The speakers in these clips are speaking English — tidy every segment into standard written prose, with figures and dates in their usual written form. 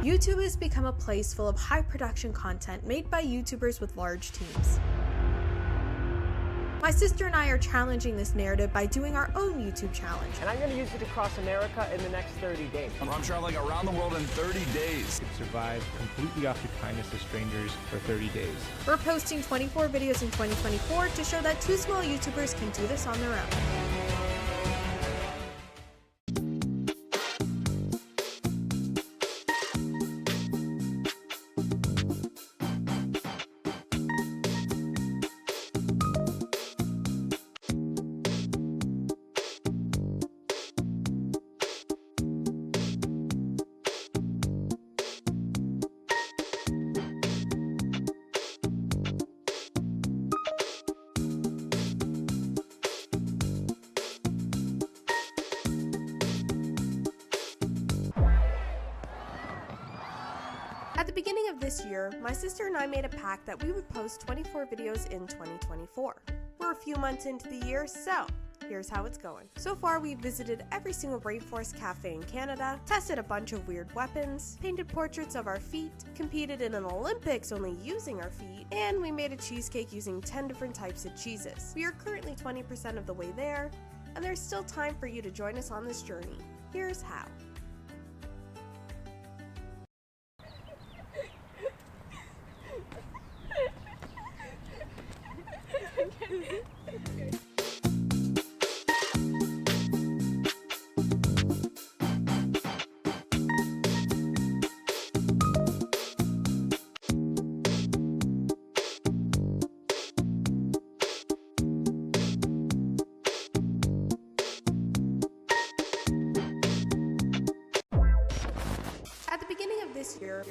YouTube has become a place full of high production content made by YouTubers with large teams. My sister and I are challenging this narrative by doing our own YouTube challenge. And I'm going to use it across America in the next 30 days. I'm traveling around the world in 30 days. You could survive completely off the kindness of strangers for 30 days. We're posting 24 videos in 2024 to show that two small YouTubers can do this on their own. At the beginning of this year, my sister and I made a pact that we would post 24 videos in 2024. We're a few months into the year, so here's how it's going. So far, we've visited every single rainforest cafe in Canada, tested a bunch of weird weapons, painted portraits of our feet, competed in an Olympics only using our feet, and we made a cheesecake using 10 different types of cheeses. We are currently 20% of the way there, and there's still time for you to join us on this journey. Here's how. At the beginning of this year,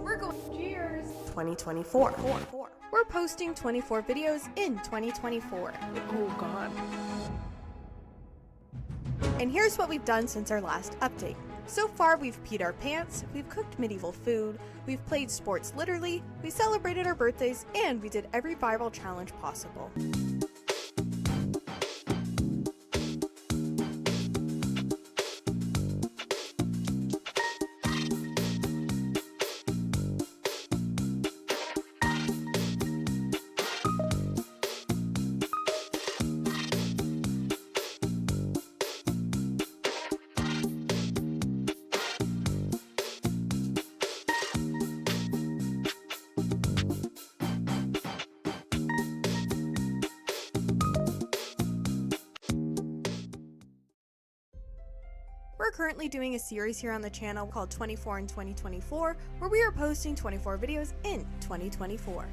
we're going cheers 2024. We're posting 24 videos in 2024. Oh, God. And here's what we've done since our last update. So far, we've peed our pants, we've cooked medieval food, we've played sports literally, we celebrated our birthdays, and we did every viral challenge possible. We're currently doing a series here on the channel called 24 in 2024, where we are posting 24 videos in 2024.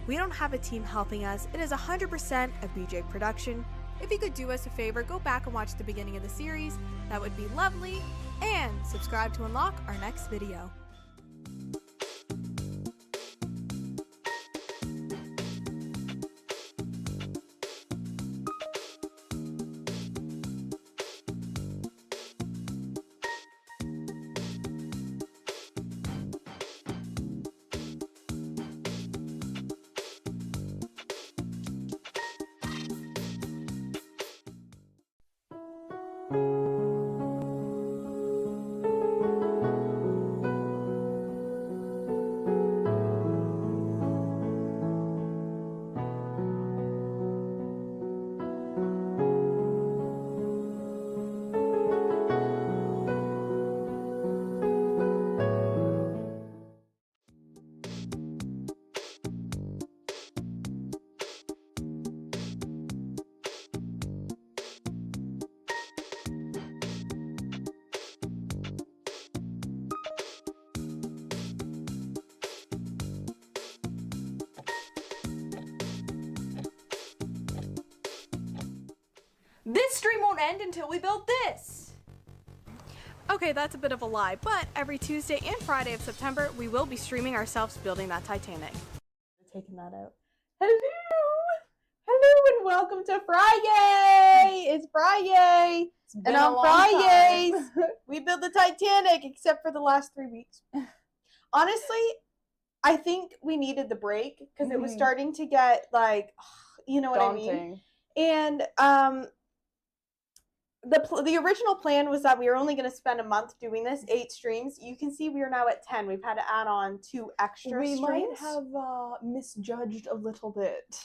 We don't have a team helping us, it is 100% a BJ production. If you could do us a favor, go back and watch the beginning of the series, that would be lovely, and subscribe to unlock our next video. This stream won't end until we build this! Okay, that's a bit of a lie, but every Tuesday and Friday of September, we will be streaming ourselves building that Titanic. Taking that out. Hello! Hello and welcome to Friday! It's Friday! And on Fridays, we build the Titanic, except for the last 3 weeks. Honestly, I think we needed the break because it was starting to get like, you know what I mean? And the original plan was that we were only going to spend a month doing this, 8 streams. You can see we are now at 10. We've had to add on 2 extra We streams. might have misjudged a little bit.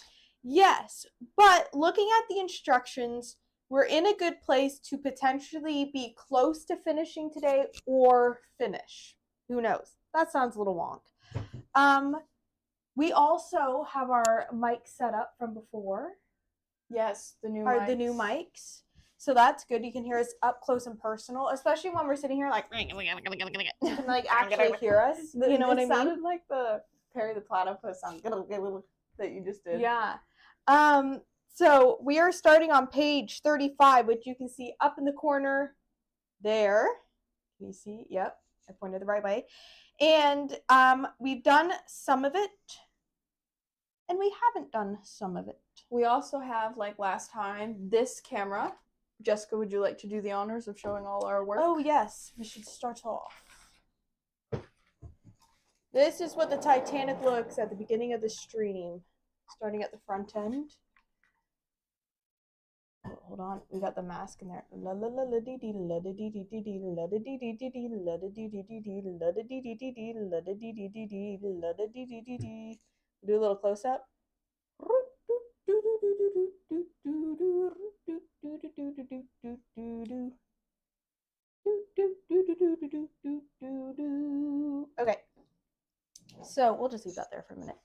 Yes, but looking at the instructions, we're in a good place to potentially be close to finishing today or finish. Who knows? That sounds a little wonk. We also have our mic set up from before. Yes, the new mics. So that's good. You can hear us up close and personal, especially when we're sitting here like you can like actually hear us. You know what I mean? It sounded like the Perry the Platypus sound that you just did. Yeah. So we are starting on page 35, which you can see up in the corner there. Can you see? Yep. I pointed the right way. And we've done some of it, and we haven't done some of it. We also have, like last time, this camera. Jessica, would you like to do the honors of showing all our work? Oh, yes. We should start off. This is what the Titanic looks at the beginning of the stream. Starting at the front end. Oh, hold on. We got the mask in there. La la la la dee dee la da dee dee dee dee la da dee dee dee dee la da dee dee dee dee la da dee dee dee dee la da dee dee dee dee la da dee dee dee dee. Do a little close up. Okay. So we'll just leave that there for a minute.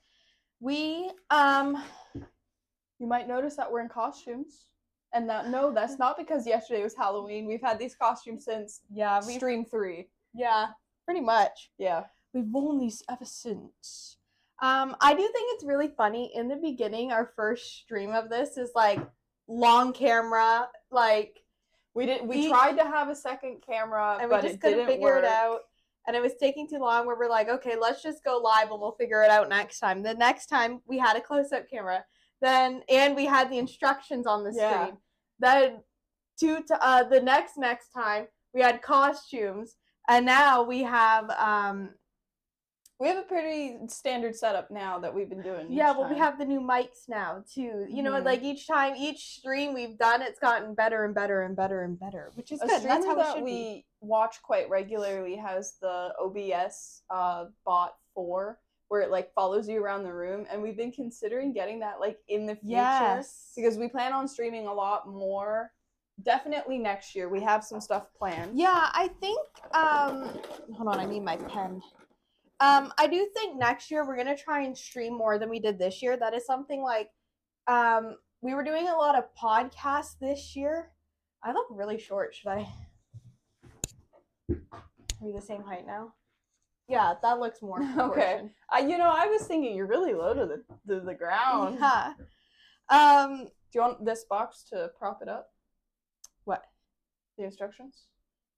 We You might notice that we're in costumes. And that's not because yesterday was Halloween. We've had these costumes since stream 3. Yeah, pretty much. Yeah. We've worn these ever since. I do think it's really funny. In the beginning, our first stream of this is like long camera, like we tried to have a second camera, and but we just it couldn't didn't figure work. it out. And it was taking too long where we're like, okay, let's just go live and we'll figure it out next time. The next time we had a close-up camera. And we had the instructions on the screen. Then the next time we had costumes, and now we have a pretty standard setup now that we've been doing. we have the new mics now too. You know, like each stream we've done, it's gotten better and better and better and better, which is good. That's how it should be. We watch quite regularly has the OBS bot 4. Where it like follows you around the room, and we've been considering getting that like in the future because we plan on streaming a lot more. Definitely next year. We have some stuff planned. Yeah, I think hold on, I need my pen. I do think next year we're gonna try and stream more than we did this year. That is something like we were doing a lot of podcasts this year. I look really short. Should I? Are we the same height now? Yeah, that looks more okay. I was thinking you're really low to the ground. Yeah. Do you want this box to prop it up? What? The instructions?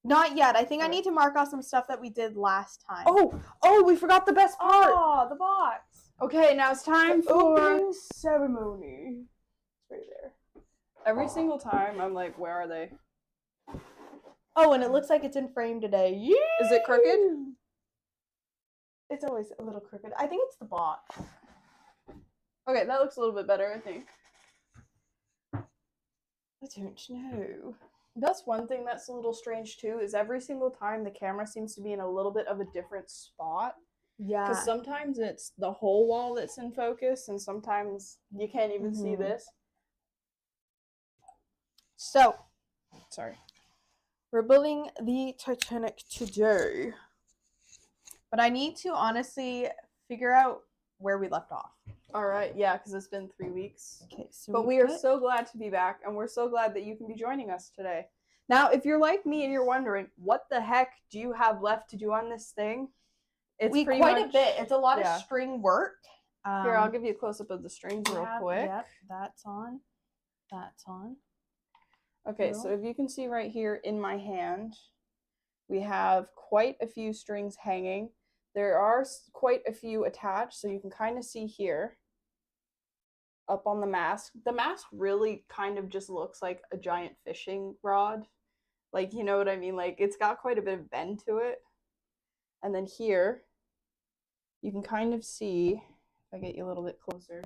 Not yet. I think I need to mark off some stuff that we did last time. Oh, we forgot the best part. Oh, the box. Okay, now it's time for opening ceremony. It's right there. Every single time I'm like, where are they? Oh, and it looks like it's in frame today. Yeah. Is it crooked? It's always a little crooked. I think it's the box. Okay, that looks a little bit better, I think. I don't know. That's one thing that's a little strange too, is every single time the camera seems to be in a little bit of a different spot. Yeah. Because sometimes it's the whole wall that's in focus, and sometimes you can't even see this. So, sorry. We're building the Titanic today. But I need to honestly figure out where we left off. All right, yeah, because it's been 3 weeks. Okay, so but we are so glad to be back, and we're so glad that you can be joining us today. Now, if you're like me and you're wondering, what the heck do you have left to do on this thing? It's quite a bit. It's a lot of string work. Here, I'll give you a close-up of the strings real quick. Yep, that's on. That's on. Okay, so if you can see right here in my hand, we have quite a few strings hanging. There are quite a few attached, so you can kind of see here up on the mast. The mast really kind of just looks like a giant fishing rod. Like, you know what I mean? Like, it's got quite a bit of bend to it. And then here, you can kind of see, if I get you a little bit closer,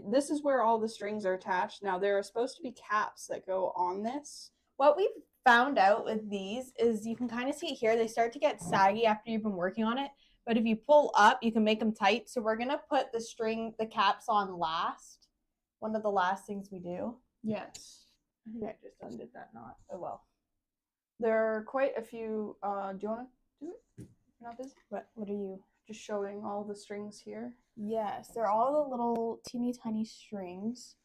this is where all the strings are attached. Now, there are supposed to be caps that go on this, what we've found out with these is you can kind of see it here. They start to get saggy after you've been working on it. But if you pull up, you can make them tight. So we're going to put the caps on last. One of the last things we do. Yes. I think I just undid that knot. Oh, well. There are quite a few. Do you want to do it? You're not busy? What are you? Just showing all the strings here. Yes, they're all the little teeny tiny strings.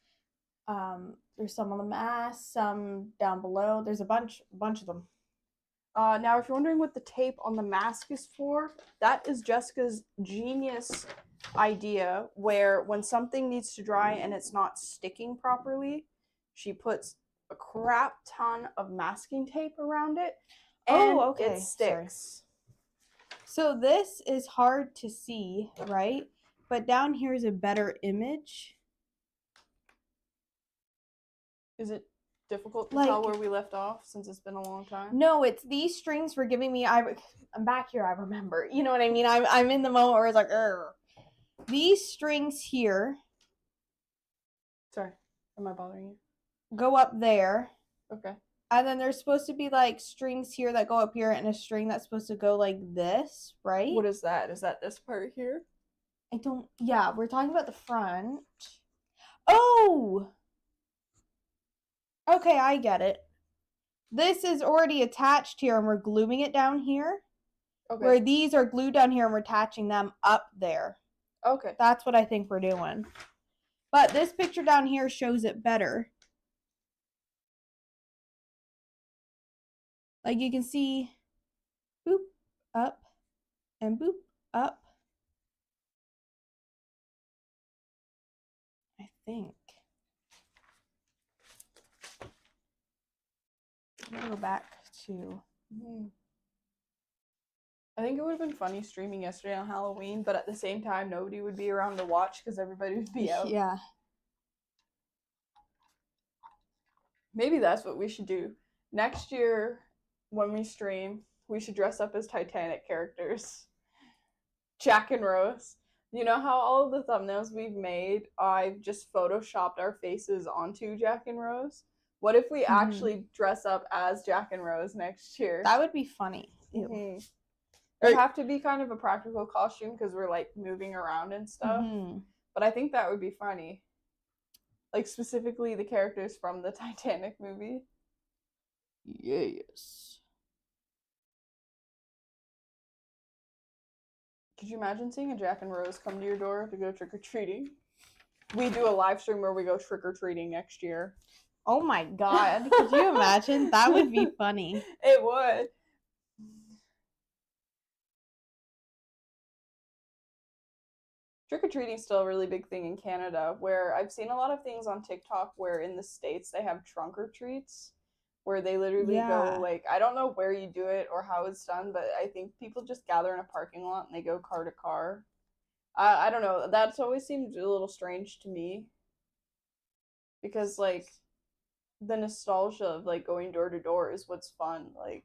There's some on the mast, some down below. There's a bunch of them. Now, if you're wondering what the tape on the mask is for, that is Jessica's genius idea where when something needs to dry and it's not sticking properly, she puts a crap ton of masking tape around it and it sticks. So this is hard to see, right? But down here is a better image. Is it difficult to tell where we left off since it's been a long time? No, it's these strings were giving me. I'm back here. I remember. You know what I mean? I'm in the moment where it's like, Urgh. These strings here. Sorry, am I bothering you? Go up there. Okay. And then there's supposed to be like strings here that go up here and a string that's supposed to go like this, right? What is that? Is that this part here? Yeah, we're talking about the front. Oh! Okay, I get it. This is already attached here and we're gluing it down here. Okay. Where these are glued down here and we're attaching them up there. Okay. That's what I think we're doing. But this picture down here shows it better. Like you can see, boop, up, and boop, up. I think. I'm gonna go back to. I think it would have been funny streaming yesterday on Halloween, but at the same time, nobody would be around to watch because everybody would be out. Yeah. Maybe that's what we should do. Next year, when we stream, we should dress up as Titanic characters. Jack and Rose. You know how all of the thumbnails we've made, I've just photoshopped our faces onto Jack and Rose? What if we actually dress up as Jack and Rose next year? That would be funny. It would have to be kind of a practical costume because we're like moving around and stuff. But I think that would be funny. Like specifically the characters from the Titanic movie. Yes. Could you imagine seeing a Jack and Rose come to your door to go trick-or-treating? We do a live stream where we go trick-or-treating next year. Oh my god. Could you imagine? That would be funny. It would. Trick-or-treating is still a really big thing in Canada, where I've seen a lot of things on TikTok where in the States they have trunk-or-treats, where they literally go, like, I don't know where you do it or how it's done, but I think people just gather in a parking lot and they go car to car. I don't know. That's always seemed a little strange to me. Because, like, the nostalgia of, like, going door to door is what's fun. Like,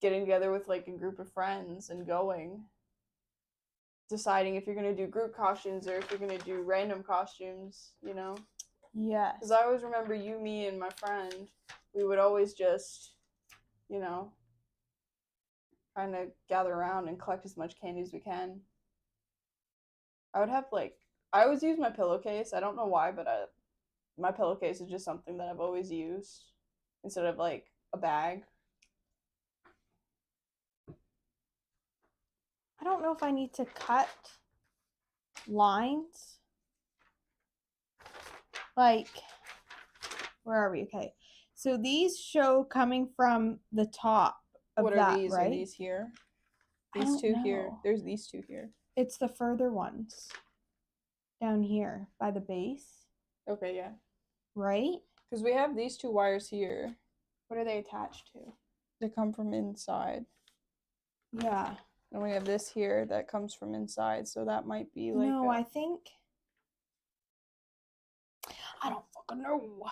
getting together with, like, a group of friends and going. Deciding if you're going to do group costumes or if you're going to do random costumes, you know? Yes. Because I always remember you, me, and my friend, we would always just, you know, kind of gather around and collect as much candy as we can. I would have, like, I always use my pillowcase. I don't know why, but my pillowcase is just something that I've always used instead of, like, a bag. I don't know if I need to cut lines. Like, where are we? Okay. So these show coming from the top of what that, are these? right? Are these here? These two here. There's these two here. It's the further ones. Down here by the base. Okay, yeah. Right? Because we have these two wires here. What are they attached to? They come from inside. Yeah. And we have this here that comes from inside, so that might be like No, I think... I don't fucking know.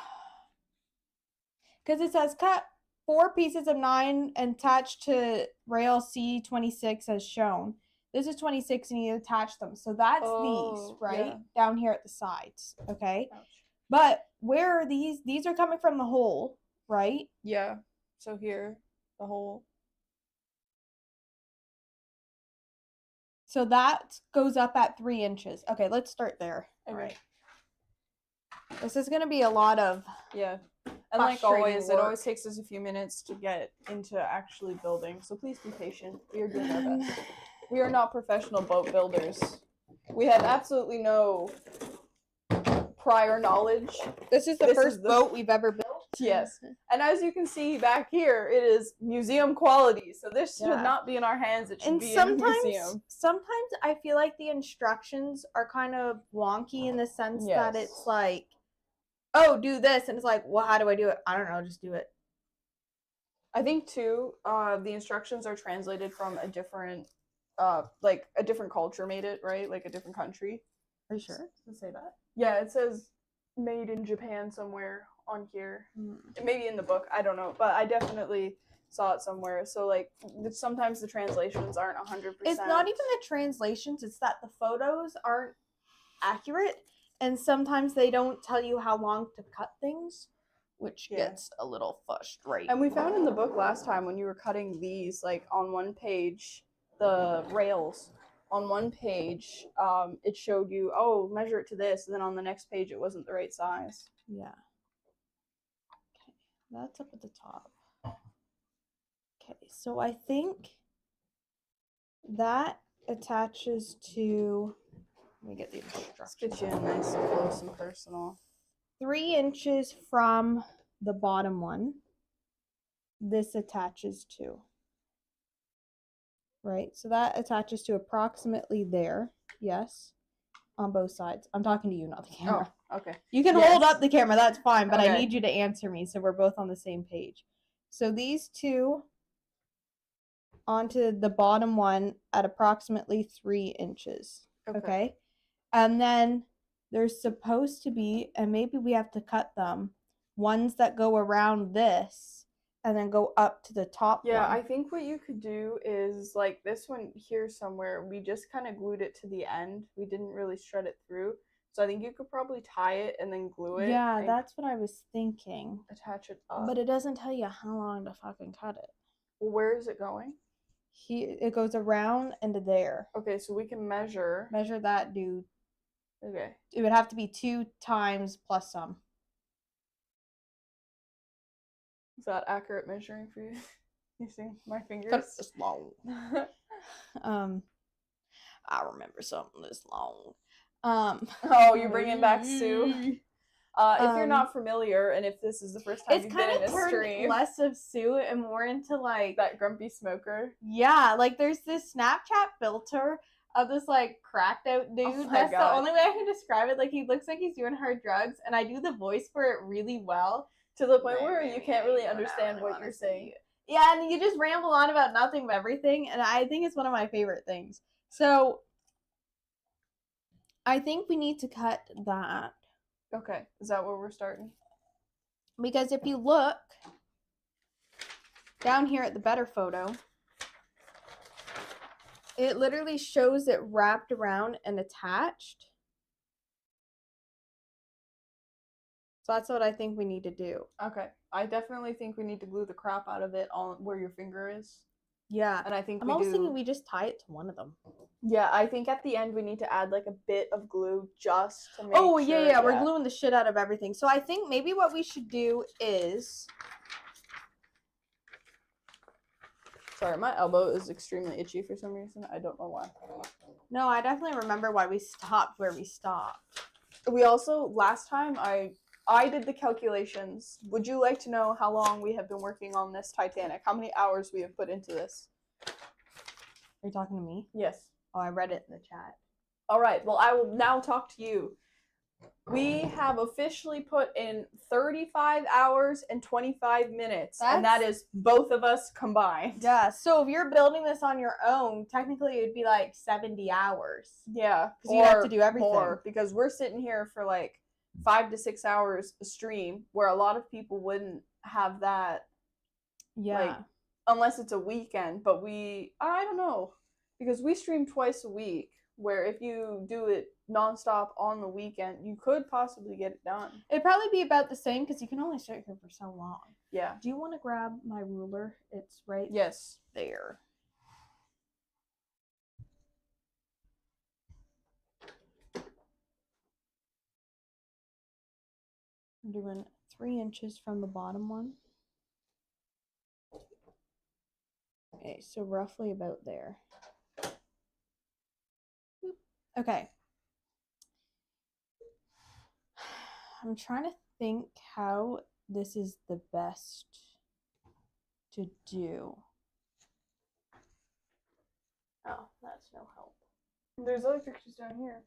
Because it says cut 4 pieces of 9 and attach to rail C26 as shown. This is 26 and you attach them. So that's these, right? Yeah. Down here at the sides, okay? Ouch. But where are these? These are coming from the hole, right? Yeah. So here, the whole. So that goes up at 3 inches. Okay, let's start there. Okay. All right. This is going to be a lot of Yeah. And like frustrating always, it work. always takes us a few minutes to get into actually building. So please be patient. We are doing our best. We are not professional boat builders. We have absolutely no prior knowledge. This is the first boat we've ever built. Yes. And as you can see back here, it is museum quality. So this should Yeah. not be in our hands. It should And be in a museum. sometimes I feel like the instructions are kind of wonky in the sense that Yes. it's like, oh, do this, and it's like, well, how do I do it? I don't know, just do it. I think too, the instructions are translated from a different, like a different culture made it, right? Like a different country. Are you sure? Does it say that? Yeah, it says made in Japan somewhere on here. Maybe in the book, I don't know, but I definitely saw it somewhere. So like sometimes the translations aren't 100%. It's not even the translations, it's that the photos aren't accurate, and sometimes they don't tell you how long to cut things, which gets a little frustrating. And we found in the book last time when you were cutting these, like on one page, the rails, on one page, it showed you, oh, measure it to this, and then on the next page it wasn't the right size. Yeah. Okay, that's up at the top. Okay, so I think that attaches to, let me get the Let's instructions. get you in nice and close and personal. 3 inches from the bottom one, this attaches to. Right, so that attaches to approximately there, yes, on both sides. I'm talking to you, not the camera. Oh, okay. You can hold up the camera, that's fine, but I Okay. need you to answer me so we're both on the same page. So these two onto the bottom one at approximately 3 inches. Okay. And then there's supposed to be, and maybe we have to cut them, ones that go around this and then go up to the top Yeah, one. I think what you could do is like this one here somewhere, we just kind of glued it to the end. We didn't really shred it through. So I think you could probably tie it and then glue it. Yeah, and that's what I was thinking. attach it up. But it doesn't tell you how long to fucking cut it. Well, where is it going? Here, it goes around into there. Okay, so we can measure. Measure that, dude. Okay. It would have to be 2 times plus some. Is that accurate measuring for you? You see my fingers? Cut this long. I remember something this long. Oh, you're bringing back Sue. If you're not familiar, and if this is the first time it's you've been kind in of this turned stream, less of Sue and more into like that grumpy smoker. yeah, like there's this Snapchat filter of this like cracked out dude. Oh my That's the God. only way I can describe it. Like he looks like he's doing hard drugs, and I do the voice for it really well. To the point where you can't really understand what you're saying. Yeah, and you just ramble on about nothing but everything, and I think it's one of my favorite things. So I think we need to cut that. Okay, is that where we're starting? Because if you look down here at the better photo, it literally shows it wrapped around and attached. So that's what I think we need to do. Okay, I definitely think we need to glue the crap out of it on where your finger is. Yeah. And I think I'm we almost do. thinking we just tie it to one of them. Yeah, I think at the end we need to add like a bit of glue just to make Oh, sure. yeah, we're gluing the shit out of everything. So I think maybe what we should do is... Sorry, my elbow is extremely itchy for some reason. I don't know why. No, I definitely remember why we stopped where we stopped. We also, last time I did the calculations. Would you like to know how long we have been working on this Titanic? How many hours we have put into this? Are you talking to me? Yes. Oh, I read it in the chat. All right, well, I will now talk to you. We have officially put in 35 hours and 25 minutes, and that is both of us combined. Yeah, so if you're building this on your own, technically it'd be like 70 hours. Yeah. Because you have to do everything. More, because we're sitting here for like 5 to 6 hours a stream, where a lot of people wouldn't have that. Yeah. Like, unless it's a weekend, but I don't know, because we stream twice a week. where if you do it nonstop on the weekend, you could possibly get it done. It'd probably be about the same because you can only sit here for so long. Yeah. Do you want to grab my ruler? It's right Yes. there. I'm doing 3 inches from the bottom one. Okay, so roughly about there. Okay. I'm trying to think how this is the best to do. Oh, that's no help. There's other pictures down here.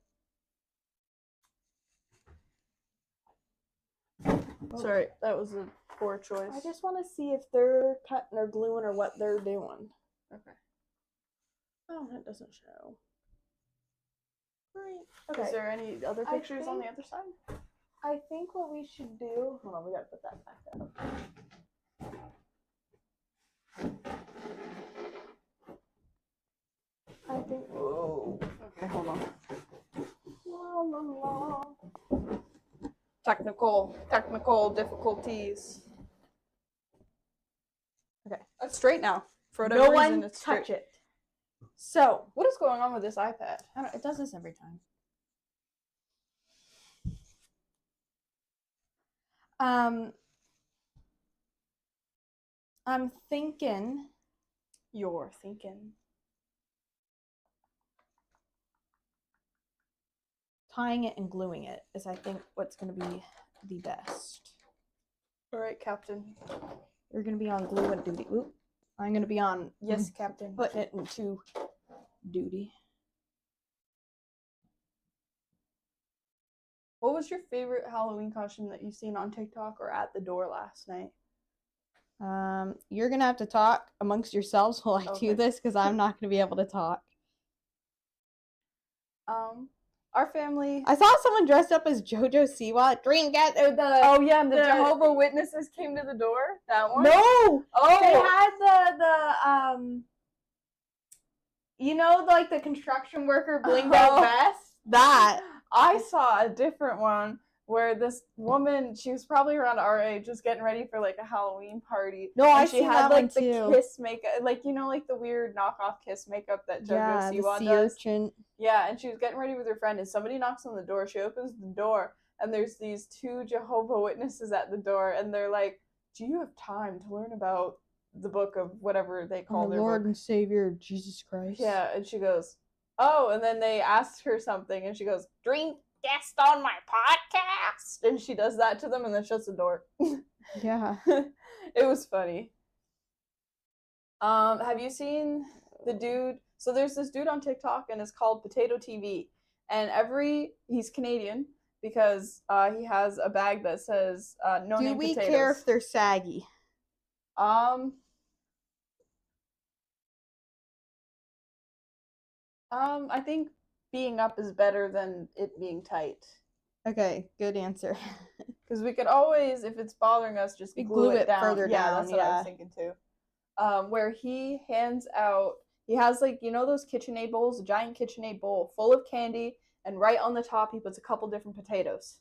Sorry, that was a poor choice. I just want to see if they're cutting or gluing or what they're doing. Okay. Oh, that doesn't show. Great. Okay. Is there any other pictures on the other side? I think what we should do. Hold on, we gotta put that back up. I think. Whoa. Okay, hold on. La, la, la. Technical difficulties. Okay, it's straight now. For whatever No reason, one it's touch straight. it. So, What is going on with this iPad? I don't, it does this every time. I'm thinking. You're thinking. Tying it and gluing it is, I think, what's going to be the best. All right, Captain. You're going to be on glue and duty. Oop. I'm going to be on Yes, Captain. putting it into duty. What was your favorite Halloween costume that you've seen on TikTok or at the door last night? You're going to have to talk amongst yourselves while I do this because I'm not going to be able to talk. Our family. I saw someone dressed up as JoJo Siwa. Oh yeah, and the Jehovah Witnesses came to the door. That one. No. Oh. They had the you know, like the construction worker blinged out vest. That. I saw a different one where this woman, she was probably around our age, was getting ready for like a Halloween party. No, I see that like one too. The Kiss makeup, like you know, like the weird knockoff Kiss makeup that JoJo Siwa does. Urchin. Yeah, and she was getting ready with her friend, and somebody knocks on the door. She opens the door, and there's these 2 Jehovah Witnesses at the door, and they're like, "Do you have time to learn about the book of whatever they call their Lord book?" and Savior Jesus Christ. Yeah, and she goes, "Oh," and then they asked her something, and she goes, "Drink guest on my podcast," and she does that to them, and then shuts the door. Yeah. It was funny. Have you seen the dude? So there's this dude on TikTok, and it's called Potato TV, and he's Canadian because he has a bag that says "No name potatoes." Do we care if they're saggy? I think being up is better than it being tight. Okay, good answer. Because we could always, if it's bothering us, just glue it down. Further yeah, down. That's what I was thinking too. Where he hands out, he has like, you know those KitchenAid bowls, a giant KitchenAid bowl full of candy, and right on the top he puts a couple different potatoes.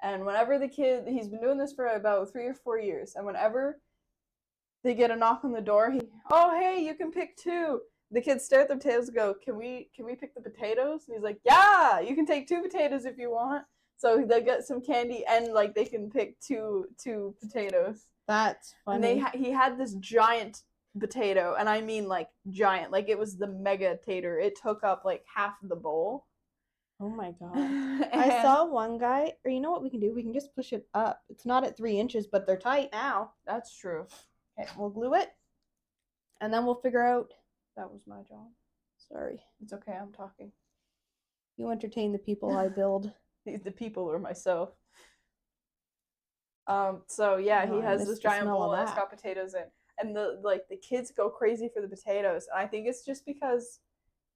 And whenever he's been doing this for about 3 or 4 years, and whenever they get a knock on the door, "Oh hey, you can pick 2. The kids stare at the potatoes and go, can we pick the potatoes? And he's like, "Yeah, you can take 2 potatoes if you want." So they get some candy and like they can pick two potatoes. That's funny. And he had this giant potato, and I mean like giant, like it was the mega tater. It took up like half of the bowl. Oh my god. I saw one guy, or you know what we can do? We can just push it up. It's not at 3 inches, but they're tight now. That's true. Okay, we'll glue it, and then we'll figure out. That was my job. Sorry. It's okay, I'm talking. You entertain the people I build. The people or myself. So yeah, he has this giant bowl that's got potatoes in. And the kids go crazy for the potatoes. And I think it's just because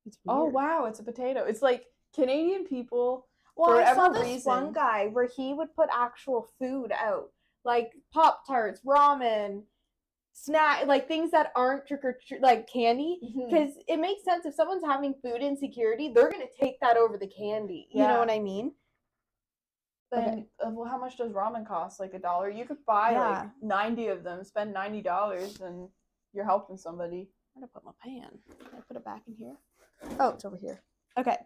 it's weird. Oh wow, it's a potato. It's like Canadian people Well, for I whatever saw this reason. one guy where he would put actual food out. Like Pop-Tarts, ramen, snack, like things that aren't trick or treat, like candy, Mhm. because it makes sense if someone's having food insecurity, they're gonna take that over the candy. You know Yeah. what I mean? And well, how much does ramen cost? Like $1? You could buy Yeah. like 90 of them, spend $90, and you're helping somebody. Where'd I put my pan? Can I put it back in here? Oh, it's over here. Okay.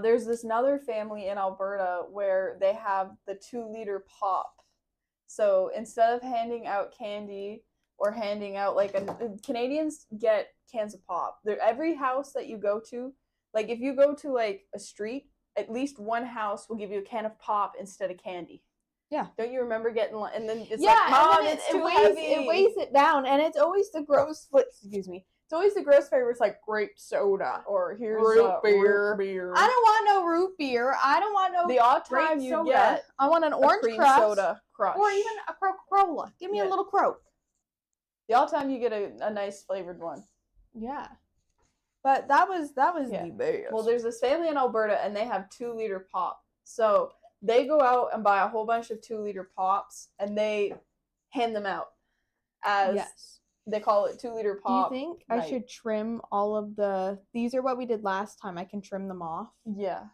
There's this another family in Alberta where they have the 2-liter pop. So instead of handing out candy or handing out Canadians get cans of pop. Every house that you go to, like if you go to like a street, at least one house will give you a can of pop instead of candy. Yeah. Don't you remember getting and then it's Yeah, like, Mom, and then it's too weighs, heavy. it weighs it down, and it's always the gross. Excuse me. It's always the gross favorites like grape soda Or here's root beer. root beer. I don't want no root beer. I don't want no The odd grape time you soda. get I want an a orange cream crush, soda crush. or even a Coca-Cola. Give me a Yeah. little Coke. The odd time you get a nice flavored one. Yeah. But that was Yeah. the best. Well, there's this family in Alberta, and they have 2-liter pop. So they go out and buy a whole bunch of 2-liter pops, and they hand them out as yes. they call it 2-liter Do you pop. think I night. should trim all of the? These are what we did last time. I can trim them off. Yeah.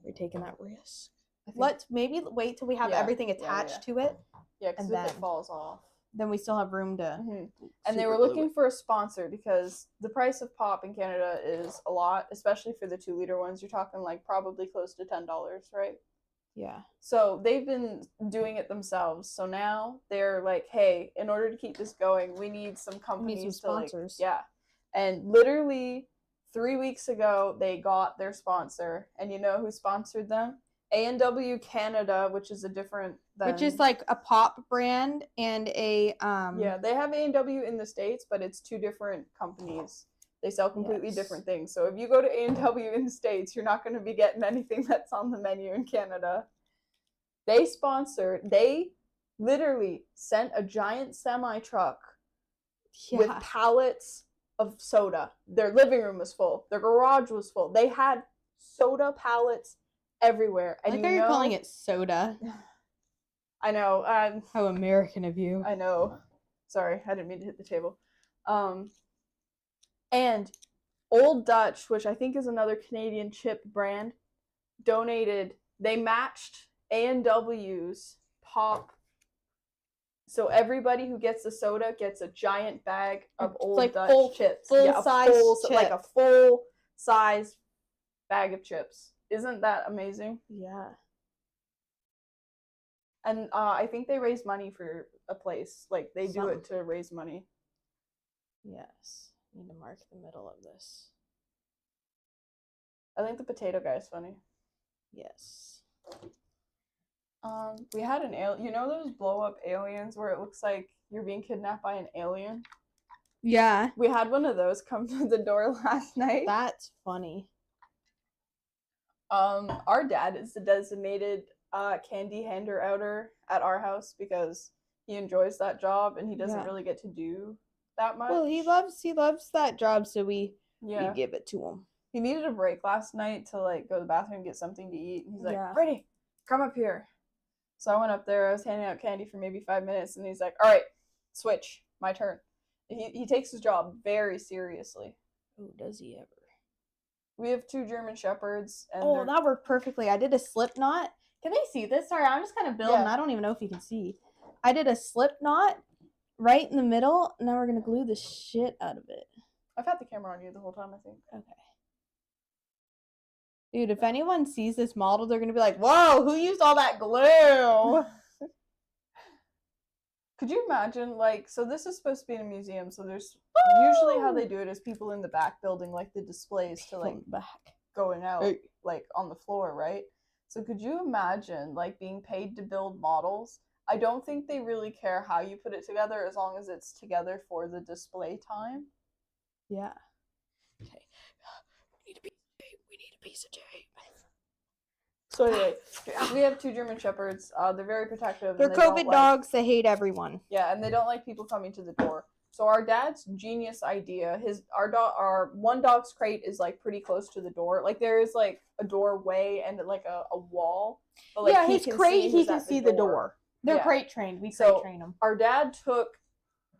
We're taking that risk. I think- Let's maybe wait till we have Yeah, everything yeah, attached yeah. to it. Yeah, because and if it then- falls off. Then we still have room to. Mm-hmm. And they super were glue looking it. for a sponsor because the price of pop in Canada is a lot, especially for the 2-liter ones. You're talking like probably close to $10, right? Yeah. So they've been doing it themselves. So now they're like, hey, in order to keep this going, we need some companies to like, sponsors. yeah. And literally 3 weeks ago, they got their sponsor. And you know who sponsored them? A&W Canada, which is a different Which is like a pop brand and a yeah, they have A&W in the States, but it's 2 different companies. They sell completely Yes. different things. So if you go to A&W in the States, you're not going to be getting anything that's on the menu in Canada. They literally sent a giant semi-truck with pallets of soda. Their living room was full. Their garage was full. They had soda pallets everywhere. And like how you're calling it soda. I know. How American of you. I know. Sorry, I didn't mean to hit the table. And Old Dutch, which I think is another Canadian chip brand, donated. They matched A&W's pop. So everybody who gets the soda gets a giant bag of Old like Dutch chips. full-size like a full size bag of chips. Isn't that amazing? Yeah. And I think they raise money for a place. Like, they do it to raise money. Yes. Need to mark the middle of this. I think the potato guy is funny. Yes. We had an alien. You know those blow-up aliens where it looks like you're being kidnapped by an alien? Yeah. We had one of those come to the door last night. That's funny. Our dad is the designated candy hander outer at our house because he enjoys that job and he doesn't really get to do that much. Well, he loves that job, so we give it to him. He needed a break last night to like go to the bathroom and get something to eat. And he's like, Yeah. Brady, come up here. So I went up there. I was handing out candy for maybe 5 minutes, and he's like, all right, switch, my turn. He takes his job very seriously. Oh, does he ever? We have 2 German Shepherds. And Oh, they're- that worked perfectly. I did a slip knot. Can they see this? Sorry, I'm just kind of building. Yeah. I don't even know if you can see. I did a slip knot right in the middle. Now we're going to glue the shit out of it. I've had the camera on you the whole time, I think. Okay. Dude, if anyone sees this model, they're going to be like, whoa, who used all that glue? Could you imagine, like, so this is supposed to be in a museum, so there's usually how they do it is people in the back building, like, the displays to, like, back. going out, Hey. like, on the floor, right? So could you imagine, like, being paid to build models? I don't think they really care how you put it together as long as it's together for the display time. Yeah. Okay. We need a piece of tape. So anyway, we have 2 German Shepherds. They're very protective. They're and they don't COVID like- dogs. They hate everyone. Yeah, and they don't like people coming to the door. So our dad's genius idea, our one dog's crate is like pretty close to the door. Like there is like a doorway and like a wall. But, like, yeah, he his can crate, see he who's can at see the door. They're Yeah. crate trained. We So- crate train them. Our dad took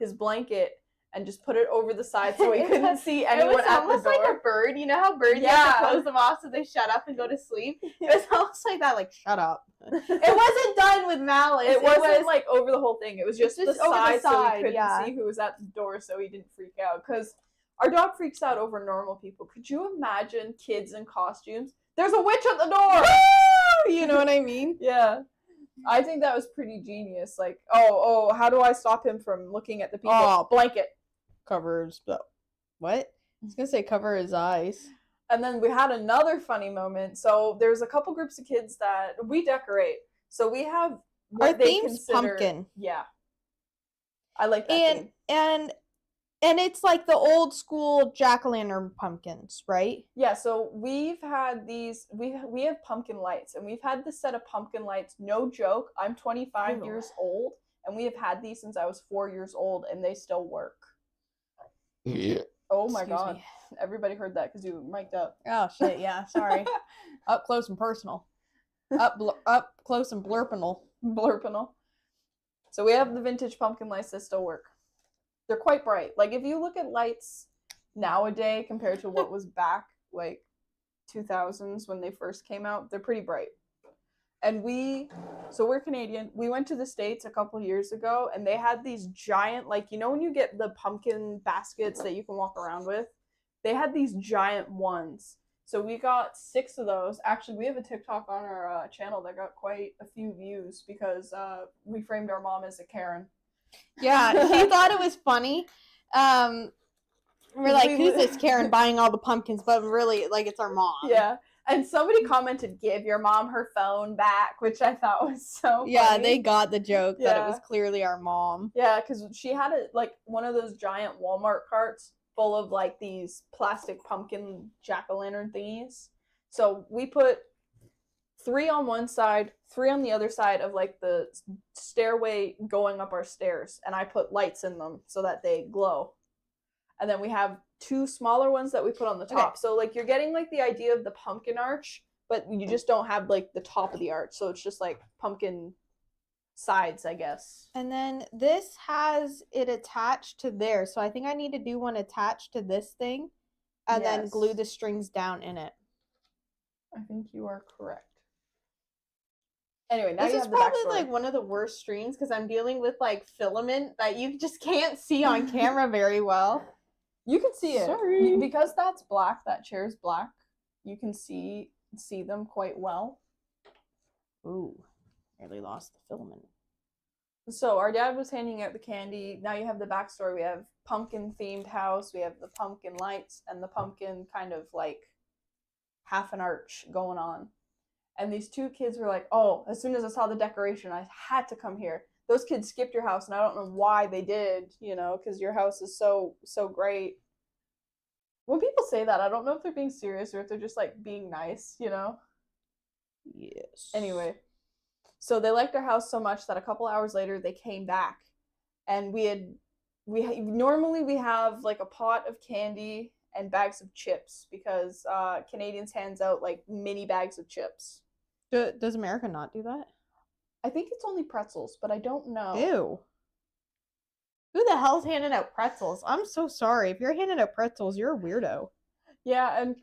his blanket and just put it over the side so he couldn't see anyone at the door. It was almost like a bird. You know how birds have to close them off so they shut up and go to sleep? It was almost like that, like, shut up. It wasn't done with malice. It wasn't like over the whole thing. It was just the side, so he couldn't see who was at the door, so he didn't freak out. Because our dog freaks out over normal people. Could you imagine kids in costumes? There's a witch at the door! You know what I mean? Yeah. I think that was pretty genius. Like, oh, how do I stop him from looking at the people? Oh, blanket. Covers. What? I was going to say cover his eyes. And then we had another funny moment. So there's a couple groups of kids that we decorate. So we have our theme's pumpkin. Yeah. I like that theme. And it's like the old school jack-o'-lantern pumpkins, right? Yeah, so we've had these, we have pumpkin lights, and we've had this set of pumpkin lights, no joke, I'm 25 years old, and we have had these since I was 4 years old, and they still work. Yeah. Oh my God. Everybody heard that because you mic'd up. Oh shit, yeah, sorry. Up close and personal. Up close and blurpinal. So we have the vintage pumpkin lights that still work. They're quite bright. Like, if you look at lights nowadays compared to what was back, like, 2000s when they first came out, they're pretty bright. And we're Canadian. We went to the States a couple years ago, and they had these giant, like, you know when you get the pumpkin baskets that you can walk around with? They had these giant ones. So we got 6 of those. Actually, we have a TikTok on our channel that got quite a few views because we framed our mom as a Karen. Yeah, she thought it was funny. We're like, who's this Karen buying all the pumpkins? But really, like, it's our mom. Yeah. And somebody commented, give your mom her phone back, which I thought was so funny. Yeah, they got the joke that it was clearly our mom. Yeah, because she had one of those giant Walmart carts full of, like, these plastic pumpkin jack-o'-lantern thingies. So we put 3 on one side, 3 on the other side of, like, the stairway going up our stairs. And I put lights in them so that they glow. And then we have 2 smaller ones that we put on the top. Okay. So, like, you're getting, like, the idea of the pumpkin arch, but you just don't have, like, the top of the arch. So it's just, like, pumpkin sides, I guess. And then this has it attached to there. So I think I need to do one attached to this thing and then glue the strings down in it. I think you are correct. Anyway, now this you is have the probably backstory. Like one of the worst streams because I'm dealing with like filament that you just can't see on camera very well. You can see it. Sorry. Because that's black, that chair is black. You can see them quite well. Ooh, nearly lost the filament. So our dad was handing out the candy. Now you have the backstory. We have pumpkin themed house. We have the pumpkin lights and the pumpkin kind of like half an arch going on. And these 2 kids were like, oh, as soon as I saw the decoration, I had to come here. Those kids skipped your house, and I don't know why they did, you know, because your house is so great. When people say that, I don't know if they're being serious or if they're just, like, being nice, you know? Yes. Anyway, so they liked our house so much that a couple hours later, they came back. And normally we have, like, a pot of candy and bags of chips because Canadians hands out, like, mini bags of chips. Does America not do that? I think it's only pretzels, but I don't know. Ew. Who the hell's handing out pretzels? I'm so sorry. If you're handing out pretzels, you're a weirdo. Yeah, and,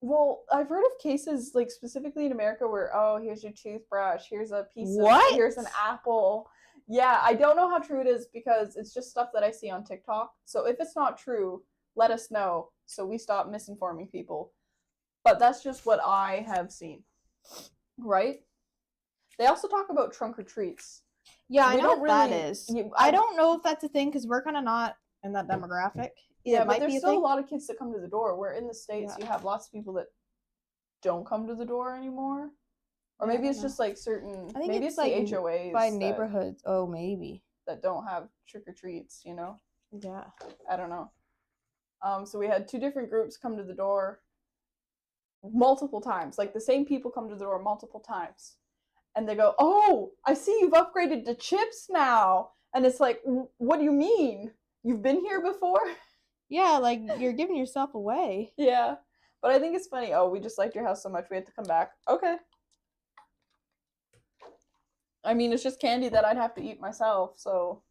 well, I've heard of cases, like, specifically in America where, oh, here's your toothbrush, here's a piece of, here's an apple. Yeah, I don't know how true it is because it's just stuff that I see on TikTok. So if it's not true, let us know so we stop misinforming people. But that's just what I have seen. Right? They also talk about trunk or treats. Yeah, I know what that is. I don't know if that's a thing because we're kind of not in that demographic. Yeah, but there's still a lot of kids that come to the door. Where in the States, you have lots of people that don't come to the door anymore. Or maybe it's just like certain. I think maybe it's like the HOAs by neighborhoods. Oh, maybe that don't have trick or treats. You know. Yeah. I don't know. So we had 2 different groups come to the door multiple times. Like the same people come to the door multiple times. And they go, oh, I see you've upgraded to chips now. And it's like, what do you mean? You've been here before? Yeah, like you're giving yourself away. Yeah. But I think it's funny. Oh, we just liked your house so much we had to come back. Okay. I mean, it's just candy that I'd have to eat myself, so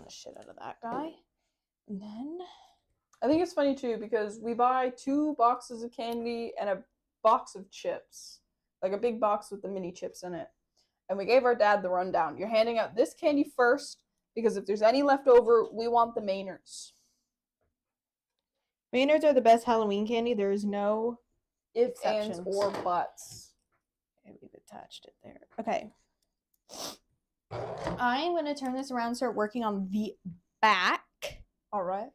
the shit out of that guy. And then I think it's funny too because we buy 2 boxes of candy and a box of chips, like a big box with the mini chips in it. And we gave our dad the rundown. You're handing out this candy first because if there's any left over, we want the Maynards. Maynards are the best Halloween candy. There is no Ifs, exceptions. ands, or buts. Okay, we've attached it there. Okay. I'm going to turn this around and start working on the back. All right.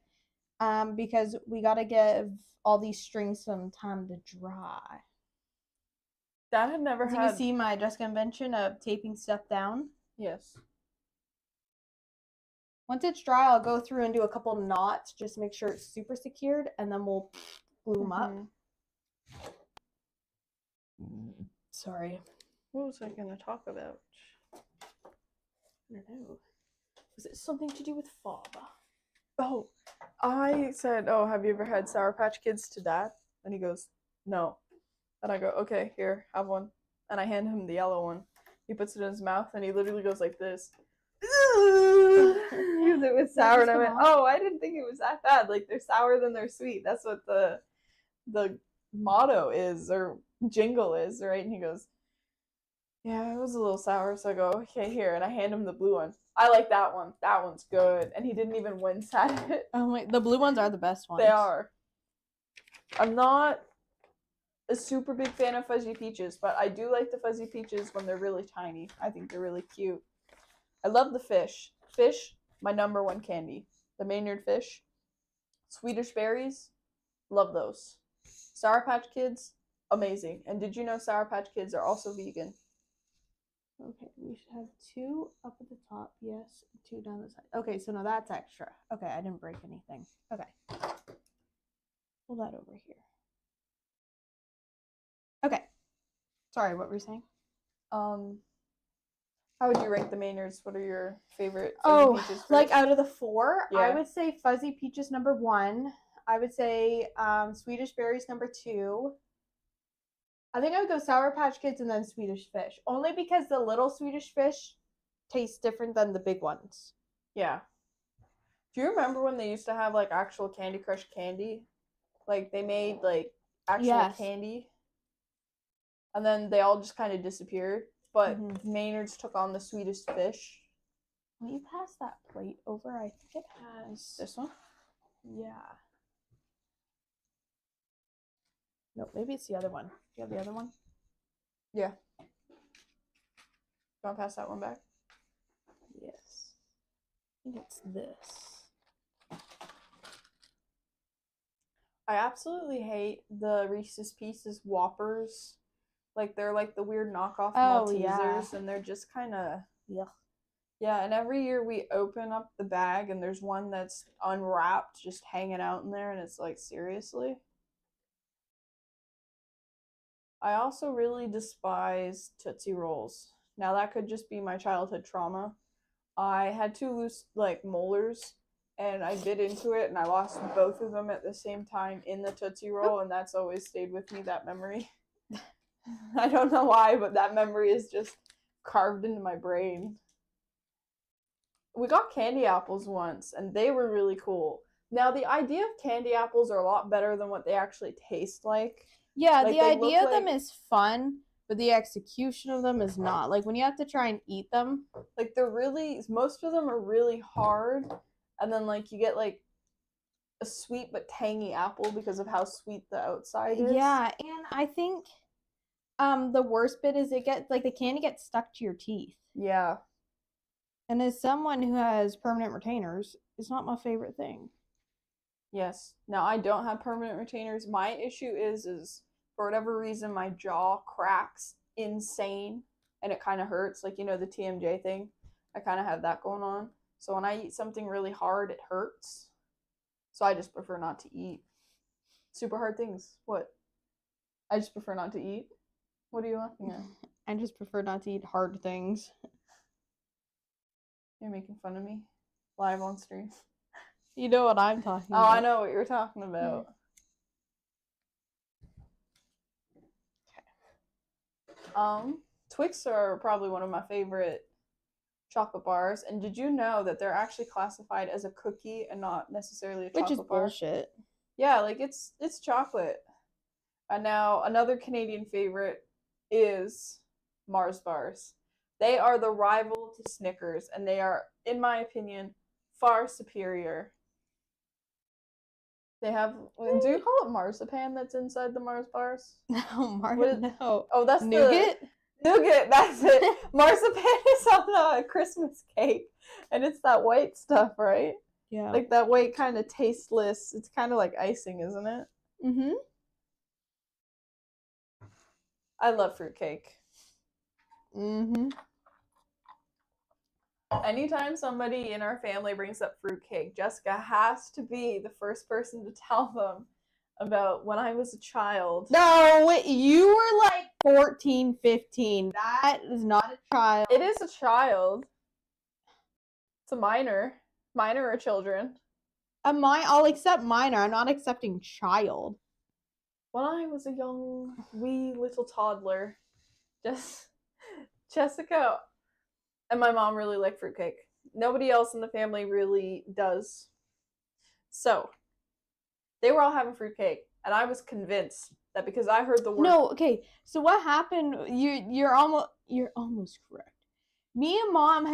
Because we got to give all these strings some time to dry. Dad had never As you had... can see my Jessica invention of taping stuff down. Yes. Once it's dry, I'll go through and do a couple knots, just make sure it's super secured, and then we'll glue them up. Sorry. What was I going to talk about? I don't know. Was it something to do with father? Oh, I said, oh, have you ever had Sour Patch Kids to Dad? And he goes, no. And I go, okay, here, have one. And I hand him the yellow one. He puts it in his mouth, and he literally goes like this. Because it was sour, and I went, oh, I didn't think it was that bad. Like, they're sour, then they're sweet. That's what the motto is, or jingle is, right? And he goes, yeah, it was a little sour. So I go, okay, here. And I hand him the blue one. I like that one. That one's good. And he didn't even wince at it. Oh my, the blue ones are the best ones. They are. I'm not a super big fan of fuzzy peaches, but I do like the fuzzy peaches when they're really tiny. I think they're really cute. I love the fish. Fish, my #1 candy. The Maynard fish. Swedish berries, love those. Sour Patch Kids, amazing. And did you know Sour Patch Kids are also vegan? Okay, we should have 2 up at the top, yes, 2 down the side. Okay, so now that's extra. Okay, I didn't break anything. Okay. Pull that over here. Okay. Sorry, what were you saying? How would you rank the Maynards? What are your favorite Oh, peaches first? like out of the 4, Yeah. I would say Fuzzy Peaches #1. I would say Swedish Berries #2. I think I would go Sour Patch Kids and then Swedish Fish. Only because the little Swedish Fish tastes different than the big ones. Yeah. Do you remember when they used to have like actual Candy Crush candy? Like they made like actual candy. And then they all just kind of disappeared. But Maynard's took on the Swedish Fish. Will you pass that plate over? I think it has... This one? Yeah. No, maybe it's the other one. Do you have the other one? Yeah. You want to pass that one back? Yes. I think it's this. I absolutely hate the Reese's Pieces Whoppers. Like, they're like the weird knockoff Maltesers, and they're just kind of... Yeah, and every year we open up the bag, and there's one that's unwrapped, just hanging out in there, and it's like, seriously? I also really despise Tootsie Rolls. Now, that could just be my childhood trauma. I had 2 loose, like, molars, and I bit into it, and I lost both of them at the same time in the Tootsie Roll, and that's always stayed with me, that memory. I don't know why, but that memory is just carved into my brain. We got candy apples once, and they were really cool. Now, the idea of candy apples are a lot better than what they actually taste like. Yeah, Like, the idea of them is fun, but the execution of them is not. Like, when you have to try and eat them. Like, they're really... Most of them are really hard, and then, like, you get, like, a sweet but tangy apple because of how sweet the outside is. Yeah, and I think the worst bit is it gets, like, the candy gets stuck to your teeth. Yeah. And as someone who has permanent retainers, it's not my favorite thing. Yes. Now, I don't have permanent retainers. My issue is for whatever reason, my jaw cracks insane, and it kind of hurts. Like, you know, the TMJ thing? I kind of have that going on. So when I eat something really hard, it hurts. So I just prefer not to eat. Super hard things. What? I just prefer not to eat? What are you laughing at? I just prefer not to eat hard things. You're making fun of me? Live on stream. You know what I'm talking about. Oh, I know what you're talking about. Okay. Twix are probably one of my favorite chocolate bars. And did you know that they're actually classified as a cookie and not necessarily a chocolate Which is bar? bullshit. Yeah, like it's chocolate. And now another Canadian favorite is Mars bars. They are the rival to Snickers, and they are, in my opinion, far superior. They have. Do you call it marzipan that's inside the Mars bars? No, no. Oh, that's nougat. Nougat. That's it. Marzipan is on a Christmas cake, and it's that white stuff, right? Yeah. Like that white kind of tasteless. It's kind of like icing, isn't it? Mm-hmm. I love fruitcake. Mm-hmm. Anytime somebody in our family brings up fruitcake, Jessica has to be the first person to tell them about when I was a child. No, you were like 14, 15. That is not a child. It is a child. It's a minor. Minor or children. I'll accept minor. I'm not accepting child. When I was a young, wee little toddler, Jessica and my mom really like fruitcake. Nobody else in the family really does. So, they were all having fruitcake, and I was convinced that because I heard the word. No, okay. So what happened? You're almost correct. Me and mom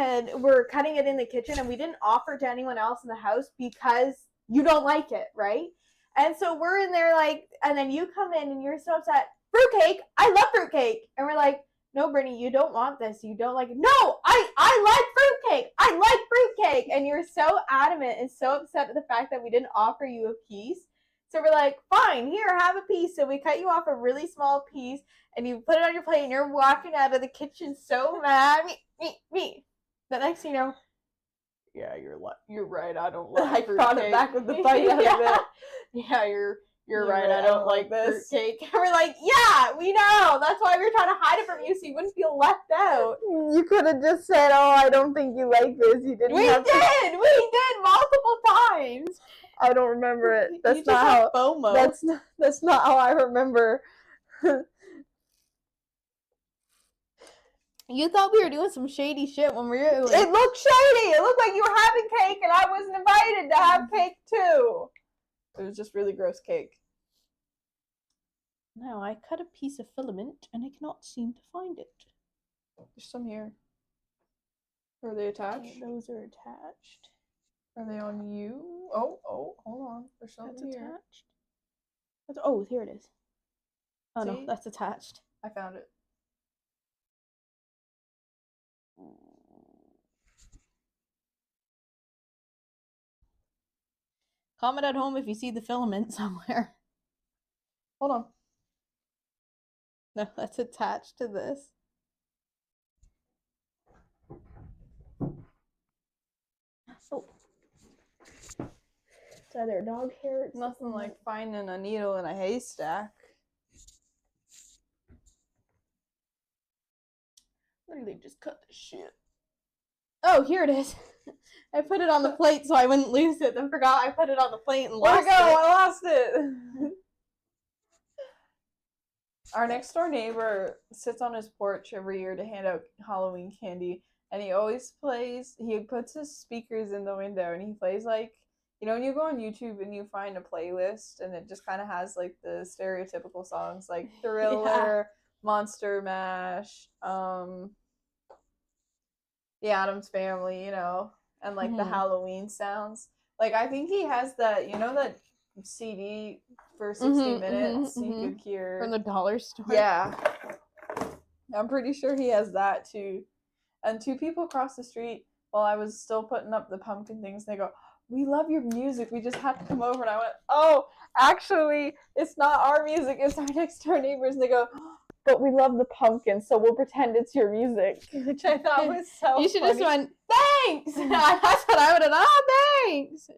were cutting it in the kitchen, and we didn't offer it to anyone else in the house because you don't like it, right? And so we're in there like, and then you come in and you're so upset. Fruitcake, I love fruitcake, and we're like, no, Brittany, you don't want this. You don't like it. No, I like fruitcake. I like fruitcake, and you're so adamant and so upset at the fact that we didn't offer you a piece. So we're like, fine, here, have a piece. So we cut you off a really small piece, and you put it on your plate, and you're walking out of the kitchen so mad. Me. The next thing you know, yeah, you're right. I don't like fruitcake. I brought it back with the bite out of it. Yeah, you're right. I don't like this fruitcake. And we're like, yeah, we know. That's why we're trying to hide it from you, so you wouldn't feel left out. You could have just said, "Oh, I don't think you like this." You didn't. We did multiple times. I don't remember it. That's you not just how. FOMO. That's not how I remember. You thought we were doing some shady shit when we were. It looked shady. It looked like you were having cake, and I wasn't invited to have cake too. It was just really gross cake. Now I cut a piece of filament, and I cannot seem to find it. There's some here. Are they attached? Okay, those are attached. Are they on you? Oh, hold on. There's something here. Attached. Oh, here it is. Oh See? no, that's attached. I found it. Comment at home if you see the filament somewhere. Hold on. No, that's attached to this. Oh. It's either dog hair. It's nothing like finding a needle in a haystack. Literally just cut the shit. Oh, here it is. I put it on the plate so I wouldn't lose it. I forgot I put it on the plate and lost it. I lost it. Our next door neighbor sits on his porch every year to hand out Halloween candy, and he puts his speakers in the window, and he plays like, when you go on YouTube and you find a playlist and it just kind of has like the stereotypical songs like Thriller, Monster Mash, The Addams Family, and like the Halloween sounds. Like I think he has that, that CD for 60 minutes. You could hear from the dollar store. Yeah. I'm pretty sure he has that too. And two people across the street, while I was still putting up the pumpkin things, they go, "We love your music. We just had to come over." And I went, "Oh, actually, it's not our music. It's our next door neighbors." And they go, "But we love the pumpkin, so we'll pretend it's your music," which I thought was so You should funny. just went, "Thanks." That's what I would have done. Oh, thanks.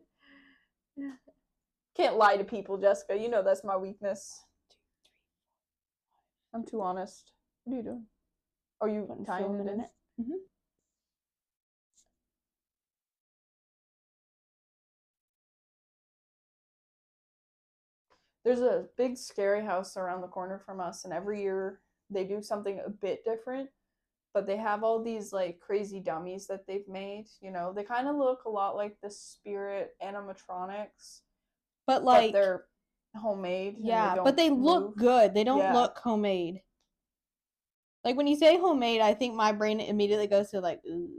Can't lie to people, Jessica. You know that's my weakness. I'm too honest. What are you doing? Oh, you tying it in? Mm-hmm. There's a big scary house around the corner from us, and every year they do something a bit different. But they have all these like crazy dummies that they've made. You know, they kind of look a lot like the Spirit animatronics, But like, but they're homemade. yeah, and but they don't look move. good. They don't Yeah. look homemade. Like when you say homemade, I think my brain immediately goes to like, ooh.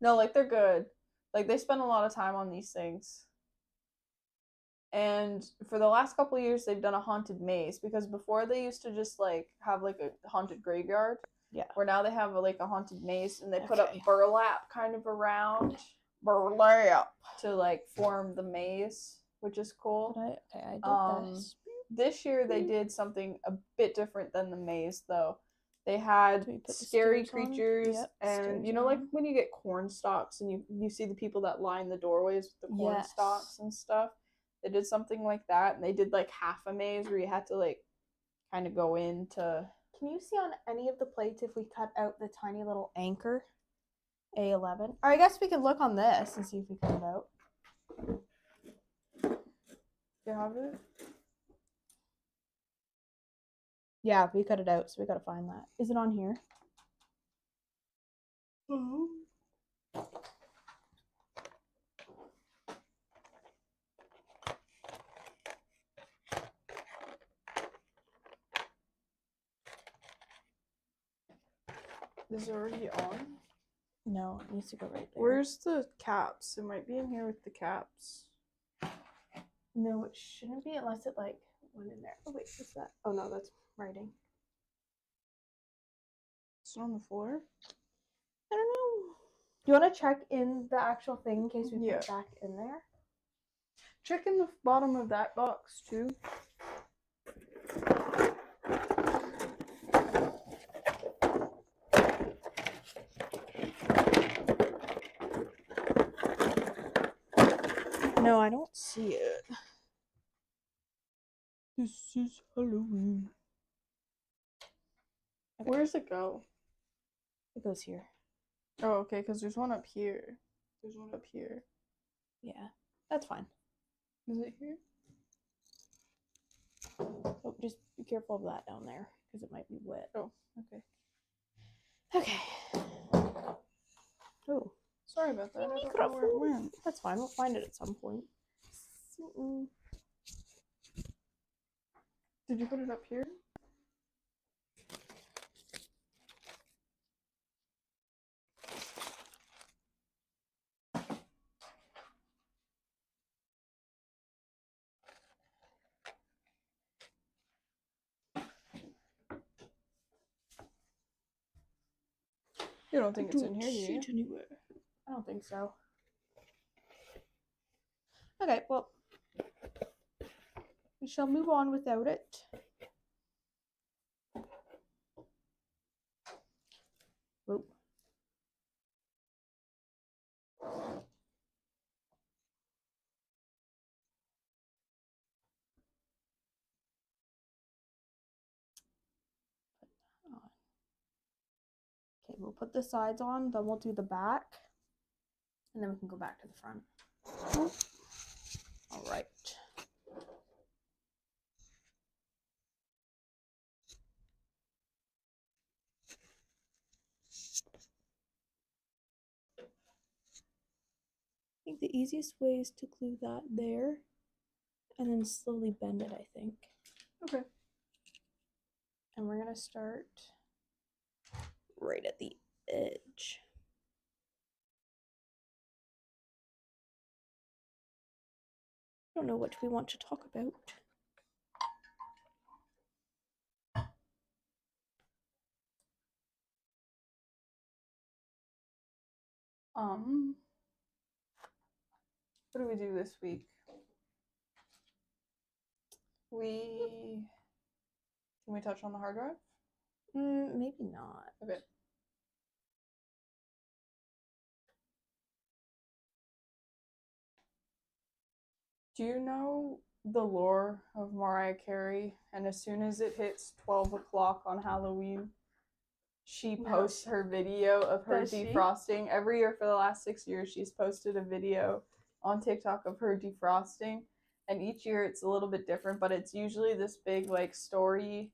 No, like they're good. Like they spend a lot of time on these things. And for the last couple of years, they've done a haunted maze because before they used to just like have like a haunted graveyard. Yeah. Where now they have like a haunted maze, and they put up Okay. burlap kind of around Burlap to like form the maze, which is cool. I did this. This year they did something a bit different than the maze though. They had Do we put the scary stairs on? creatures, Yep, and stairs you know, like on. when you get corn stalks and you see the people that line the doorways with the corn Yes. stalks and stuff. They did something like that, and they did like half a maze where you had to like kind of go into. Can you see on any of the plates if we cut out the tiny little anchor? A11. Or I guess we could look on this and see if we cut it out. You have it? Yeah, we cut it out, so we gotta find that. Is it on here? Is it already on? No, it needs to go right there. Where's the caps? It might be in here with the caps. No, it shouldn't be unless it like went in there. Oh wait, what's that? Oh no, that's writing. It's on the floor. I don't know. Do you want to check in the actual thing in case we put Yeah. it back in there? Check in the bottom of that box too. No, I don't see it. This is Halloween. Okay. Where's it go? It goes here. Oh, okay, because there's one up here. There's one up here. Yeah, that's fine. Is it here? Oh, just be careful of that down there because it might be wet. Oh, okay. Okay. Oh, Sorry about that. I don't know where it went. that's fine. We'll find it at some point. Did you put it up here? You don't think it's in here, do you? Anywhere. I don't think so. Okay, well, we shall move on without it. Whoa. Okay, we'll put the sides on, then we'll do the back, and then we can go back to the front. All right. I think the easiest way is to glue that there, and then slowly bend it, I think. Okay. And we're gonna start right at the edge. I don't know what we want to talk about. What do we do this week? Can we touch on the hard drive? Maybe not. Okay. Do you know the lore of Mariah Carey? And as soon as it hits 12 o'clock on Halloween, she posts her video of her defrosting. Every year for the last 6 years, she's posted a video on TikTok of her defrosting. And each year it's a little bit different, but it's usually this big like story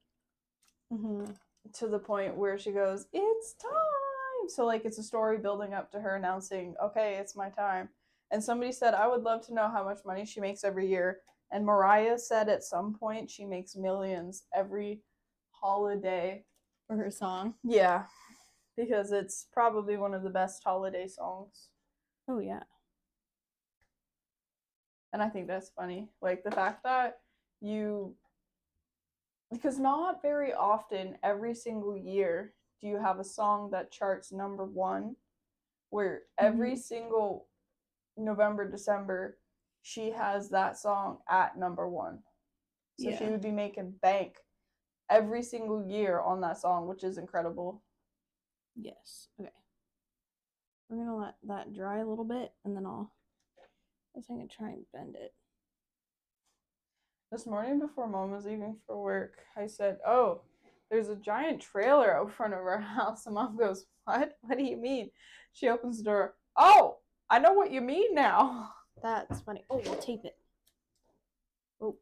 to the point where she goes, "It's time." So like it's a story building up to her announcing, "Okay, it's my time." And somebody said, "I would love to know how much money she makes every year." And Mariah said at some point she makes millions every holiday For her song. Yeah, because it's probably one of the best holiday songs. Oh, yeah. And I think that's funny. Like the fact that because not very often every single year do you have a song that charts number one, where every single November, December, she has that song at number one. So she would be making bank every single year on that song, which is incredible. Yes. Okay. We're gonna let that dry a little bit, and then I was gonna try and bend it. This morning before Mom was leaving for work, I said, "Oh, there's a giant trailer out front of our house." And Mom goes, "What? What do you mean?" She opens the door. "Oh, I know what you mean now." That's funny. Oh, we'll tape it. Oh.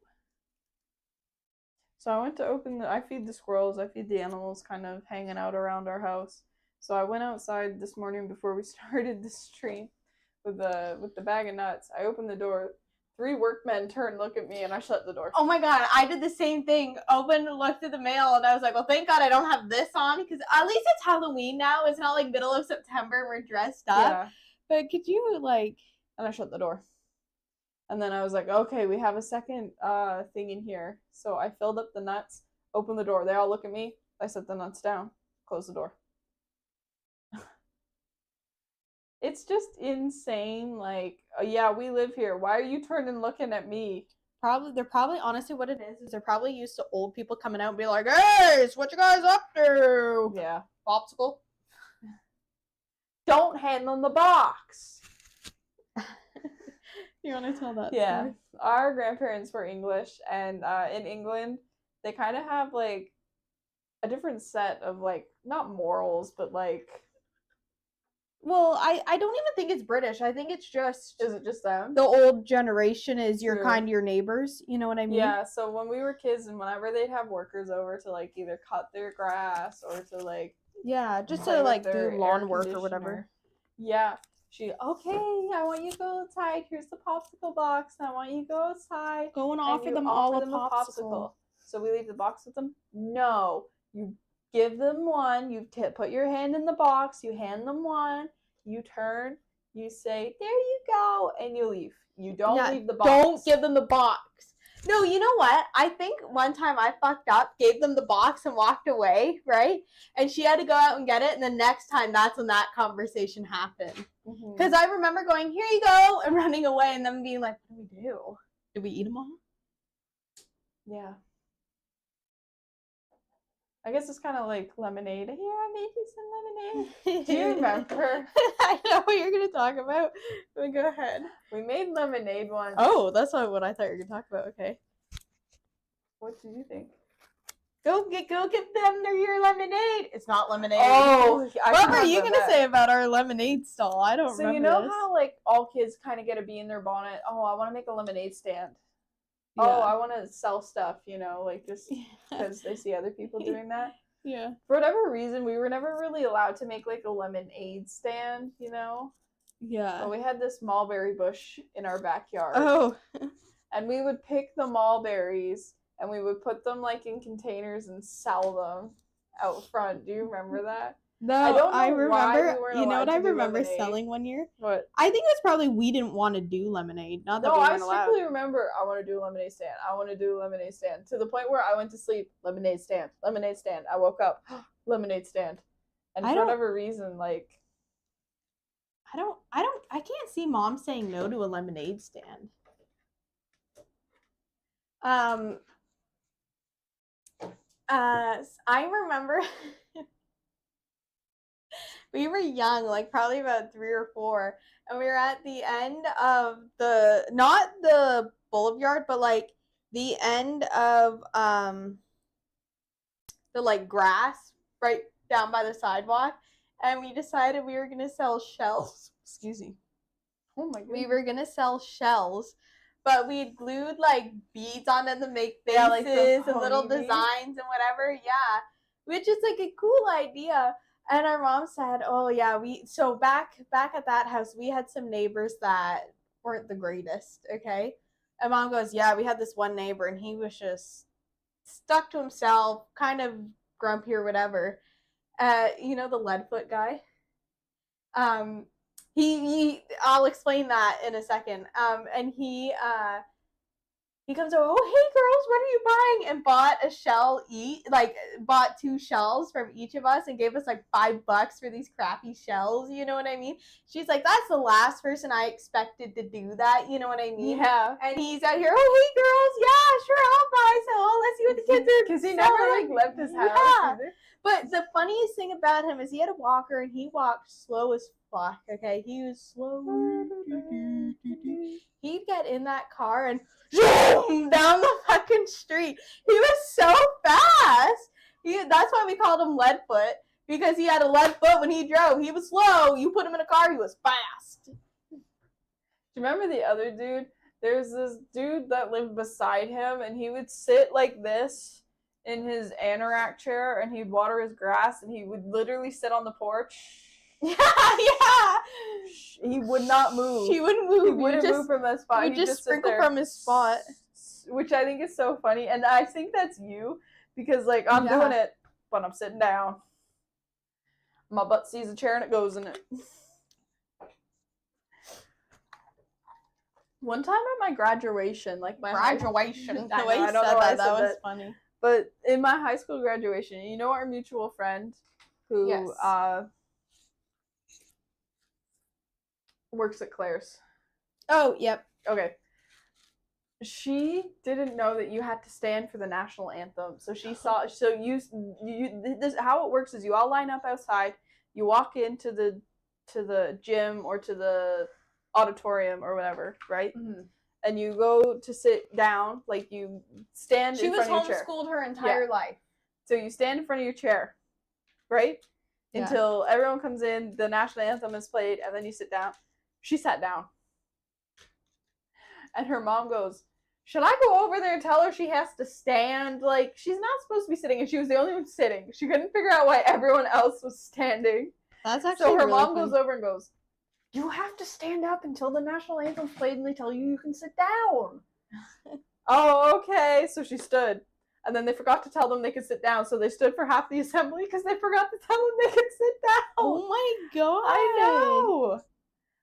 So I went to I feed the squirrels, I feed the animals kind of hanging out around our house. So I went outside this morning before we started the stream with the bag of nuts. I opened the door. 3 workmen turned, look at me, and I shut the door. Oh my god, I did the same thing. Opened, looked at the mail, and I was like, well, thank God I don't have this on, because at least it's Halloween now. It's not like middle of September and we're dressed up. Yeah. But could you, like... And I shut the door. And then I was like, okay, we have a second thing in here. So I filled up the nuts, opened the door. They all look at me. I set the nuts down, close the door. It's just insane. Like, yeah, we live here. Why are you turning looking at me? They're probably, honestly, what it is they're probably used to old people coming out and be like, hey, what you guys up to? Yeah. Popsicle? Don't hand them the box. You want to tell that Yeah. story? Our grandparents were English, and in England, they kind of have, like, a different set of, like, not morals, but, like... Well, I don't even think it's British. I think it's just... Is it just them? The old generation is you're True. kind to your neighbors. You know what I mean? Yeah, so when we were kids and whenever they'd have workers over to, like, either cut their grass or to, like... Yeah, just play to, with like, their do air lawn work or whatever. conditioner. Yeah. Okay, I want you to go outside. Here's the popsicle box. I want you to go outside. Go and And offer you them offer all them a popsicle. So we leave the box with them? No. You give them one. You put your hand in the box. You hand them one. You turn. You say, there you go. And you leave. You don't leave the box. Don't give them the box. No, you know what? I think one time I fucked up, gave them the box and walked away, right? And she had to go out and get it. And the next time, that's when that conversation happened. Because I remember going, here you go, and running away and them being like, what do we do? Did we eat them all? Yeah. I guess it's kind of like lemonade. Here, I made you some lemonade. Do you remember? I know what you're going to talk about. But go ahead. We made lemonade once. Oh, that's not what I thought you were going to talk about. Okay. What did you think? Go get them your lemonade. It's not lemonade. Oh, what were you gonna say about our lemonade stall? I don't remember. So you know this. how like all kids kind of get a bee in their bonnet? Oh, I want to make a lemonade stand. Yeah. Oh, I want to sell stuff, you know, like just because they see other people doing that. Yeah. For whatever reason, we were never really allowed to make like a lemonade stand, you know? Yeah. But we had this mulberry bush in our backyard. Oh. And we would pick the mulberries and we would put them like in containers and sell them out front. Do you remember that? No, I don't know I remember. why we weren't You know what allowed I to do remember lemonade. selling one year? What? I think it was probably we didn't want to do lemonade. Not that No, we I weren't allowed. strictly remember I want to do a lemonade stand. I want to do a lemonade stand. To the point where I went to sleep, lemonade stand, lemonade stand. I woke up, lemonade stand. And for whatever reason, like... I can't see Mom saying no to a lemonade stand. I remember we were young, like probably about 3 or 4, and we were at the end of not the boulevard, but like the end of the like grass right down by the sidewalk, and we decided we were gonna sell shells. Excuse me. Oh my god. We were gonna sell shells, but we had glued like beads on them to make faces Yeah, like the and little pony beads. designs and whatever. Yeah. which is like a cool idea. And our mom said, "Oh yeah, so back at that house, we had some neighbors that weren't the greatest." Okay, and mom goes, "Yeah, we had this one neighbor, and he was just stuck to himself, kind of grumpy or whatever. You know the Leadfoot guy. I'll explain that in a second. And he comes over, oh, hey girls, what are you buying? And bought 2 shells from each of us and gave us like $5 for these crappy shells, you know what I mean? She's like, that's the last person I expected to do that, you know what I mean? Yeah. And he's out here, oh, hey girls, yeah, sure, I'll buy, so let's see what the kids are Because he selling. never like left his house either. But the funniest thing about him is he had a walker and he walked slow as fuck, okay? He was slow. He'd get in that car and zoom down the fucking street. He was so fast. That's why we called him Leadfoot, because he had a lead foot when he drove. He was slow. You put him in a car, he was fast. Do you remember the other dude? There's this dude that lived beside him, and he would sit like this in his anorak chair, and he'd water his grass, and he would literally sit on the porch. Yeah. He would not move. He wouldn't move. He wouldn't move from that spot. He'd just sit sprinkle there, from his spot. which I think is so funny, and I think that's you, because like I'm doing it, but I'm sitting down. My butt sees a chair and it goes in it. One time at my graduation, like my Graduation. I The way know, you I don't know said why I that said was that. funny. But in my high school graduation, you know our mutual friend who Yes. Works at Claire's. Oh, yep. Okay. She didn't know that you had to stand for the national anthem. So she saw. So you this how it works is you all line up outside. You walk into the gym or to the auditorium or whatever, right? Mm-hmm. And you go to sit down, like you stand She in was front of your chair. homeschooled her entire life. So you stand in front of your chair, right? Yeah. Until everyone comes in, the national anthem is played, and then you sit down. She sat down. And her mom goes, should I go over there and tell her she has to stand? Like, she's not supposed to be sitting, and she was the only one sitting. She couldn't figure out why everyone else was standing. That's actually So her really mom funny. goes over and goes, you have to stand up until the national anthem's played and they tell you can sit down. Oh, okay. So she stood. And then they forgot to tell them they could sit down, so they stood for half the assembly because they forgot to tell them they could sit down. Oh my god. I know.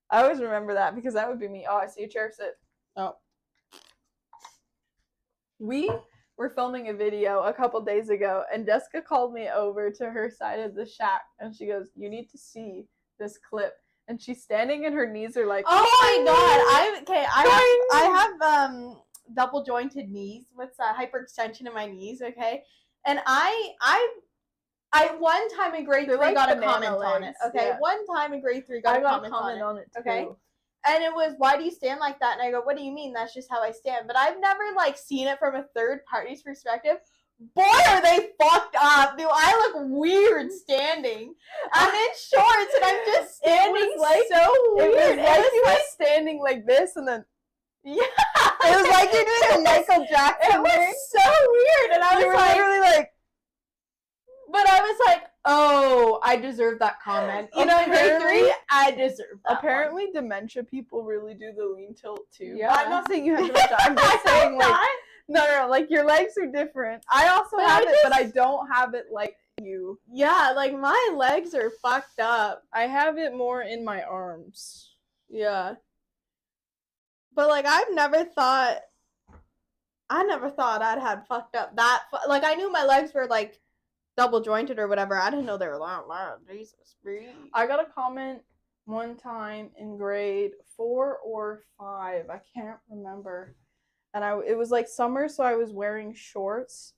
I always remember that because that would be me. Oh, I see a chair, sit. Oh. We were filming a video a couple days ago, and Jessica called me over to her side of the shack, and she goes, you need to see this clip. And she's standing and her knees are like, Oh my god. I have double jointed knees with hyperextension in my knees, okay? And I one time in grade 3 like got a banana comment on it, legs, okay? yeah. One time in grade 3 got a comment on it. too. okay? And it was, why do you stand like that? And I go, what do you mean? That's just how I stand. But I've never, like, seen it from a third party's perspective. Boy, are they fucked up. Do I look weird standing? I'm in shorts and I'm just standing so weird. It was like you like, were standing like this, and then yeah. it was like you're doing the Michael Jackson It was thing. so weird. And I You was were like, literally like, but I was like, oh, I deserve that comment. You know, in grade Apparently- 3, I deserve that. apparently dementia people really do the lean tilt too. Yeah. I'm not saying you have dementia. I'm just saying like no, like your legs are different. I also But have I it, but I don't have it like you. Yeah, like my legs are fucked up. I have it more in my arms. Yeah. But like I never thought I'd had fucked up that like I knew my legs were like double jointed or whatever. I didn't know they were long. Jesus. I got a comment one time in grade 4 or 5. I can't remember. And it was like summer, so I was wearing shorts.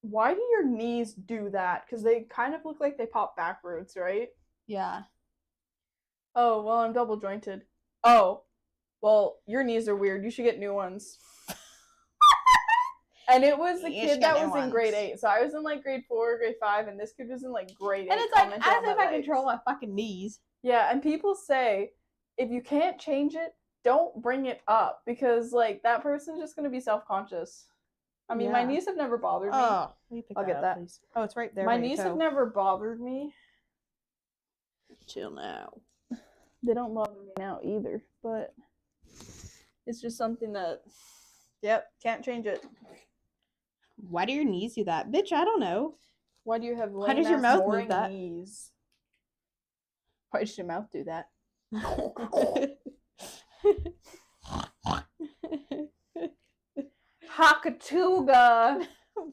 Why do your knees do that? Because they kind of look like they pop backwards, right? Yeah. Oh, well, I'm double jointed. Oh, well, your knees are weird. You should get new ones. And it was the You kid should get that new was in grade ones. 8. So I was in like grade 4, grade 5, and this kid was in like grade 8. And it's like commenting as on my if I legs. control my fucking knees. Yeah, and people say if you can't change it, don't bring it up because like that person's just gonna be self-conscious. I mean, my Yeah. knees have never bothered me. Oh, will you pick I'll that get up, that. please? Oh, it's right there. My by your knees toe. have never bothered me. Chill now. They don't bother me now either, but it's just something that, yep, can't change it. Why do your knees do that? Bitch, I don't know. Why do you have Why does your mouth move boring that? knees? Why does your mouth do that? Hakatuga.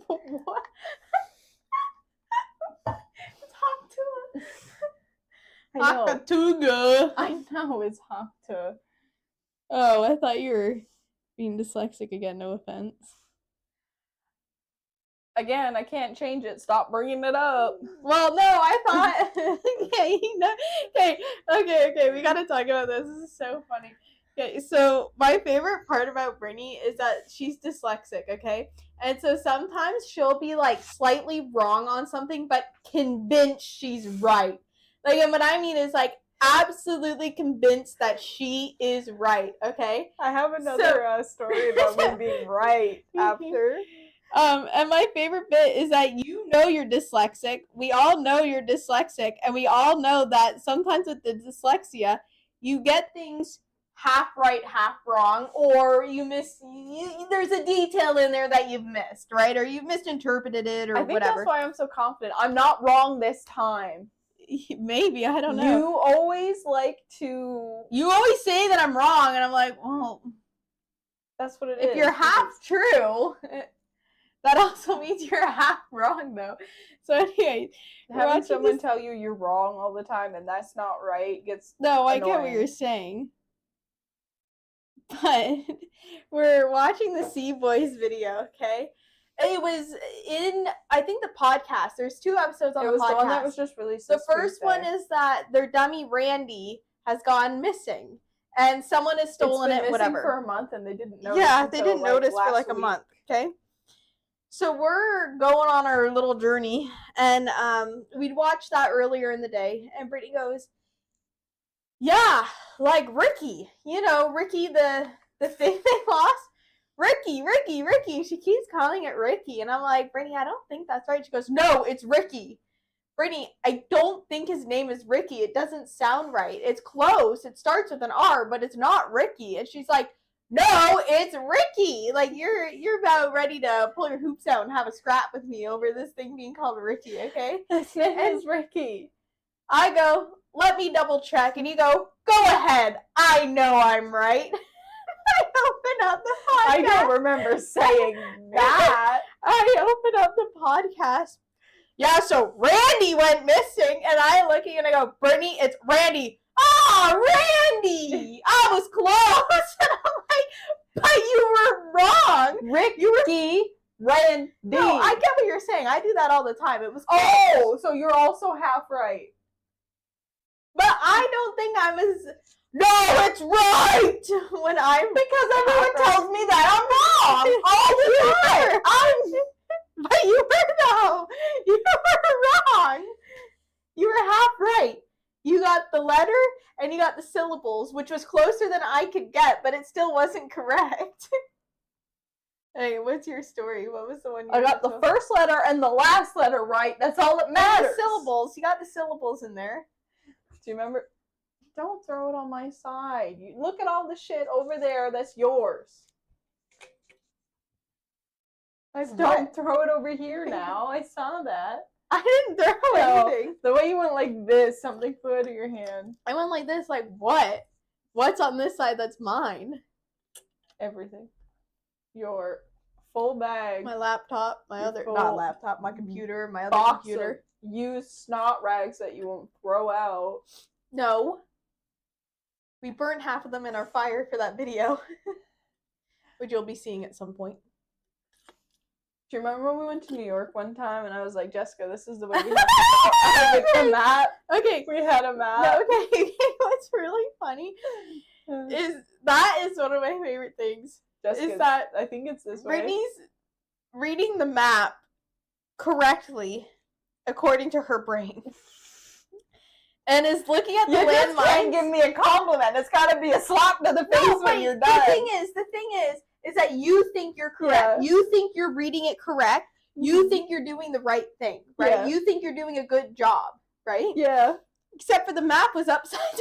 What? It's Hakatuga. I know. Hakatuga. I know it's Hakta. Oh, I thought you were being dyslexic again. No offense. Again, I can't change it. Stop bringing it up. Well, no, I thought. Okay. We gotta talk about this. This is so funny. Okay, so my favorite part about Brittany is that she's dyslexic. Okay, and so sometimes she'll be like slightly wrong on something, but convinced she's right. Like, and what I mean is like absolutely convinced that she is right. Okay. I have another story about me being right after. And my favorite bit is that you know you're dyslexic. We all know you're dyslexic, and we all know that sometimes with the dyslexia, you get things half right, half wrong, or you miss. There's a detail in there that you've missed, right? Or you've misinterpreted it, or I think whatever. that's why I'm so confident. I'm not wrong this time. Maybe, I don't know. You always like to. You always say that I'm wrong, and I'm like, well, That's what it is. if you're half true, that also means you're half wrong, though. So anyway, having someone tell you you're wrong all the time and that's not right gets no, I get what annoying. you're saying. But we're watching the Sea Boys video, okay? It was in, I think, the podcast. There's 2 episodes on It the was podcast. the one that was just released. The this first Tuesday. one is that their dummy Randy has gone missing, and someone has stolen It's been it. missing Whatever. for a month and they didn't notice. Yeah, they until, didn't notice for last like a week. month. Okay. So we're going on our little journey, and we'd watched that earlier in the day, and Brittany goes, "Yeah, like Ricky, you know, Ricky, the thing they lost, Ricky. She keeps calling it Ricky, and I'm like, Brittany, I don't think that's right. She goes, no, it's Ricky. Brittany, I don't think his name is Ricky. It doesn't sound right. It's close. It starts with an R, but it's not Ricky. And she's like, no, it's Ricky. Like, you're about ready to pull your hoops out and have a scrap with me over this thing being called Ricky, okay? His name is Ricky. I go, let me double check. And you go ahead. I know I'm right. I open up the podcast. I don't remember saying that. I open up the podcast. Yeah, so Randy went missing, and I looking and I go, Brittany, it's Randy. Oh, Randy! I was close. And I'm like, but you were wrong. Ricky Randy. No, I get what you're saying. I do that all the time. It was close. Oh, so you're also half right. But I don't think I'm as... No, it's right! When I'm... Because everyone tells me that I'm wrong all the time. But you were, though. You were wrong. You were half right. You got the letter and you got the syllables, which was closer than I could get, but it still wasn't correct. Hey, what's your story? What was the one you I got the first letter and the last letter right. That's all that matters. The syllables. You got the syllables in there. Do you remember? Don't throw it on my side. You look at all the shit over there. That's yours. Don't throw it over here now. I saw that. I didn't throw No, anything. the way you went like this, something flew out of your hand. I went like this, like, what? What's on this side that's mine? Everything. Your full bag. My laptop, my Your other, full not laptop, my computer, my other box computer. of used snot rags that you won't throw out. No. We burned half of them in our fire for that video. Which you'll be seeing at some point. Do you remember when we went to New York one time and I was like, Jessica, this is the way we have to go? With the map. Okay. We had a map. No, okay. What's really funny is that is one of my favorite things. Jessica, Is that I think it's this way. Brittany's reading the map correctly according to her brain. And is looking at the You just can't landmines. give me a compliment. It's got to be a slap to the face No, when but you're done. The thing is, is that you think you're correct. Yeah. You think you're reading it correct. You think you're doing the right thing, right? Yeah. You think you're doing a good job, right? Yeah. Except for the map was upside down.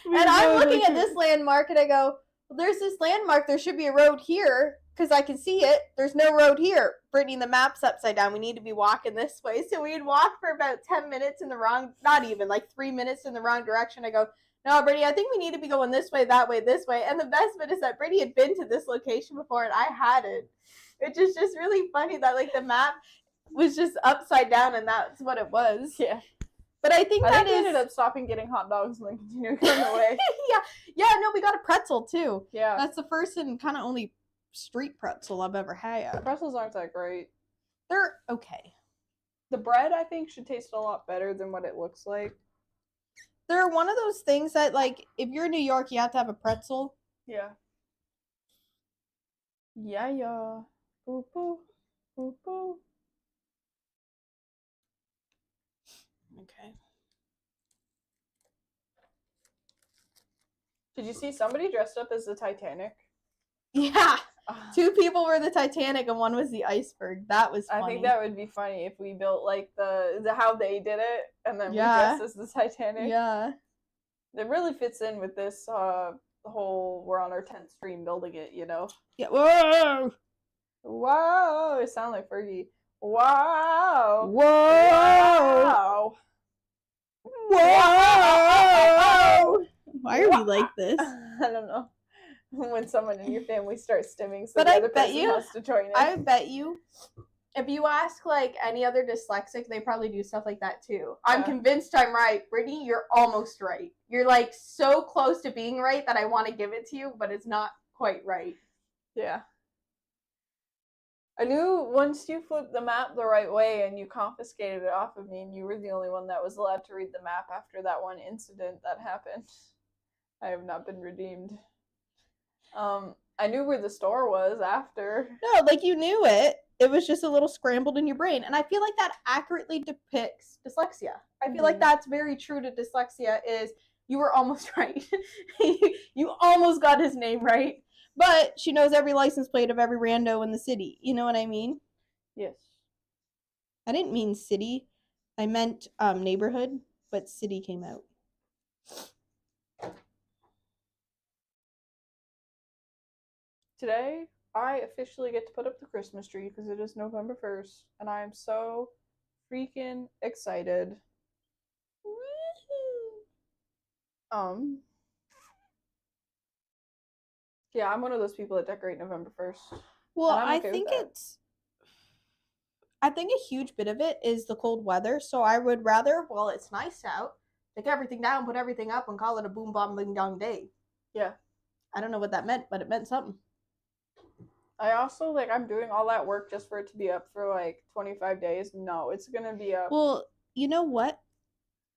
And I'm looking at this landmark and I go, well, there's this landmark. There should be a road here because I can see it. There's no road here. Brittany, the map's upside down. We need to be walking this way. So we had walked for about 10 minutes in the wrong, not even, like 3 minutes in the wrong direction. I go, no, Brittany, I think we need to be going this way, that way, this way. And the best bit is that Brittany had been to this location before and I hadn't. Which is just really funny that, like, the map was just upside down and that's what it was. Yeah. But I think I that think we ended up stopping getting hot dogs and then continuing on the way. yeah, no, we got a pretzel too. Yeah. That's the first and kind of only street pretzel I've ever had. Pretzels aren't that great. They're okay. The bread, I think, should taste a lot better than what it looks like. They're one of those things that, like, if you're in New York, you have to have a pretzel. Yeah. Yeah. Boo boo. Boo boo. Okay. Did you see somebody dressed up as the Titanic? Yeah. 2 people were the Titanic and one was the iceberg. That was funny. I think that would be funny if we built like the how they did it and then we Yeah. dressed as the Titanic. Yeah. It really fits in with this the whole we're on our 10th stream building it, you know. Yeah. Whoa. Wow, it sounded like Fergie. Wow. Whoa. Wow. Whoa. Why are we like this? I don't know. When someone in your family starts stimming, so But the I other bet person you- has to join in. I bet you, if you ask like any other dyslexic, they probably do stuff like that too. I'm Yeah. convinced I'm right. Brittany, you're almost right. You're like so close to being right that I want to give it to you, but it's not quite right. Yeah. I knew once you flipped the map the right way and you confiscated it off of me and you were the only one that was allowed to read the map after that one incident that happened. I have not been redeemed. I knew where the store was after. No, like you knew it. It was just a little scrambled in your brain. And I feel like that accurately depicts dyslexia. I feel like that's very true to dyslexia is you were almost right. You almost got his name right. But she knows every license plate of every rando in the city. You know what I mean? Yes. I didn't mean city. I meant neighborhood, but city came out. Today, I officially get to put up the Christmas tree because it is November 1st, and I am so freaking excited. Yeah, I'm one of those people that decorate November 1st. Well, And I'm I okay with think that. I think a huge bit of it is the cold weather. So I would rather, well, it's nice out, take everything down, put everything up, and call it a boom, bomb, bing, dong day. Yeah. I don't know what that meant, but it meant something. I also, like, I'm doing all that work just for it to be up for, like, 25 days. No, it's gonna be up. Well, you know what?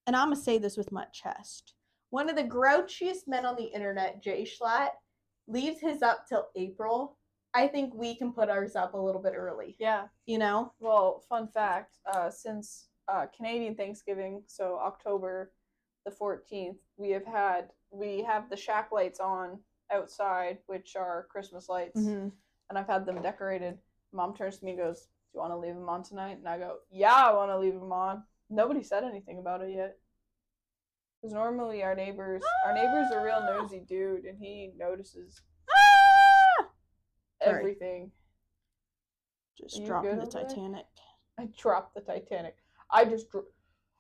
And I'm going to say this with my chest. One of the grouchiest men on the internet, Jay Schlatt, leaves his up till April. I think we can put ours up a little bit early. Yeah. You know? Well, fun fact, since Canadian Thanksgiving, so October the 14th, we have the shack lights on outside, which are Christmas lights, and I've had them decorated. Mom turns to me and goes, "Do you want to leave them on tonight?" And I go, "Yeah, I want to leave them on." Nobody said anything about it yet. Because normally our neighbor's a real nosy dude, and he notices Sorry. everything. Just You dropping good the over there? Titanic. I dropped the Titanic. I just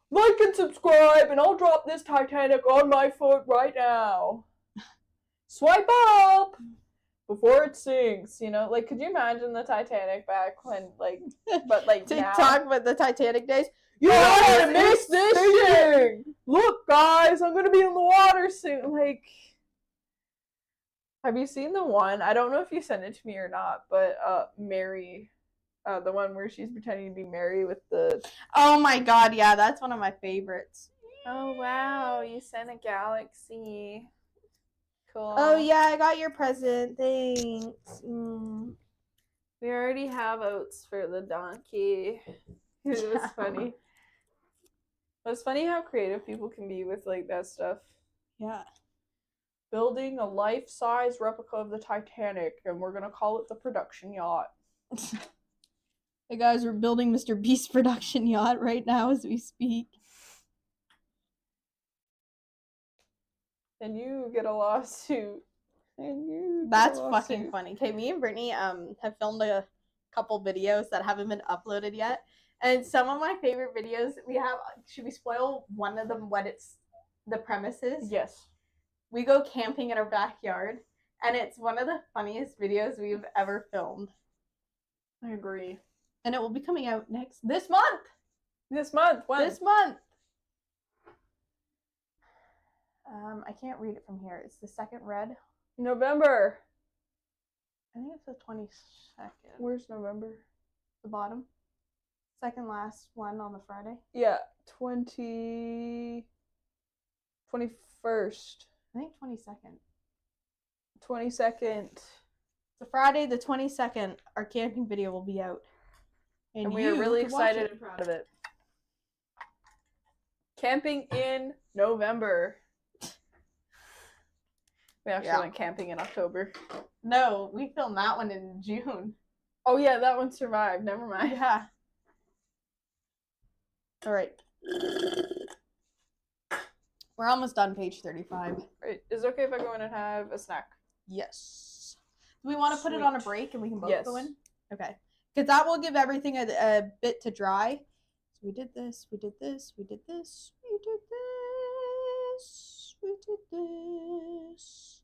like and subscribe, and I'll drop this Titanic on my foot right now. Swipe up before it sinks. You know, like, could you imagine the Titanic back when, like, but like now? TikTok with the Titanic days. You don't want to miss this thing. Look, guys, I'm gonna be in the water soon. Like, have you seen the one? I don't know if you sent it to me or not, but Mary, the one where she's pretending to be Mary with the. Oh my god, yeah, that's one of my favorites. Oh wow, you sent a galaxy. Cool. Oh yeah, I got your present. Thanks. Mm. We already have oats for the donkey. It was funny. It was funny how creative people can be with like that stuff. Yeah. building a life-size replica of the Titanic, and we're gonna call it the production yacht. Hey guys, we're building Mr. Beast's production yacht right now as we speak. And you get a lawsuit. And you. That's fucking funny. Okay, me and Brittany have filmed a couple videos that haven't been uploaded yet. And some of my favorite videos we have, should we spoil one of them what it's the premise is? Yes. We go camping in our backyard, and it's one of the funniest videos we've ever filmed. I agree. And it will be coming out this month. This month. When? This month. I can't read it from here. It's the second red. November. I think it's the 22nd. Where's November? The bottom. Second last one on the Friday. Yeah, 21st. I think 22nd. 22nd. So Friday the 22nd, our camping video will be out. And we are really can watch excited it. and proud of it. Camping in November. We actually went camping in October. No, we filmed that one in June. Oh yeah, that one survived. Never mind. Yeah. All right. We're almost done page 35. Right. Is it okay if I go in and have a snack? Yes. Do we want to put it on a Sweet. break and we can both Yes. go in? Okay. Because that will give everything a bit to dry. So we did this, we did this, we did this, we did this, we did this.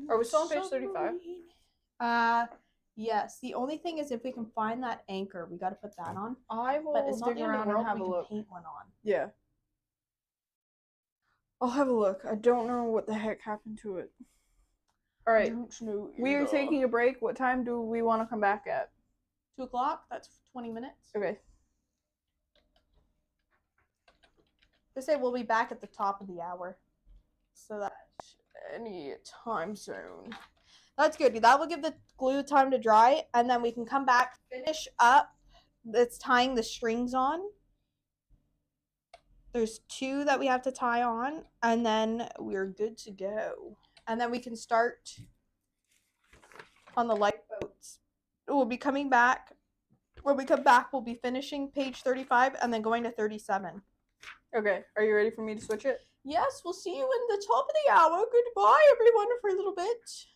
Are we still on page 35? Yes. The only thing is if we can find that anchor, we got to put that on. I will But it's not dig the end of around the world. and have We a can look. paint one on. Yeah. I'll have a look. I don't know what the heck happened to it. All right. We are taking a break. What time do we want to come back at? 2 o'clock. That's 20 minutes. Okay. They say we'll be back at the top of the hour. So that's any time zone. That's good. That will give the glue time to dry, and then we can come back, finish up. It's tying the strings on. There's 2 that we have to tie on, and then we're good to go. And then we can start on the lifeboats. We'll be coming back. When we come back, we'll be finishing page 35 and then going to 37. Okay. Are you ready for me to switch it? Yes, we'll see you in the top of the hour. Goodbye, everyone, for a little bit.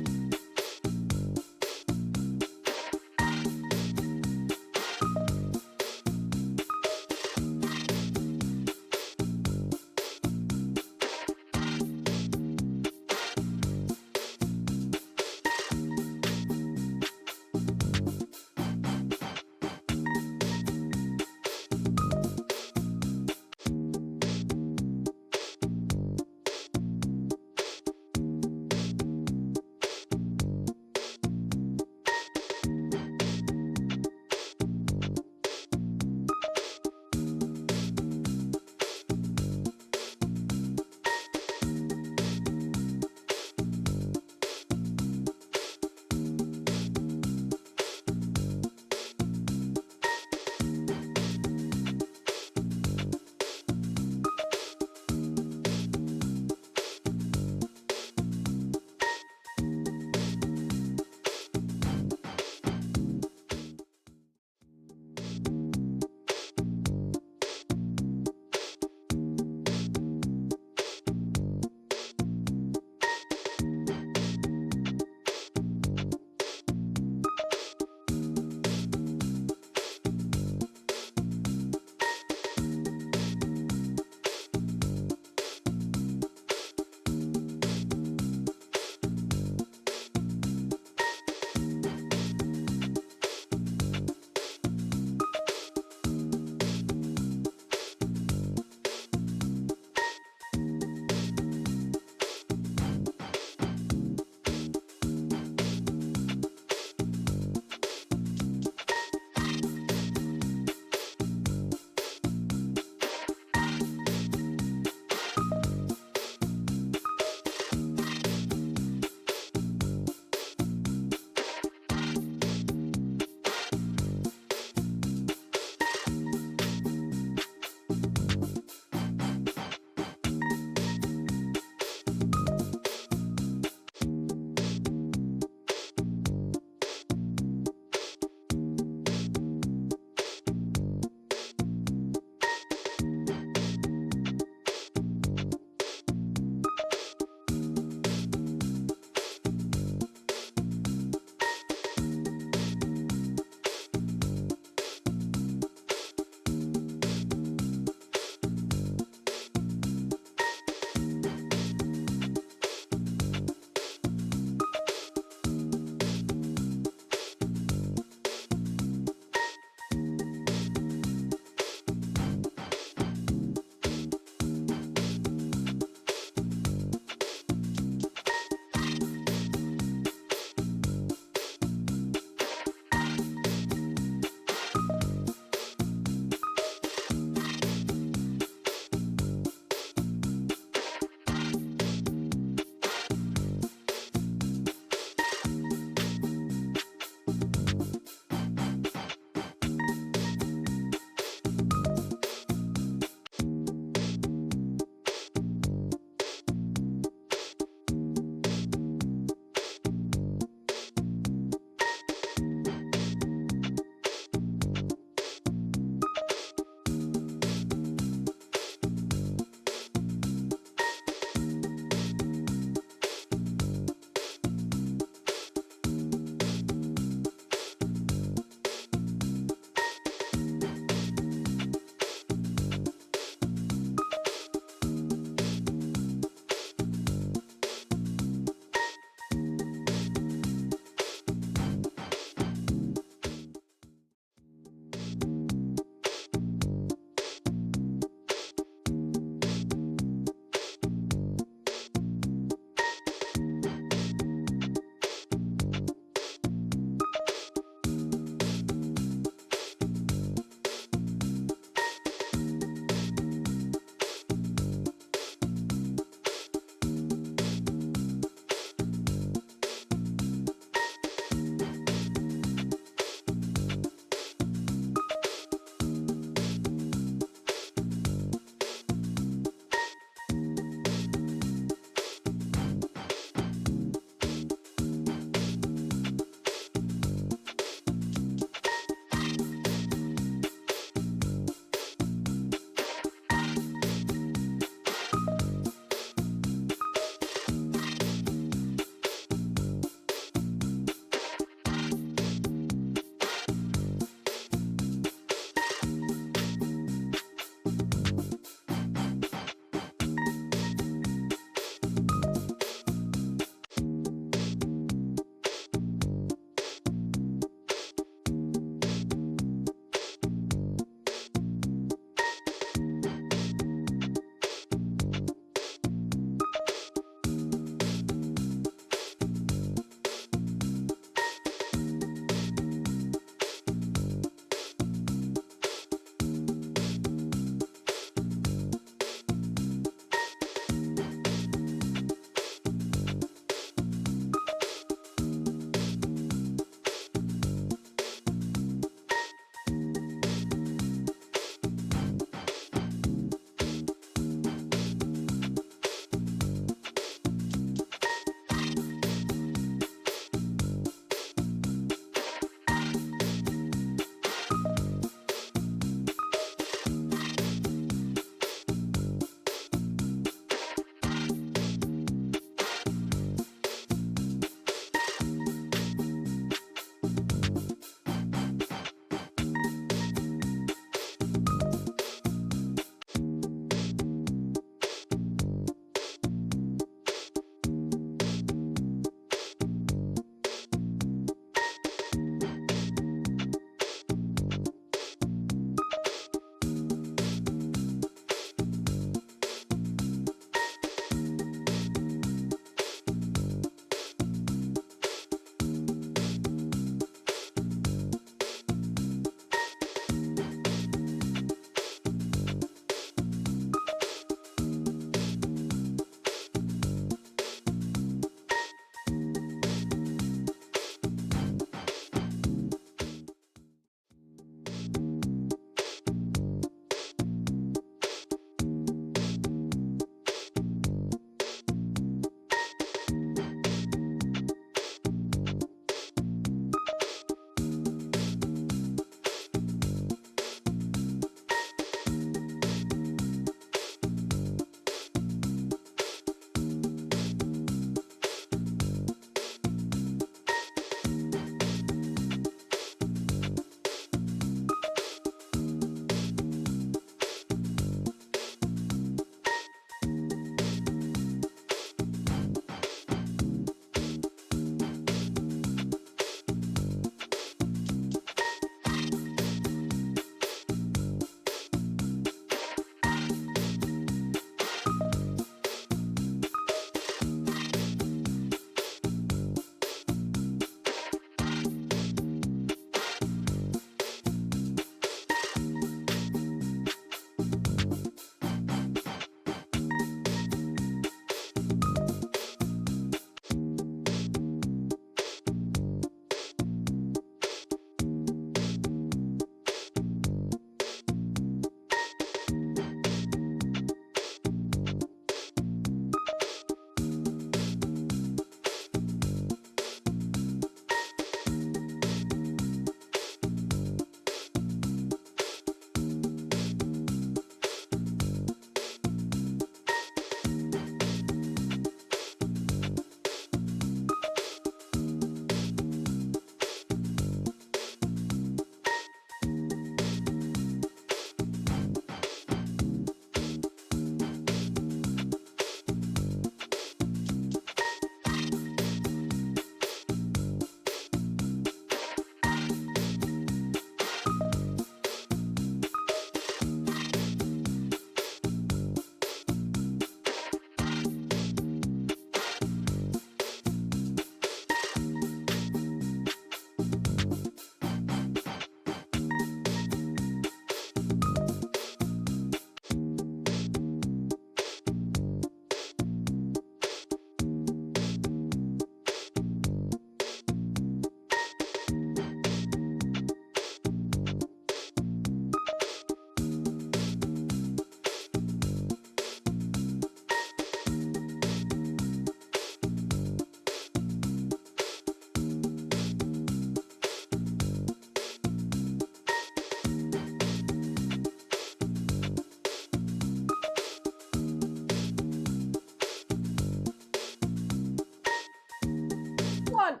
Titranc.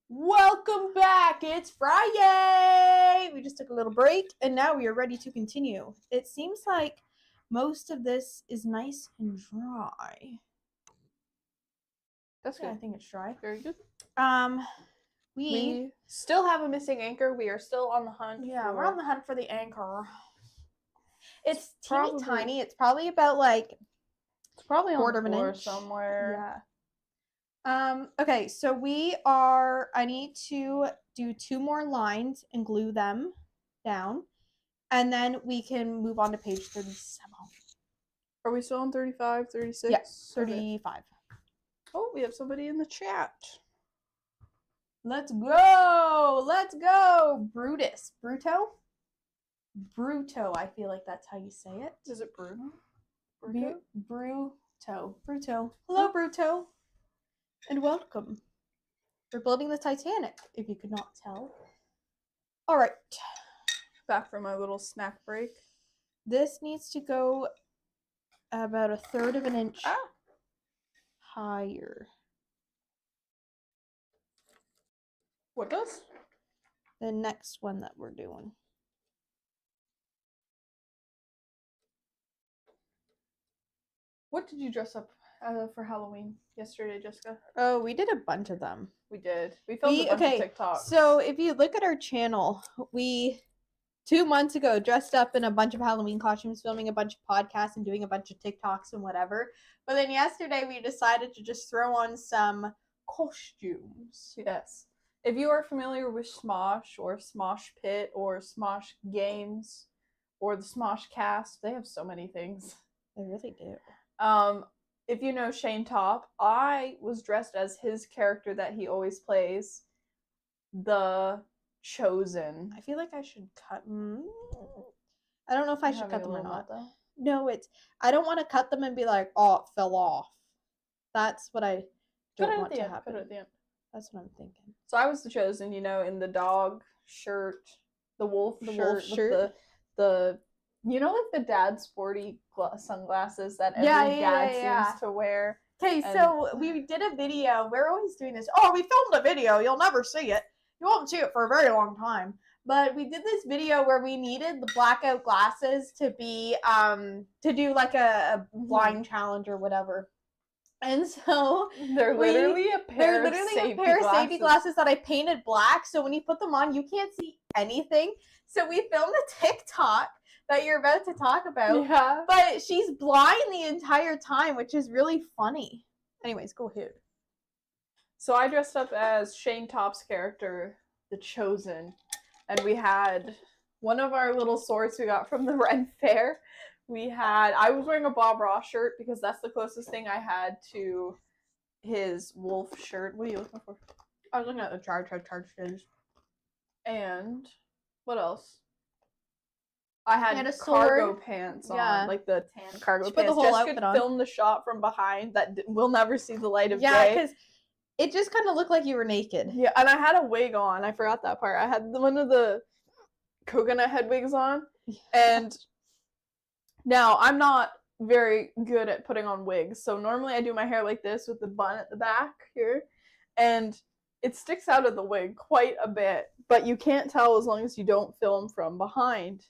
Welcome back. It's Friday. We just took a little break and now we are ready to continue. It seems like most of this is nice and dry. That's good. Yeah, I think it's dry. Very good. We still have a missing anchor. We are still on the hunt. we're on the hunt for the anchor. It's teeny probably- tiny. It's probably about like It's probably on quarter the of an floor inch somewhere. Yeah. Okay, so I need to do 2 more lines and glue them down. And then we can move on to page 37. Are we still on 35, 36? Yeah, Okay. 35. Oh, we have somebody in the chat. Let's go! Let's go! Brutus. Bruto? Bruto, I feel like that's how you say it. Is it Bruno? Bruto. Bruto. Hello, Bruto. And welcome. We're building the Titanic, if you could not tell. Alright. Back from my little snack break. This needs to go about 1/3 of an inch higher. What does? The next one that we're doing. What did you dress up for Halloween yesterday, Jessica? Oh, we did a bunch of them. We did. We filmed a bunch of TikToks. So if you look at our channel, we 2 months ago dressed up in a bunch of Halloween costumes, filming a bunch of podcasts and doing a bunch of TikToks and whatever. But then yesterday we decided to just throw on some costumes. Yes. If you are familiar with Smosh or Smosh Pit or Smosh Games or the Smosh Cast, they have so many things. They really do. If you know Shane Top, I was dressed as his character that he always plays, the Chosen. I feel like I should cut. I don't know if I should cut them or not. No, I don't want to cut them and be like, oh, it fell off. That's what I don't want to happen. Put it at the end. That's what I'm thinking. So I was the Chosen, in the dog shirt, the wolf shirt, the like the dad sporty sunglasses that every dad seems to wear. Okay, so we did a video. We're always doing this. Oh, we filmed a video. You'll never see it. You won't see it for a very long time. But we did this video where we needed the blackout glasses to be to do like a blind challenge or whatever. And so they're literally a pair of safety glasses that I painted black. So when you put them on, you can't see anything. So we filmed a TikTok that you're about to talk about. Yeah. But she's blind the entire time, which is really funny. Anyways, go ahead. So I dressed up as Shane Top's character, the Chosen. And we had one of our little swords we got from the Ren Fair. I was wearing a Bob Ross shirt because that's the closest thing I had to his wolf shirt. What are you looking for? I was looking at the charge. And what else? I had a cargo sword. pants Yeah. on, like the tan cargo She put pants. the whole Jessica outfit on. filmed the shot from behind that will never see the light of Yeah, day. because it just kind of looked like you were naked. Yeah, and I had a wig on. I forgot that part. I had one of the coconut head wigs on. And now I'm not very good at putting on wigs. So normally I do my hair like this with the bun at the back here. And it sticks out of the wig quite a bit. But you can't tell as long as you don't film from behind.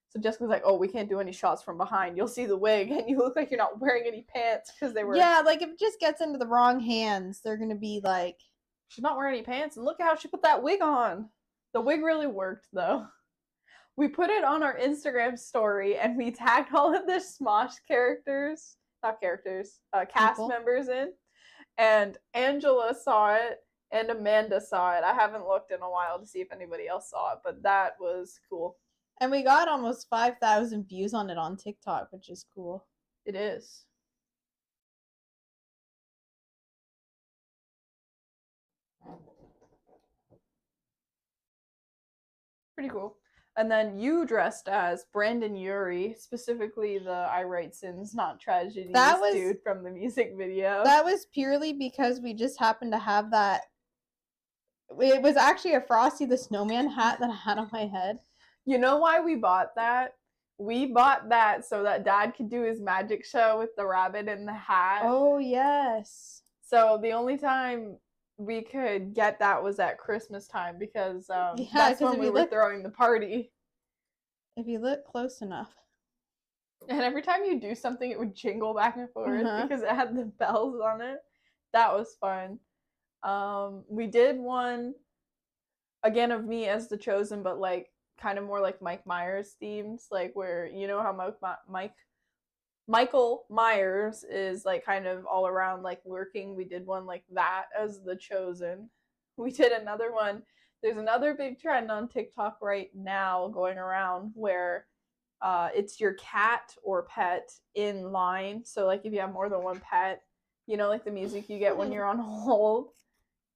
So Jessica's like, oh, we can't do any shots from behind. You'll see the wig and you look like you're not wearing any pants because they were... Yeah, like if it just gets into the wrong hands, they're going to be like... She's not wearing any pants, and look at how she put that wig on. The wig really worked, though. We put it on our Instagram story, and we tagged all of the Smosh cast members in. And Angela saw it, and Amanda saw it. I haven't looked in a while to see if anybody else saw it, but that was cool. And we got almost 5,000 views on it on TikTok, which is cool. It is. Pretty cool. And then you dressed as Brandon Urie, specifically the I Write Sins, Not Tragedies dude from the music video. That was purely because we just happened to have that. It was actually a Frosty the Snowman hat that I had on my head. You know why we bought that? We bought that so that Dad could do his magic show with the rabbit in the hat. Oh, yes. So the only time we could get that was at Christmas time because Yeah, that's 'cause when if we you were look- throwing the party. If you look close enough. And every time you do something, it would jingle back and forth Uh-huh. because it had the bells on it. That was fun. We did one again of me as the chosen, but like kind of more like Mike Myers themes, like where you know how Michael Myers is like kind of all around like lurking. We did one like that as the chosen. We did another one. There's another big trend on TikTok right now going around where it's your cat or pet in line. So like if you have more than one pet, you know, like the music you get when you're on hold.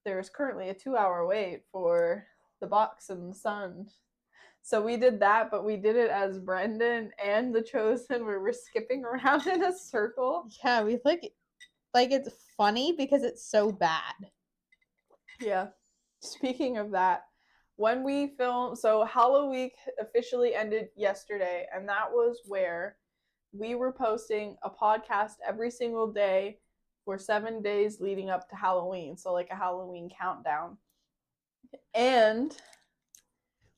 There's currently a 2-hour wait for the box and the sun. So we did that, but we did it as Brendan and the chosen where we're skipping around in a circle. Yeah, we like it's funny because it's so bad. Yeah. Speaking of that, when we filmed, so Halloween officially ended yesterday, and that was where we were posting a podcast every single day for 7 days leading up to Halloween. So like a Halloween countdown. And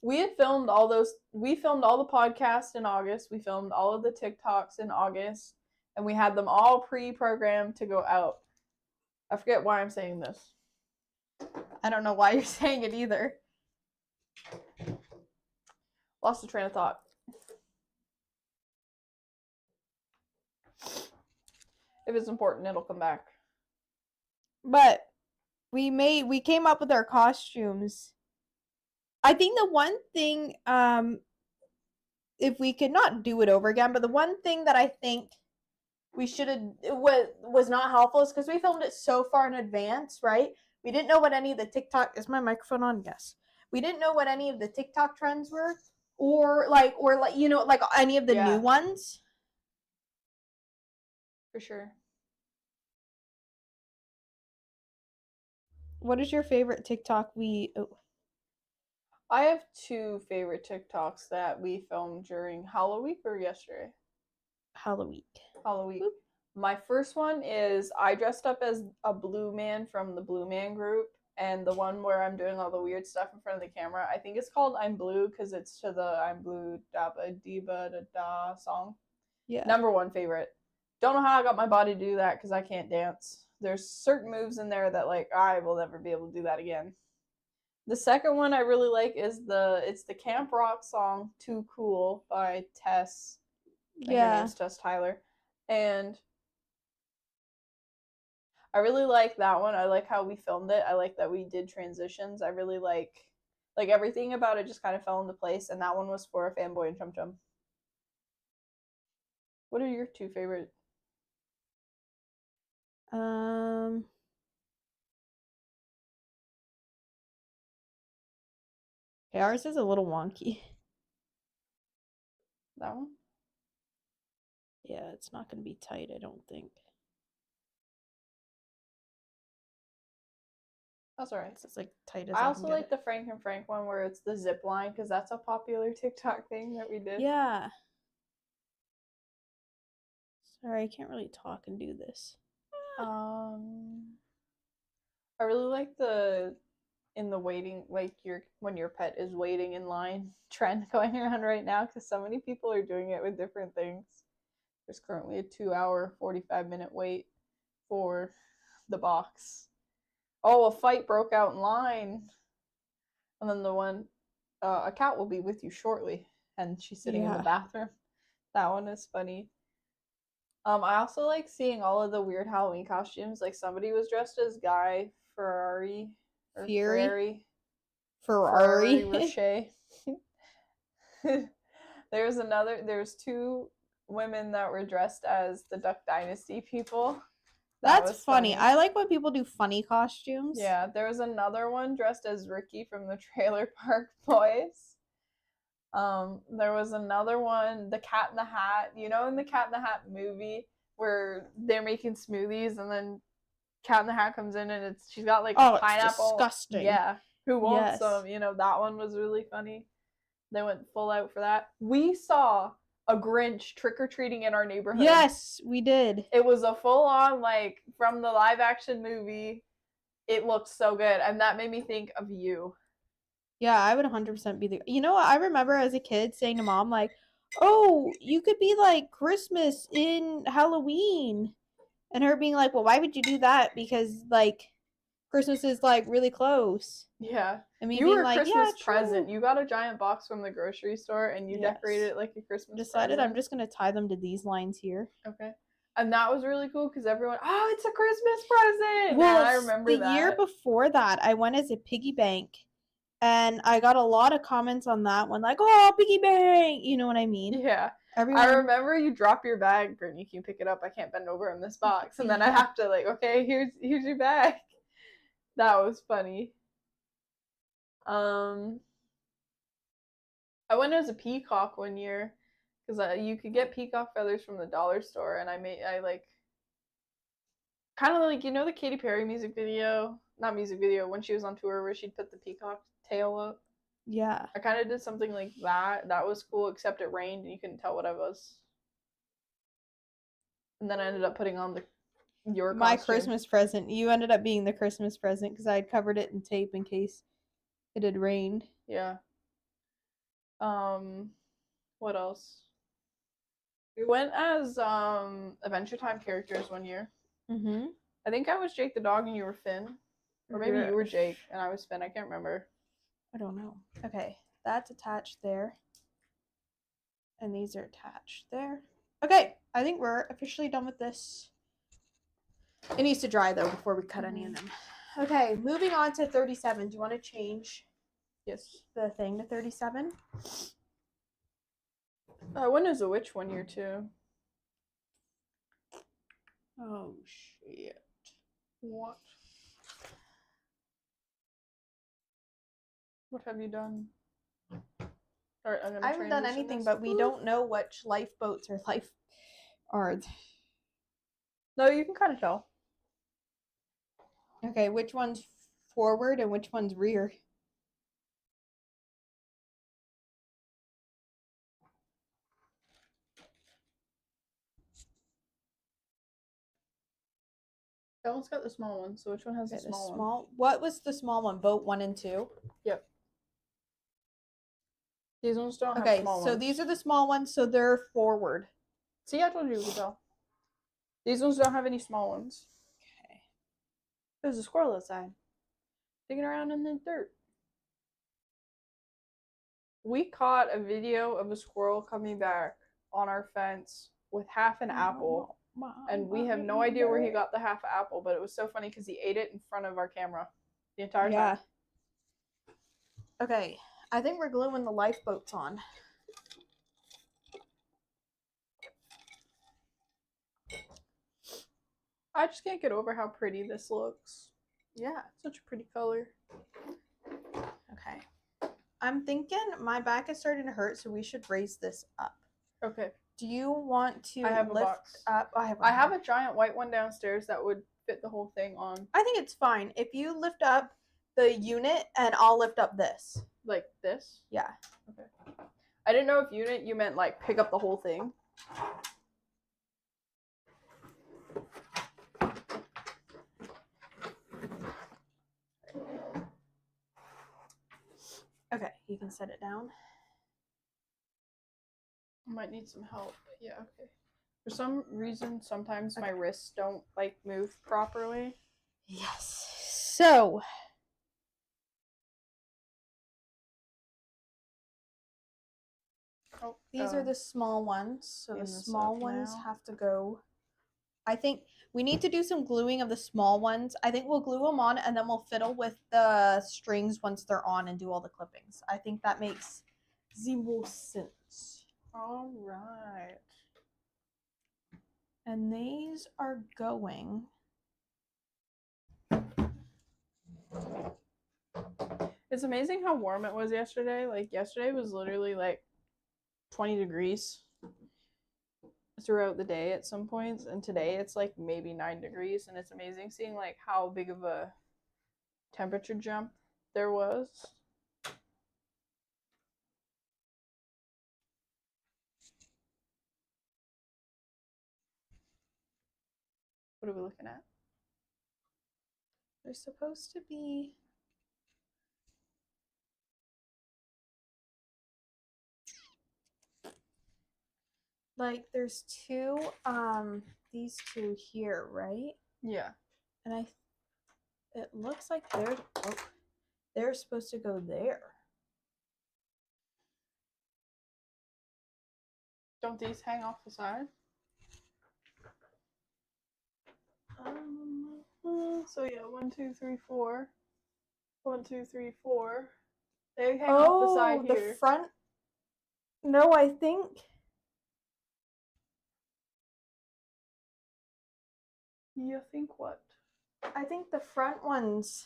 we had filmed all the podcasts in August. We filmed all of the TikToks in August, and we had them all pre-programmed to go out. I forget why I'm saying this. I don't know why you're saying it either. Lost the train of thought. If it's important, it'll come back. But we came up with our costumes. I think the one thing, if we could not do it over again, but the one thing that I think we should have was not helpful is because we filmed it so far in advance, right? We didn't know what any of the TikTok is my microphone on? Yes. We didn't know what any of the TikTok trends were, or you know, like any of the new ones. For sure. What is your favorite TikTok I have two favorite TikToks that we filmed during Halloween or yesterday. Halloween. Oop. My first one is I dressed up as a blue man from the Blue Man Group, and the one where I'm doing all the weird stuff in front of the camera. I think it's called I'm Blue because it's to the I'm Blue Dabba Diba Da Da song. Yeah. Number one favorite. Don't know how I got my body to do that because I can't dance. There's certain moves in there that like I will never be able to do that again. The second one I really like is it's the camp rock song Too Cool by Tess. Her name's Tess Tyler. And I really like that one. I like how we filmed it. I like that we did transitions. I really like everything about it just kind of fell into place, and that one was for a fanboy and Chum Chum. What are your two favorite? Ours is a little wonky. That one? Yeah, it's not going to be tight, I don't think. That's alright. It's like tight as I also can get like the Frank and Frank one where it's the zip line because that's a popular TikTok thing that we did. Yeah. Sorry, I can't really talk and do this. I really like in the waiting, like when your pet is waiting in line trend going around right now because so many people are doing it with different things. There's currently a 2-hour, 45-minute wait for the box. Oh, a fight broke out in line. And then the one, a cat will be with you shortly. And she's sitting in the bathroom. That one is funny. I also like seeing all of the weird Halloween costumes. Like somebody was dressed as Guy Ferrari. Or Ferrari. Rocher. There's two women that were dressed as the Duck Dynasty people. That's funny. I like when people do funny costumes. Yeah, there was another one dressed as Ricky from the Trailer Park Boys. There was another one, the Cat in the Hat. You know, in the Cat in the Hat movie where they're making smoothies and then Cat in the Hat comes in and she's got like a pineapple. It's disgusting. Yeah. Who wants some? You know, that one was really funny. They went full out for that. We saw a Grinch trick-or-treating in our neighborhood. Yes, we did. It was a full-on, like, from the live-action movie, It looks so good, and that made me think of you. Yeah, I would 100% be the. You know what? I remember as a kid saying to mom, like, "Oh, you could be like Christmas in Halloween," and her being like, "Well, why would you do that? Because like Christmas is like really close." Yeah. And me You being were a like, Christmas "Yeah, present. true." You got a giant box from the grocery store, and you Yes. decorated it like a Christmas Decided present. I'm just gonna tie them to these lines here. Okay. And that was really cool because everyone, oh, it's a Christmas present. Well, And I remember the that. year before that, I went as a piggy bank, and I got a lot of comments on that one, like, "Oh, piggy bank," you know what I mean? Yeah. Everyone. I remember you drop your bag, Brittany, can you pick it up? I can't bend over in this box. And then I have to like, okay, here's your bag. That was funny. I went as a peacock one year because you could get peacock feathers from the dollar store, and I like kind of like, you know, the Katy Perry music video, not music video, when she was on tour where she'd put the peacock tail up. Yeah. I kind of did something like that. That was cool, except it rained and you couldn't tell what I was. And then I ended up putting on your My costume. Christmas present. You ended up being the Christmas present because I had covered it in tape in case it had rained. Yeah. What else? We went as Adventure Time characters one year. Mm-hmm. I think I was Jake the dog and you were Finn. Or maybe Yeah. you were Jake and I was Finn. I can't remember. I don't know. Okay, that's attached there. And these are attached there. Okay, I think we're officially done with this. It needs to dry though before we cut any of them. Okay, moving on to 37. Do you want to change Yes. the thing to 37? When is a witch one year too? Oh shit. What? What have you done? Alright, I haven't done anything, but we don't know which lifeboats or life are. No, you can kind of tell. Okay, which one's forward and which one's rear? That one's got the small one, so which one has Okay, the small one? What was the small one? Boat 1 and 2? Yep. These ones don't have Okay, small so ones. these are the small ones, so they're forward. See, I told you we could tell. These ones don't have any small ones. Okay. There's a squirrel outside. Digging around in the dirt. We caught a video of a squirrel coming back on our fence with half an apple. And we have no idea where he got the half apple, but it was so funny because he ate it in front of our camera the entire time. Okay, I think we're gluing the lifeboats on. I just can't get over how pretty this looks. Yeah, such a pretty color. Okay. I'm thinking my back is starting to hurt, so we should raise this up. Okay. Do you want to I have a lift box. up? I have a giant white one downstairs that would fit the whole thing on. I think it's fine. If you lift up the unit and I'll lift up this. Like this? Yeah. Okay. I didn't know if unit you meant like pick up the whole thing. Okay, you can set it down. I might need some help. Yeah, okay. For some reason, sometimes my wrists don't like move properly. Yes. So these are the small ones. So the small ones have to go. I think we need to do some gluing of the small ones. I think we'll glue them on and then we'll fiddle with the strings once they're on and do all the clippings. I think that makes the most sense. All right. And these are going. It's amazing how warm it was yesterday. Like yesterday was literally like 20 degrees throughout the day at some points, and today it's like maybe 9 degrees, and it's amazing seeing like how big of a temperature jump there was. What are we looking at? There's supposed to be like there's two these two here, right? Yeah. And it looks like they're supposed to go there. Don't these hang off the side? So yeah, 1, 2, 3, 4. 1, 2, 3, 4. They hang off the side here. The front. No, I think. You think what? I think the front ones.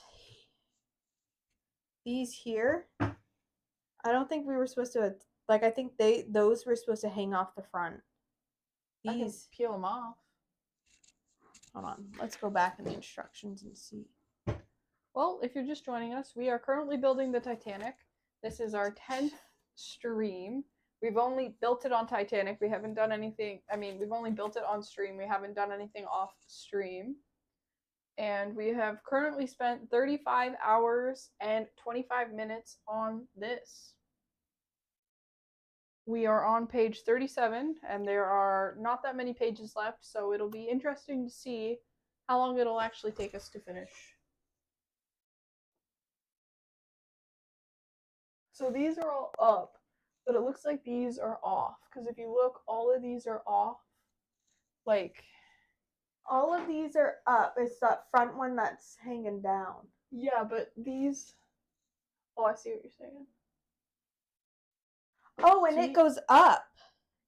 These here. I don't think we were supposed to. Like, I think those were supposed to hang off the front. I can These. peel them off. Hold on. Let's go back in the instructions and see. Well, if you're just joining us, we are currently building the Titanic. This is our 10th stream. We've only built it on Titanic. We haven't done anything. I mean, we've only built it on stream. We haven't done anything off stream. And we have currently spent 35 hours and 25 minutes on this. We are on page 37, and there are not that many pages left, so it'll be interesting to see how long it'll actually take us to finish. So these are all up, but it looks like these are off, because if you look, all of these are off. Like, all of these are up. It's that front one that's hanging down. yeah, but these... Oh, I see what you're saying. Oh, and it goes up.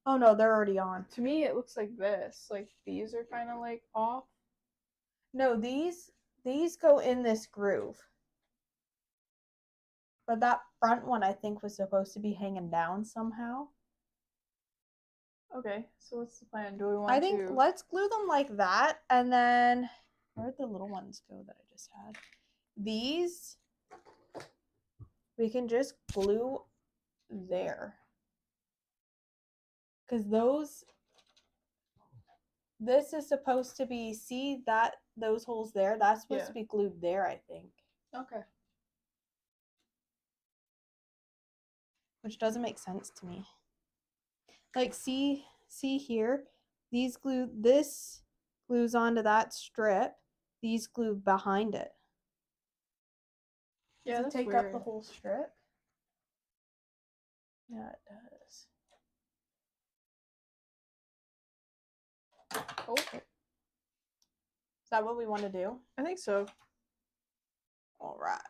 Oh, no, they're already on. To me, it looks like this. Like, these are kind of, like, off. No, these go in this groove. But that front one, I think, was supposed to be hanging down somehow. Okay, so what's the plan? Do we want to... I think let's glue them like that, and then... Where'd the little ones go that I just had? These, we can just glue there. Because this is supposed to be, see those holes there? That's supposed to be glued there, I think. Okay. Which doesn't make sense to me. Like, see here? This glues onto that strip. These glue behind it. Yeah, Does that's it take weird. up the whole strip? Yeah, it does. Oh. Is that what we want to do? I think so. All right.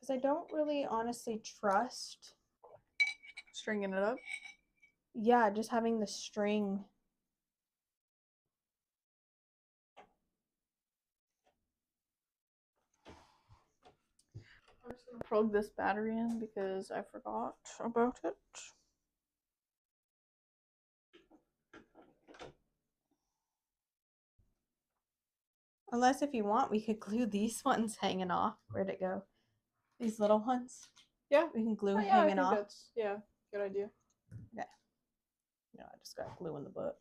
Because I don't really honestly trust Stringing it up. Yeah, just having the string. I'm just gonna plug this battery in because I forgot about it. Unless if you want, we could glue these ones hanging off. Where'd it go? These little ones? Yeah. We can glue Yeah, hanging I think off. that's, yeah, good idea. Okay. No, I just got glue in the book.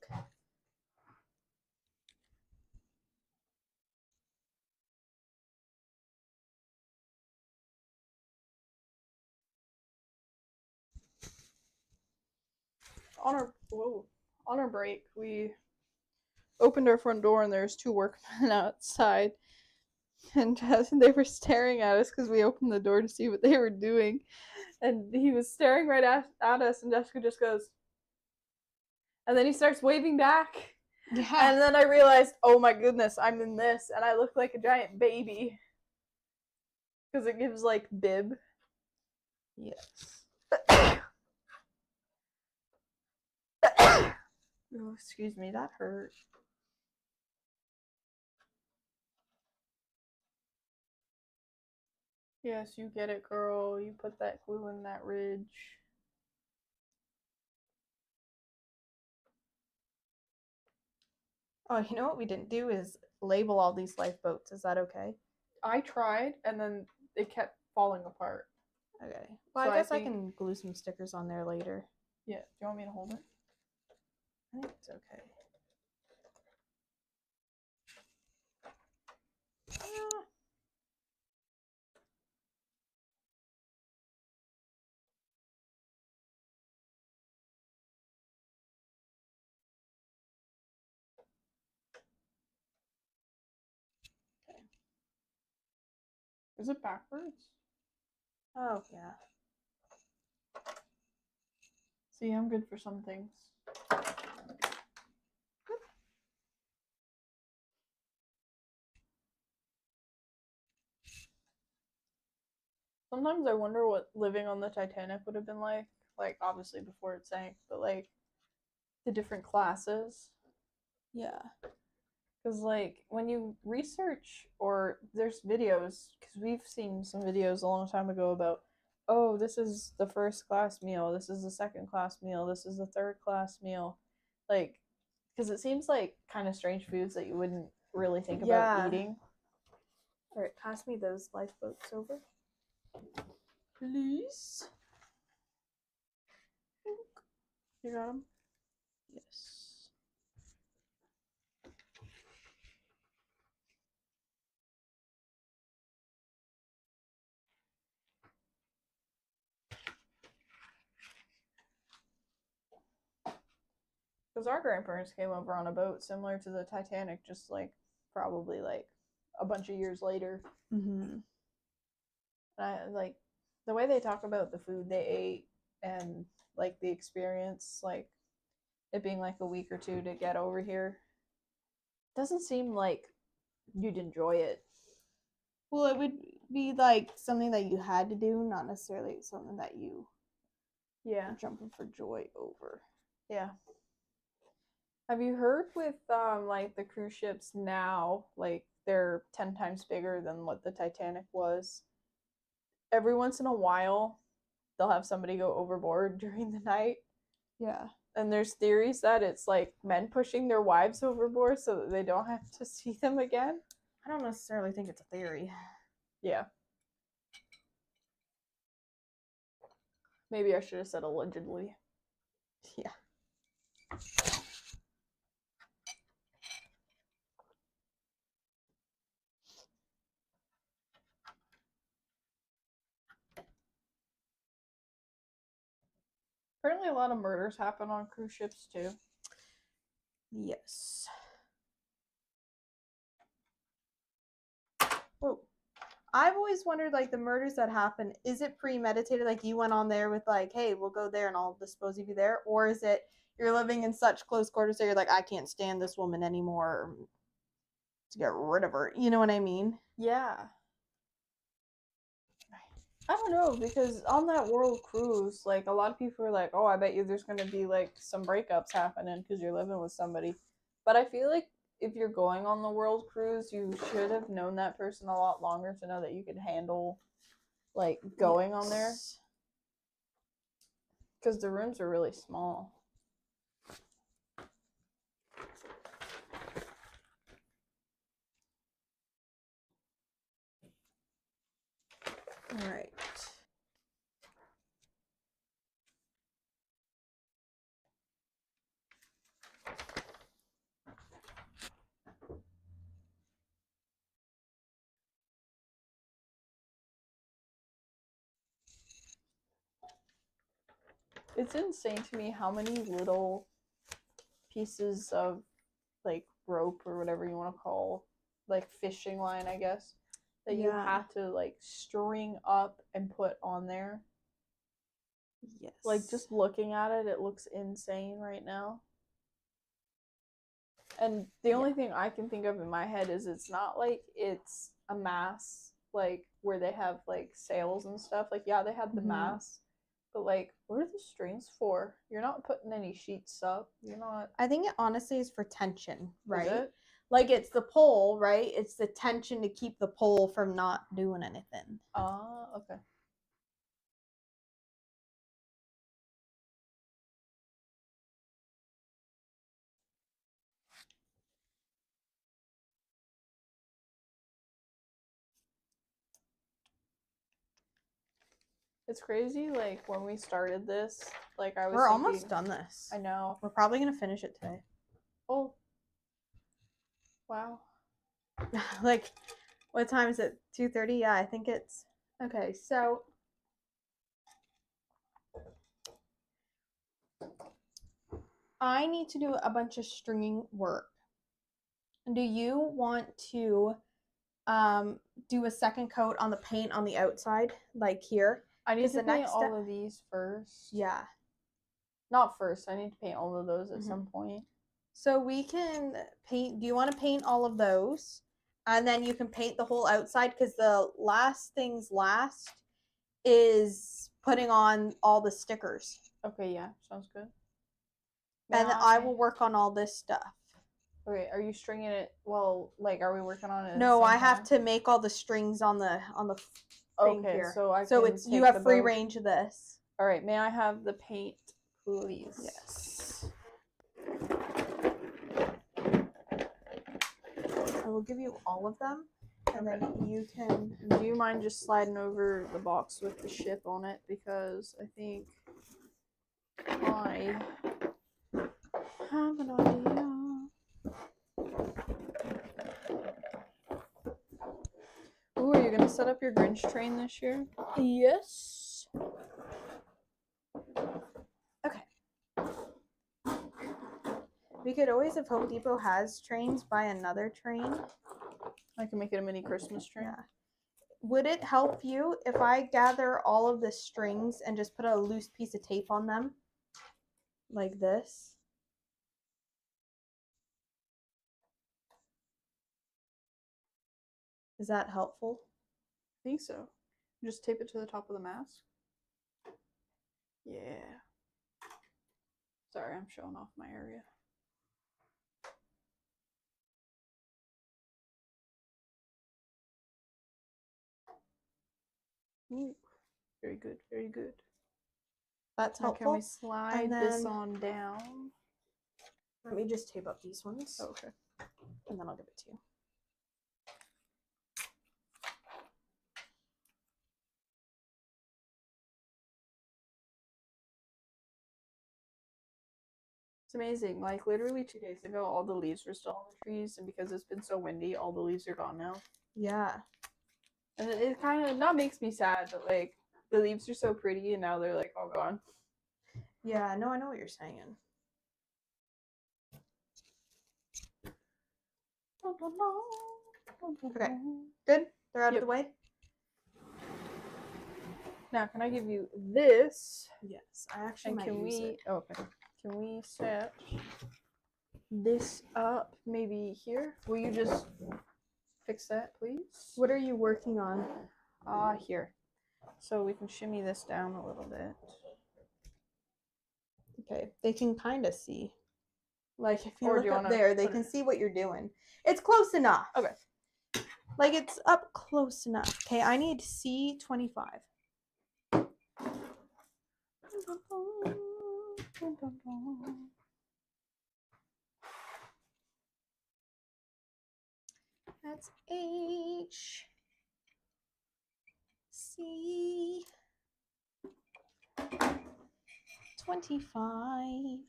On our break, we opened our front door and there's two workmen outside, and they were staring at us because we opened the door to see what they were doing, and he was staring right at us, and Jessica just goes, and then he starts waving back. Yeah. And then I realized, oh my goodness, I'm in this, and I look like a giant baby because it gives like bib. Yes. Oh, excuse me, that hurt. Yes, you get it, girl. You put that glue in that ridge. Oh, you know what we didn't do is label all these lifeboats. Is that okay? I tried, and then it kept falling apart. Okay. Well, So I I guess I think- can glue some stickers on there later. Yeah. Do you want me to hold it? I think it's okay. Ah. Is it backwards? Oh, yeah. See, I'm good for some things. Sometimes I wonder what living on the Titanic would have been like. Like, obviously before it sank, but like the different classes. Yeah. Because, like, when you research or there's videos, because we've seen some videos a long time ago about, oh, this is the first class meal, this is the second class meal, this is the third class meal. Like, because it seems like kind of strange foods that you wouldn't really think Yeah. about eating. All right, pass me those lifeboats over. Please. You got them? Yes. Because our grandparents came over on a boat similar to the Titanic, just like probably like a bunch of years later. Mm-hmm. And I like the way they talk about the food they ate and like the experience, like it being like a week or two to get over here. Doesn't seem like you'd enjoy it. Well, it would be like something that you had to do, not necessarily something that you Yeah. are jumping for joy over. Yeah. Have you heard with like the cruise ships now, like they're 10 times bigger than what the Titanic was? Every once in a while, they'll have somebody go overboard during the night. Yeah. And there's theories that it's like men pushing their wives overboard so that they don't have to see them again. I don't necessarily think it's a theory. Yeah. Maybe I should have said allegedly. Yeah. Apparently a lot of murders happen on cruise ships too. Yes. Oh, I've always wondered, like, the murders that happen, is it premeditated? Like, you went on there with, like, hey, we'll go there and I'll dispose of you there? Or is it you're living in such close quarters that you're like, I can't stand this woman anymore to get rid of her? You know what I mean? Yeah. I don't know, because on that world cruise, like, a lot of people are like, oh, I bet you there's going to be, like, some breakups happening because you're living with somebody. But I feel like if you're going on the world cruise, you should have known that person a lot longer to know that you could handle, like, going on there. Because the rooms are really small. All right. It's insane to me how many little pieces of, like, rope or whatever you want to call, like, fishing line, I guess, that you Yeah. have to, like, string up and put on there. Yes. Like, just looking at it, it looks insane right now. And the only thing I can think of in my head is it's not like it's a mass, like, where they have, like, sails and stuff. Like, yeah, they have the mass, but, like, what are the strings for? You're not putting any sheets up. You're not... I think it honestly is for tension, right? Is it? Like, it's the pole, right? It's the tension to keep the pole from not doing anything. Okay. It's crazy, like, when we started this, like, I was We're thinking, almost done this. I know. We're probably gonna finish it today. Oh. Wow. Like, what time is it? 2:30? Yeah, I think it's okay. So I need to do a bunch of stringing work. Do you want to do a second coat on the paint on the outside, like here? I need 'Cause to the paint next all step- of these first. Yeah. Not first. I need to paint all of those at Mhm. some point. So we can paint. Do you want to paint all of those? And then you can paint the whole outside, because the last things last is putting on all the stickers. Okay, yeah. Sounds good. And then I will work on all this stuff. Okay, are you stringing it? Well, like, are we working on it? No, I have to make all the strings on the thing Okay, here. so So can it's you take have the free bow. range of this. All right, may I have the paint, please? Yes. I will give you all of them, and then you can. Do you mind just sliding over the box with the ship on it? Because I think I have an idea. Ooh, are you gonna set up your Grinch train this year? Yes. Okay. We could always, if Home Depot has trains, buy another train. I can make it a mini Christmas train. Yeah. Would it help you if I gather all of the strings and just put a loose piece of tape on them? Like this? Is that helpful? I think so. Just tape it to the top of the mask. Yeah. Sorry, I'm showing off my area. Ooh, very good, very good. That's Now helpful. can we slide this then- on down? Let me just tape up these ones. Okay. And then I'll give it to you. It's amazing. Like, literally 2 days ago, all the leaves were still on the trees, and because it's been so windy, all the leaves are gone now. Yeah. And it kind of not makes me sad, but like the leaves are so pretty, and now they're like all gone. Yeah, no, I know what you're saying. Okay. Good? They're out of Yep. the way? Now, can I give you this? Yes. I actually And might can use we? it. Oh, okay. Can we set this up maybe here? Will you just fix that, please? What are you working on? Here. So we can shimmy this down a little bit. Okay. They can kind of see. Like, if you Or do look you up wanna there, they put can it- see what you're doing. It's close enough. Okay. Like, it's up close enough. Okay, I need C25. That's H. C. 25.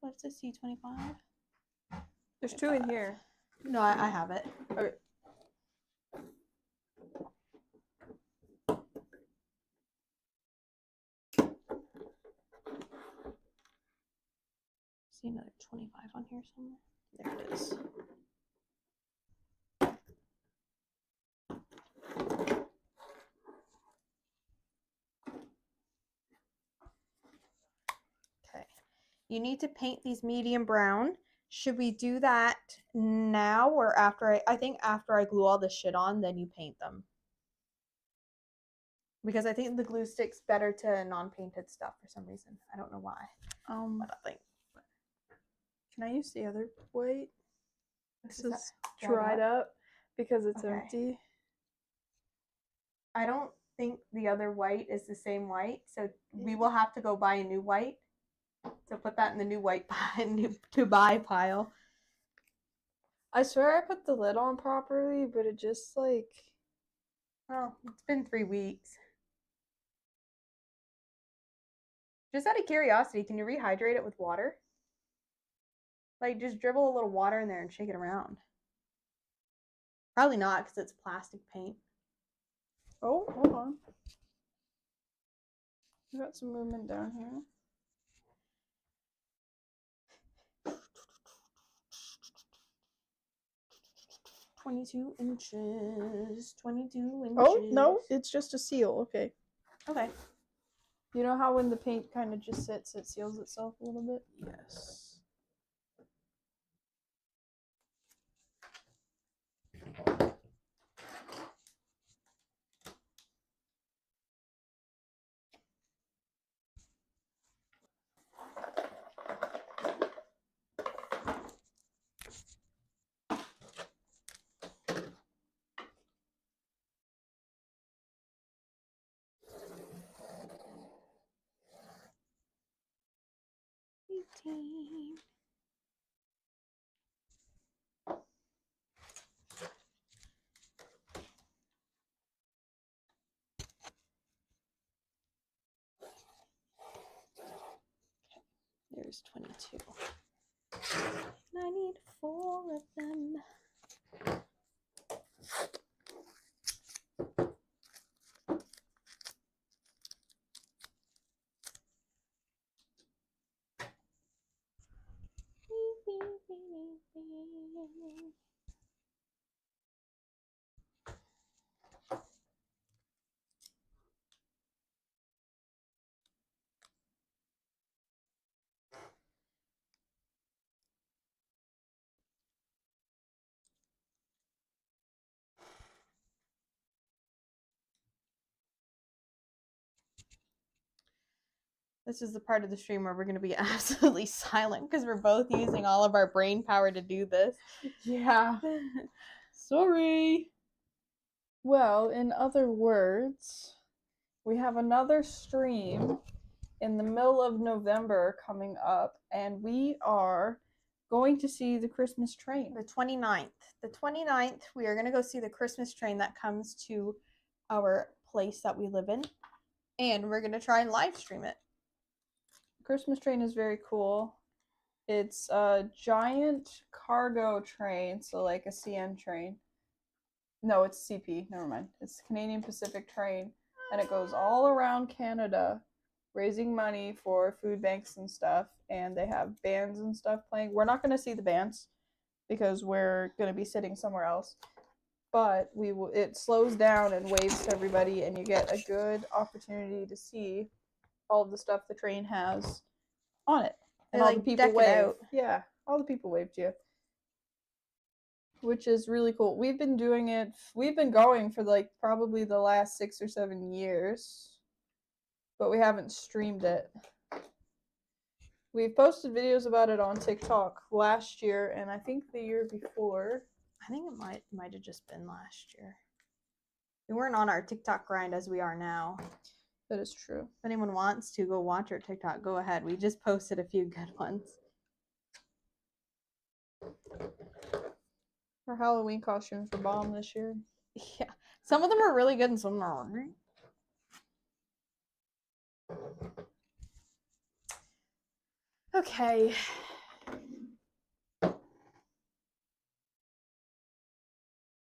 What's a C25? There's 2 in here. No, I have it. Okay. See another 25 on here somewhere. There it is. Okay. You need to paint these medium brown. Should we do that now or after I think after I glue all this shit on, then you paint them. Because I think the glue sticks better to non-painted stuff for some reason. I don't know why. But I think. Can I use the other white? This Is that is dried up because it's Okay. empty. I don't think the other white is the same white, so we will have to go buy a new white. So put that in the new white new to buy pile. I swear I put the lid on properly, but it just like... Well, it's been 3 weeks. Just out of curiosity, can you rehydrate it with water? Like, just dribble a little water in there and shake it around. Probably not, because it's plastic paint. Oh, hold on. We got some movement down here. $22 inches. 22 inches. Oh, no, it's just a seal. Okay. Okay. You know how when the paint kind of just sits, it seals itself a little bit? Yes. There's 22. And I need 4 of them. This is the part of the stream where we're going to be absolutely silent because we're both using all of our brain power to do this. Yeah. Sorry. Well, in other words, we have another stream in the middle of November coming up, and we are going to see the Christmas train. The 29th. The 29th, we are going to go see the Christmas train that comes to our place that we live in. And we're going to try and live stream it. Christmas train is very cool. It's a giant cargo train, so like a CN train. No, it's CP, never mind. It's Canadian Pacific train, and it goes all around Canada raising money for food banks and stuff, and they have bands and stuff playing. We're not going to see the bands because we're going to be sitting somewhere else, but it slows down and waves to everybody, and you get a good opportunity to see all of the stuff the train has on it. And all the people wave. Yeah, all the people wave to you. Which is really cool. We've been doing it, we've been going for like probably the last 6 or 7 years, but we haven't streamed it. We've posted videos about it on TikTok last year, and I think the year before. I think it might have just been last year. We weren't on our TikTok grind as we are now. That is true. If anyone wants to go watch our TikTok, go ahead. We just posted a few good ones. Our Halloween costumes were bomb this year. Yeah. Some of them are really good and some are okay.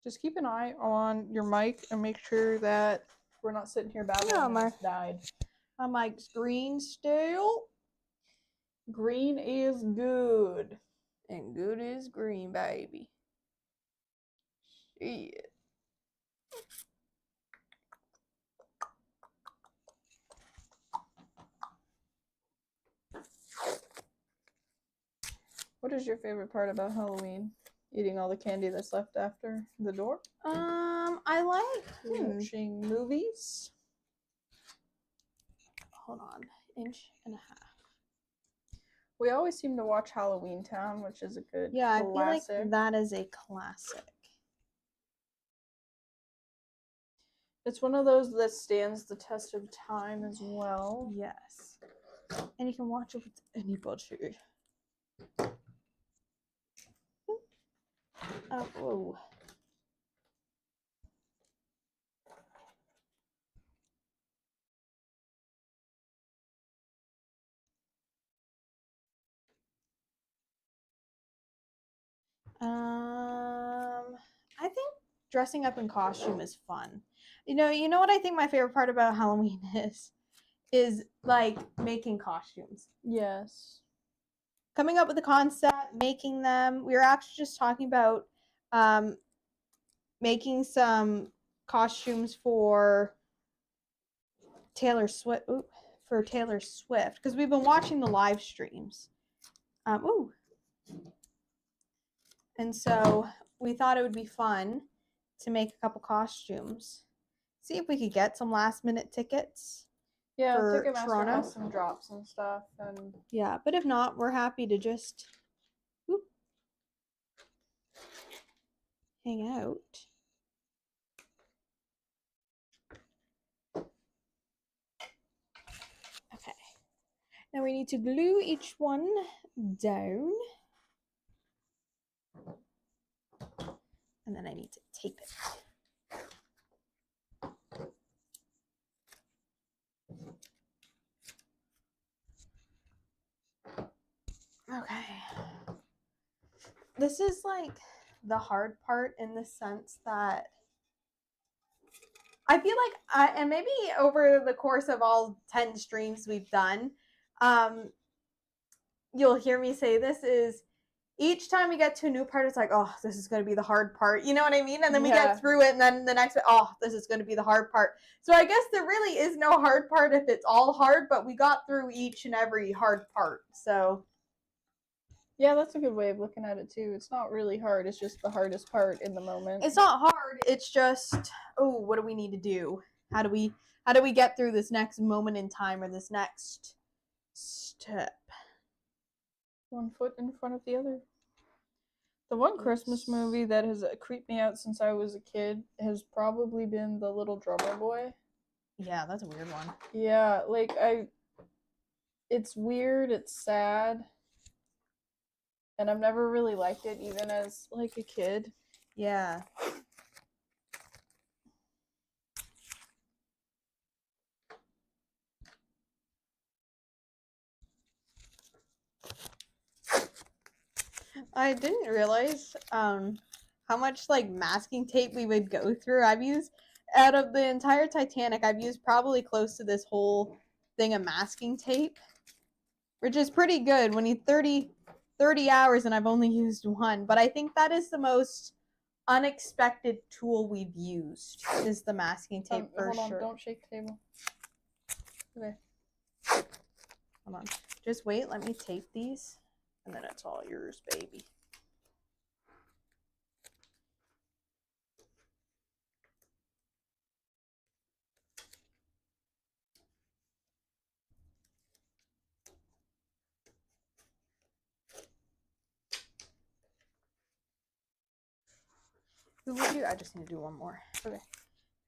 Just keep an eye on your mic and make sure that we're not sitting here babbling. Yeah, my died. My mic's green still. Green is good. And good is green, baby. Shit. What is your favorite part about Halloween? Eating all the candy that's left after the door? I like watching movies. Hold on. 1.5 inches. We always seem to watch Halloween Town, which is a good Yeah, I classic. feel like that is a classic. It's one of those that stands the test of time as well. Yes. And you can watch it with anybody. Oh. I think dressing up in costume is fun. You know what I think my favorite part about Halloween is like making costumes. Yes. Coming up with the concept, making them. We were actually just talking about making some costumes for Taylor Swift. For Taylor Swift, because we've been watching the live streams. And so we thought it would be fun to make a couple costumes. See if we could get some last minute tickets. Yeah, for Ticketmaster Toronto. has some drops and stuff, and Yeah, but if not, we're happy to just hang out. Okay. Now we need to glue each one down. And then I need to tape it. Okay. This is like the hard part in the sense that I feel like and maybe over the course of all 10 streams we've done, you'll hear me say this is each time we get to a new part, it's like, oh, this is going to be the hard part. You know what I mean? And then we get through it, and then the next, oh, this is going to be the hard part. So I guess there really is no hard part if it's all hard, but we got through each and every hard part. So yeah, that's a good way of looking at it too. It's not really hard. It's just the hardest part in the moment. it's not hard. It's just, oh, what do we need to do? How do we get through this next moment in time or this next step? One foot in front of the other. The one Christmas movie that has creeped me out since I was a kid has probably been The Little Drummer Boy. Yeah, that's a weird one. Yeah, like it's weird, it's sad, and I've never really liked it even as like a kid. Yeah. I didn't realize how much like masking tape we would go through. I've used out of the entire Titanic, I've used probably close to this whole thing of masking tape, which is pretty good when you 30 hours and I've only used one. But I think that is the most unexpected tool we've used is the masking tape for hold on, sure. don't shake the table. Okay. Hold on. Just wait, let me tape these. And then it's all yours, baby. Who would you? I just need to do one more. Okay.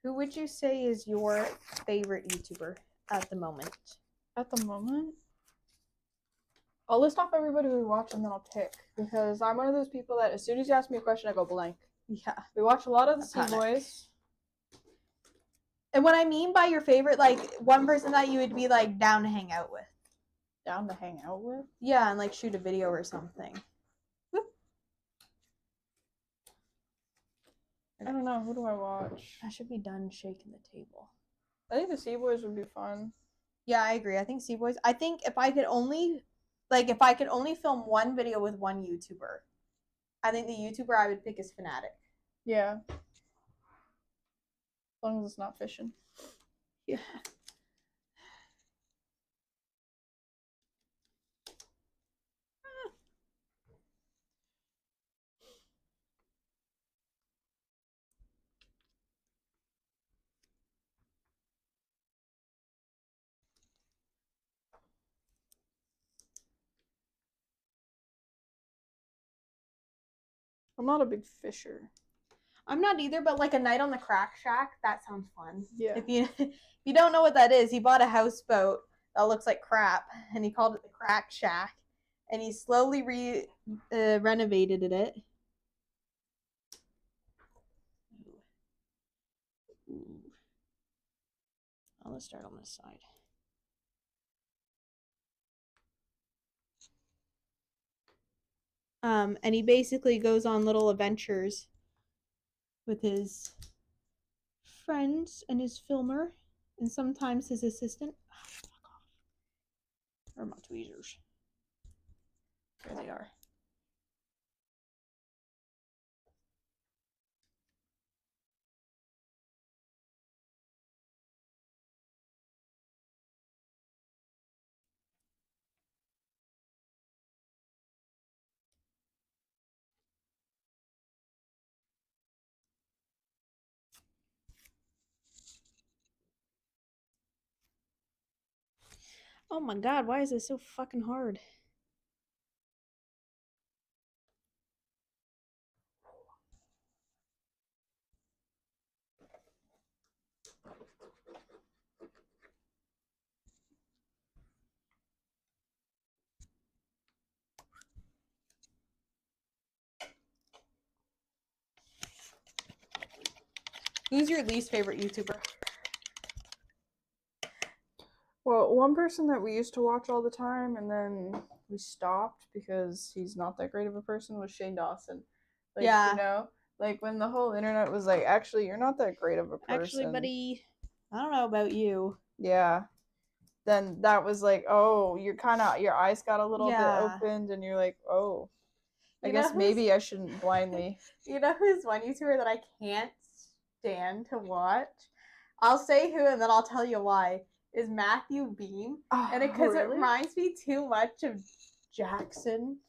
Who would you say is your favorite YouTuber at the moment? At the moment? I'll list off everybody we watch and then I'll pick. Because I'm one of those people that as soon as you ask me a question, I go blank. Yeah. We watch a lot of the C-Boys. And what I mean by your favorite, like one person that you would be like down to hang out with. Down to hang out with? Yeah, and like shoot a video or something. Whoop. I don't know. Who do I watch? I should be done shaking the table. I think the C-Boys would be fun. Yeah, I agree. I think C-Boys. I think if I could only film one video with one YouTuber, I think the YouTuber I would pick is Fanatic. Yeah. As long as it's not fishing. Yeah. I'm not a big fisher. I'm not either, but like a night on the crack shack, that sounds fun. Yeah. If you if you don't know what that is, he bought a houseboat that looks like crap, and he called it the crack shack, and he slowly renovated it. Ooh. Oh, let's start on this side. And he basically goes on little adventures with his friends and his filmer, and sometimes his assistant. Oh, fuck off. Where are my tweezers? There they are. Oh my god, why is this so fucking hard? Who's your least favorite YouTuber? Well, one person that we used to watch all the time and then we stopped because he's not that great of a person was Shane Dawson. Like, Yeah. you know, like when the whole internet was like, actually, you're not that great of a person. Actually, buddy, I don't know about you. Yeah. Then that was like, oh, you're kind of, your eyes got a little bit Yeah. opened and you're like, oh, I You know guess who's- maybe I shouldn't blindly. You know who's one YouTuber that I can't stand to watch? I'll say who and then I'll tell you why. Is Matthew Beam. And because it reminds me too much of Jackson.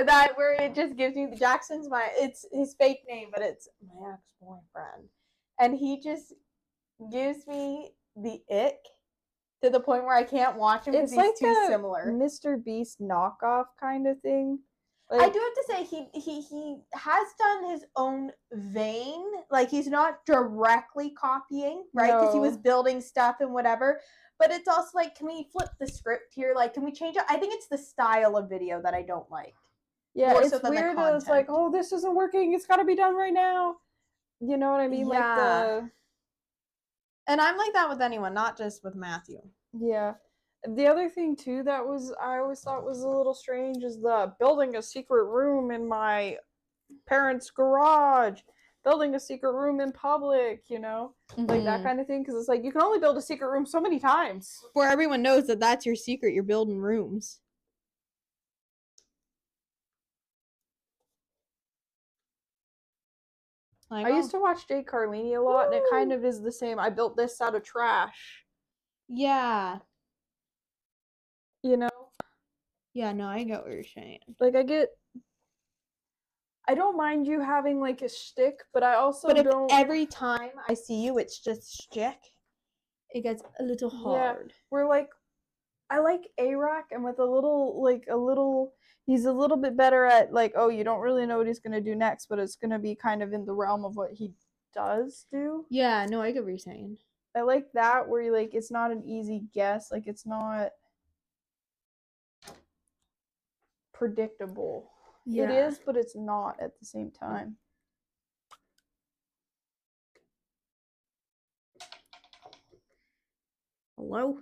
That where it just gives me Jackson's it's his fake name, but it's my ex-boyfriend. And he just gives me the ick to the point where I can't watch him because It's he's like too a similar. Mr. Beast knockoff kind of thing. I do have to say he has done his own vein. Like he's not directly copying, right? Because he was No. building stuff and whatever. But it's also like, can we flip the script here? Like, can we change it? I think it's the style of video that I don't like. Yeah, more it's so than the weird that it's like, content. oh, this isn't working. It's got to be done right now. You know what I mean? Yeah. Like the And I'm like that with anyone, not just with Matthew. yeah. The other thing too that I always thought was a little strange is the building a secret room in my parents' garage, building a secret room in public, you know, like that kind of thing. Because it's like you can only build a secret room so many times. Where everyone knows that that's your secret. You're building rooms. Like, I used to watch Jay Carlini a lot, and it kind of is the same. I built this out of trash. Yeah. You know? Yeah, no, I get what you're saying. Like, I don't mind you having, like, a shtick, but I also But if don't... every time I see you, it's just shtick, it gets a little hard. Yeah, we're like... I like A-Rock, and with he's a little bit better at, like, oh, you don't really know what he's gonna do next, but it's gonna be kind of in the realm of what he does do. Yeah, no, I get what you're saying. I like that, where, like, it's not an easy guess, like, it's not... predictable. Yeah. It is, but it's not at the same time. Hello?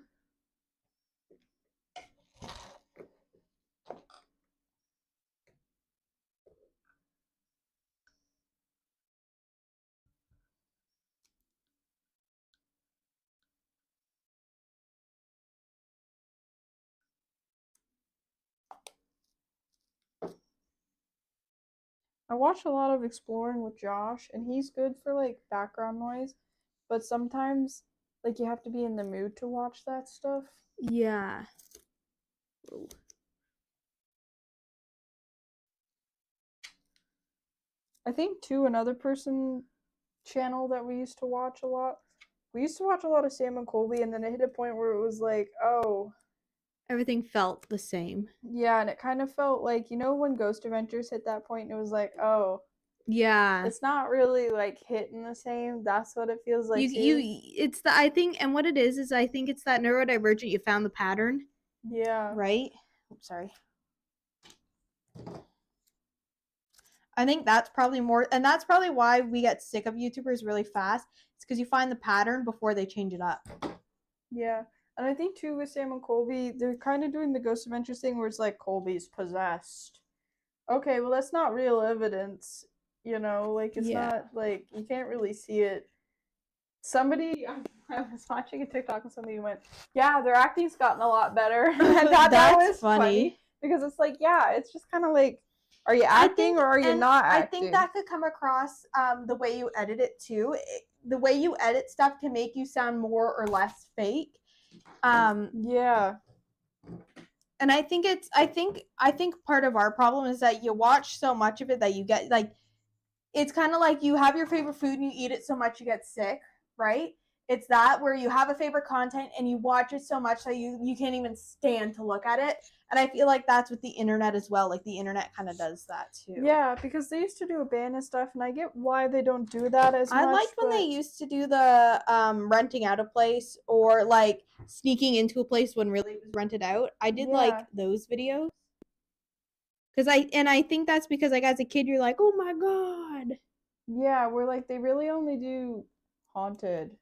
I watch a lot of Exploring with Josh, and he's good for, like, background noise, but sometimes, like, you have to be in the mood to watch that stuff. Yeah. Whoa. I think, too, another channel that we used to watch a lot, we used to watch a lot of Sam and Colby, and then it hit a point where it was like, oh... Everything felt the same. Yeah, and it kind of felt like, you know when Ghost Adventures hit that point, and it was like, oh, Yeah. It's not really like hitting the same. That's what it feels like. It's the, I think, and what it is I think it's that neurodivergent, you found the pattern. Yeah. Right? Oops, sorry. I think that's probably more, and that's probably why we get sick of YouTubers really fast. It's because you find the pattern before they change it up. Yeah. And I think too with Sam and Colby, they're kind of doing the Ghost Adventures thing where it's like Colby's possessed. Okay, well that's not real evidence, you know, like it's not like you can't really see it. Somebody I was watching a TikTok and somebody went, "Yeah, their acting's gotten a lot better." And I thought that was funny because it's like, yeah, it's just kind of like, are you acting or are you not acting? I think that could come across the way you edit it too. The way you edit stuff can make you sound more or less fake. Yeah. And I think part of our problem is that you watch so much of it that you get like, it's kind of like you have your favorite food and you eat it so much you get sick, right? It's that where you have a favorite content and you watch it so much that you can't even stand to look at it. And I feel like that's with the internet as well. Like the internet kind of does that too. Yeah, because they used to do a ban and stuff, and I get why they don't do that as much. I liked when they used to do the renting out a place or like sneaking into a place when really it was rented out. I did like those videos. I think that's because like as a kid you're like, oh my god. Yeah, we're like they really only do haunted.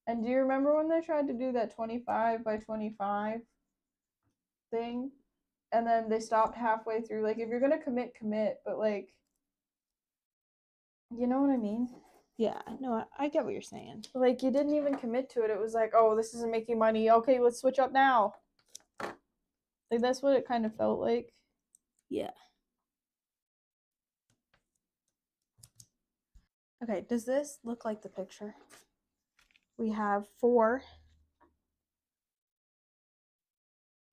And do you remember when they tried to do that 25 by 25 thing? And then they stopped halfway through. Like if you're gonna commit, but like, you know what I mean? Yeah, no, I get what you're saying. Like you didn't even commit to it. It was like, oh, this isn't making money. Okay, let's switch up now. Like that's what it kind of felt like. Yeah. Okay, does this look like the picture? We have 4,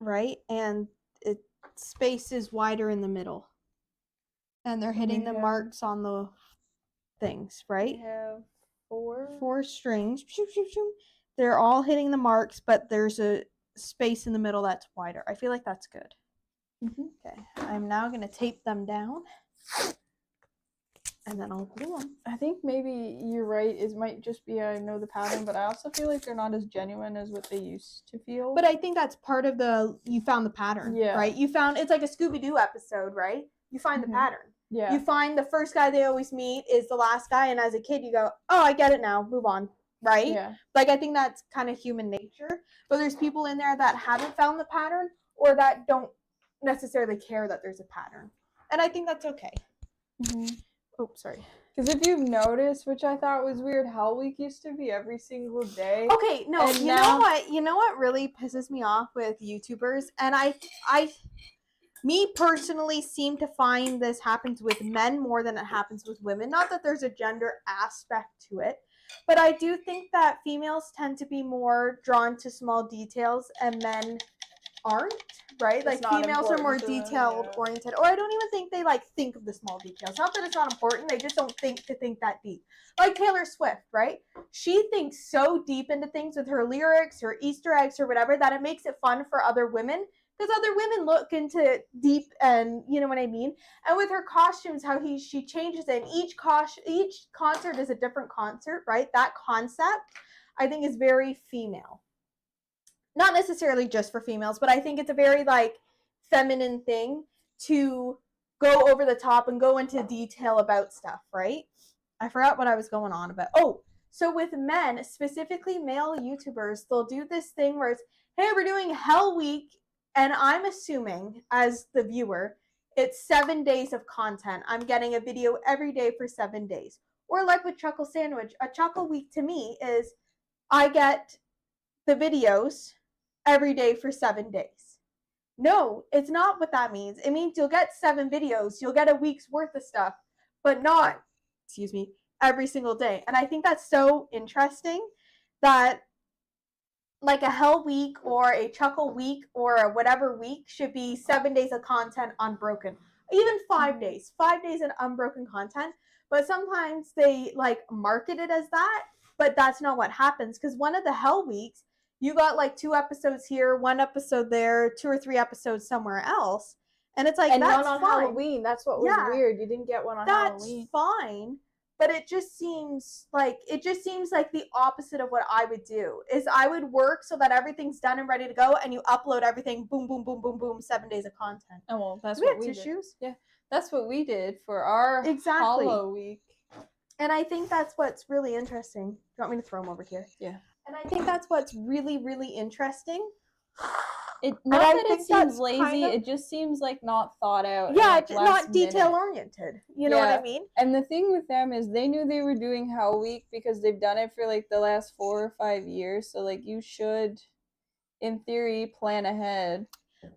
right? And space is wider in the middle. And they're hitting the marks on the things, right? We have 4 strings. They're all hitting the marks, but there's a space in the middle that's wider. I feel like that's good. Okay, I'm now going to tape them down. And then I'll glue them. I think maybe you're right. It might just be I know the pattern, but I also feel like they're not as genuine as what they used to feel. But I think that's part of you found the pattern, right? You found, it's like a Scooby-Doo episode, right? You find the pattern. Yeah. You find the first guy they always meet is the last guy, and as a kid you go, oh, I get it now, move on, right? Yeah. Like I think that's kind of human nature, but there's people in there that haven't found the pattern or that don't necessarily care that there's a pattern. And I think that's okay. Oh, sorry. Because if you've noticed, which I thought was weird, Hell Week used to be every single day. Okay, no, and you know what really pisses me off with YouTubers, and me personally seem to find this happens with men more than it happens with women. Not that there's a gender aspect to it, but I do think that females tend to be more drawn to small details and men aren't, right? Like females are more detailed oriented, or I don't even think they like think of the small details. Not that it's not important, they just don't think that deep. Like Taylor Swift, right? She thinks so deep into things with her lyrics or Easter eggs or whatever that it makes it fun for other women, because other women look into deep, and you know what I mean. And with her costumes, how she changes it, and each concert is a different concert, right? That concept I think is very female. Not necessarily just for females, but I think it's a very like feminine thing to go over the top and go into detail about stuff, right? I forgot what I was going on about. Oh, so with men, specifically male YouTubers, they'll do this thing where it's, hey, we're doing Hell Week, and I'm assuming as the viewer, it's 7 days of content. I'm getting a video every day for 7 days. Or like with Chuckle Sandwich, a Chuckle Week to me is I get the videos every day for 7 days. No, it's not what that means. It means you'll get 7 videos, you'll get a week's worth of stuff, but not, every single day. And I think that's so interesting that like a Hell Week or a Chuckle Week or a whatever week should be 7 days of content unbroken. Even 5 days. 5 days of unbroken content. But sometimes they like market it as that, but that's not what happens. Because one of the Hell Weeks, you got like 2 episodes here, 1 episode there, 2 or 3 episodes somewhere else. And it's like, and that's none on fine. Halloween. That's what was weird. You didn't get one on That's Halloween. fine. But it just seems like the opposite of what I would do. Is I would work so that everything's done and ready to go, and you upload everything, boom, boom, boom, boom, boom, 7 days of content. Oh well, that's Do we what have we tissues? did. Yeah, that's what we did for our Exactly. Hollow week. And I think that's what's really interesting. Do you want me to throw them over here? Yeah. And I think that's what's really, really interesting. Not I that think it seems that's lazy, kind of- it just seems like not thought out. Yeah, and, like, not last detail minute. oriented. You know what I mean? And the thing with them is they knew they were doing Hell Week because they've done it for like the last 4 or 5 years. So like you should, in theory, plan ahead.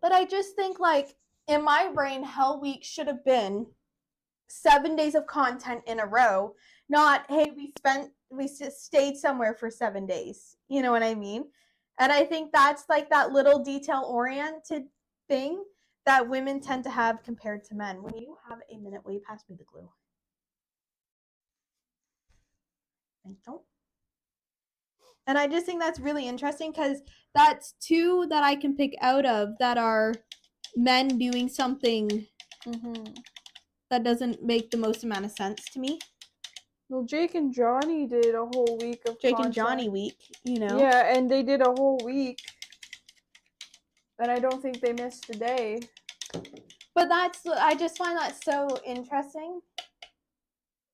But I just think like in my brain, Hell Week should have been 7 days of content in a row, not hey we stayed somewhere for 7 days. You know what I mean? And I think that's like that little detail oriented thing that women tend to have compared to men. When you have a minute, will you pass me the glue? I don't. And I just think that's really interesting because that's two that I can pick out of that are men doing something that doesn't make the most amount of sense to me. Well, Jake and Johnny did a whole week of Jake content. and Johnny week, you know? Yeah, and they did a whole week. And I don't think they missed a day. But I just find that so interesting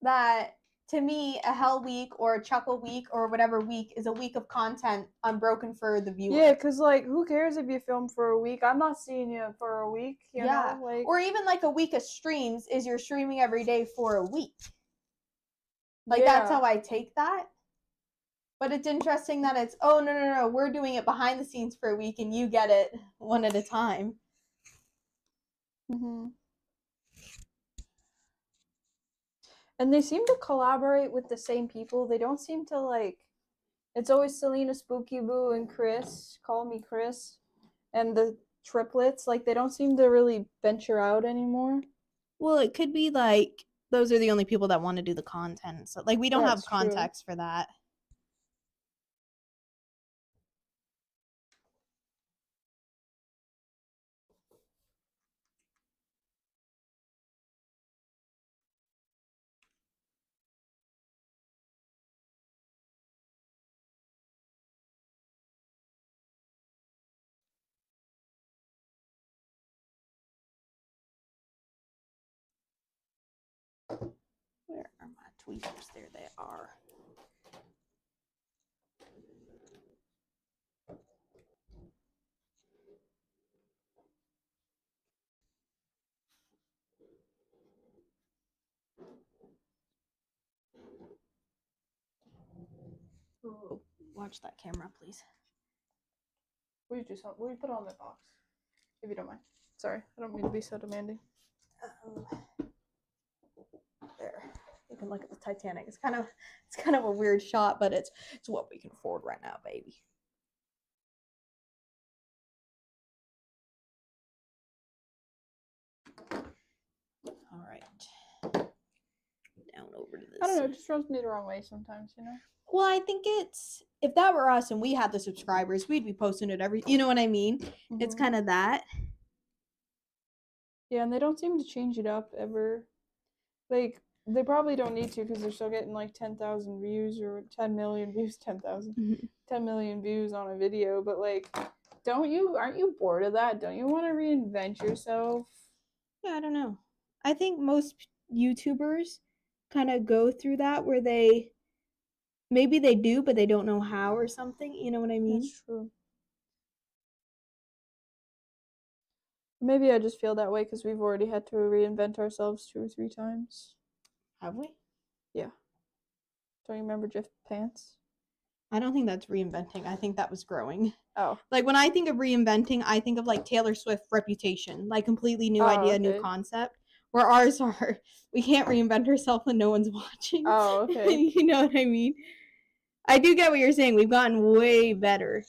that to me, a Hell Week or a Chuckle Week or whatever week is a week of content unbroken for the viewer. Yeah, because, like, who cares if you film for a week? I'm not seeing you for a week, you know? Like, or even, like, a week of streams is you're streaming every day for a week. Like, that's how I take that. But it's interesting that it's, oh, no, we're doing it behind the scenes for a week and you get it one at a time. And they seem to collaborate with the same people. They don't seem to, like, it's always Selena, Spooky Boo, and Chris. Call me Chris. And the triplets. Like, they don't seem to really venture out anymore. Well, it could be, like, those are the only people that want to do the content. So, like, we don't have context for that. Where are my tweezers? There they are. Oh, watch that camera, please. Will you put it on the box? If you don't mind. Sorry, I don't mean to be so demanding. There. You can look at the Titanic. It's kind of a weird shot, but it's what we can afford right now, baby. All right. Down over to this. I don't know, it just rubs me the wrong way sometimes, you know? Well, I think it's, if that were us and we had the subscribers, we'd be posting it you know what I mean? It's kind of that. Yeah, and they don't seem to change it up ever. Like, they probably don't need to because they're still getting like 10,000 views or 10 million views, 10,000, 10 million views on a video. But like, aren't you bored of that? Don't you want to reinvent yourself? Yeah, I don't know. I think most YouTubers kind of go through that where maybe they do, but they don't know how or something. You know what I mean? That's true. Maybe I just feel that way because we've already had to reinvent ourselves 2 or 3 times. Have we? Yeah. Don't you remember Jeff Pants? I don't think that's reinventing. I think that was growing. Oh. Like, when I think of reinventing, I think of, like, Taylor Swift Reputation. Like, completely new idea, new concept. Where ours are, we can't reinvent ourselves when no one's watching. Oh, okay. You know what I mean? I do get what you're saying. We've gotten way better.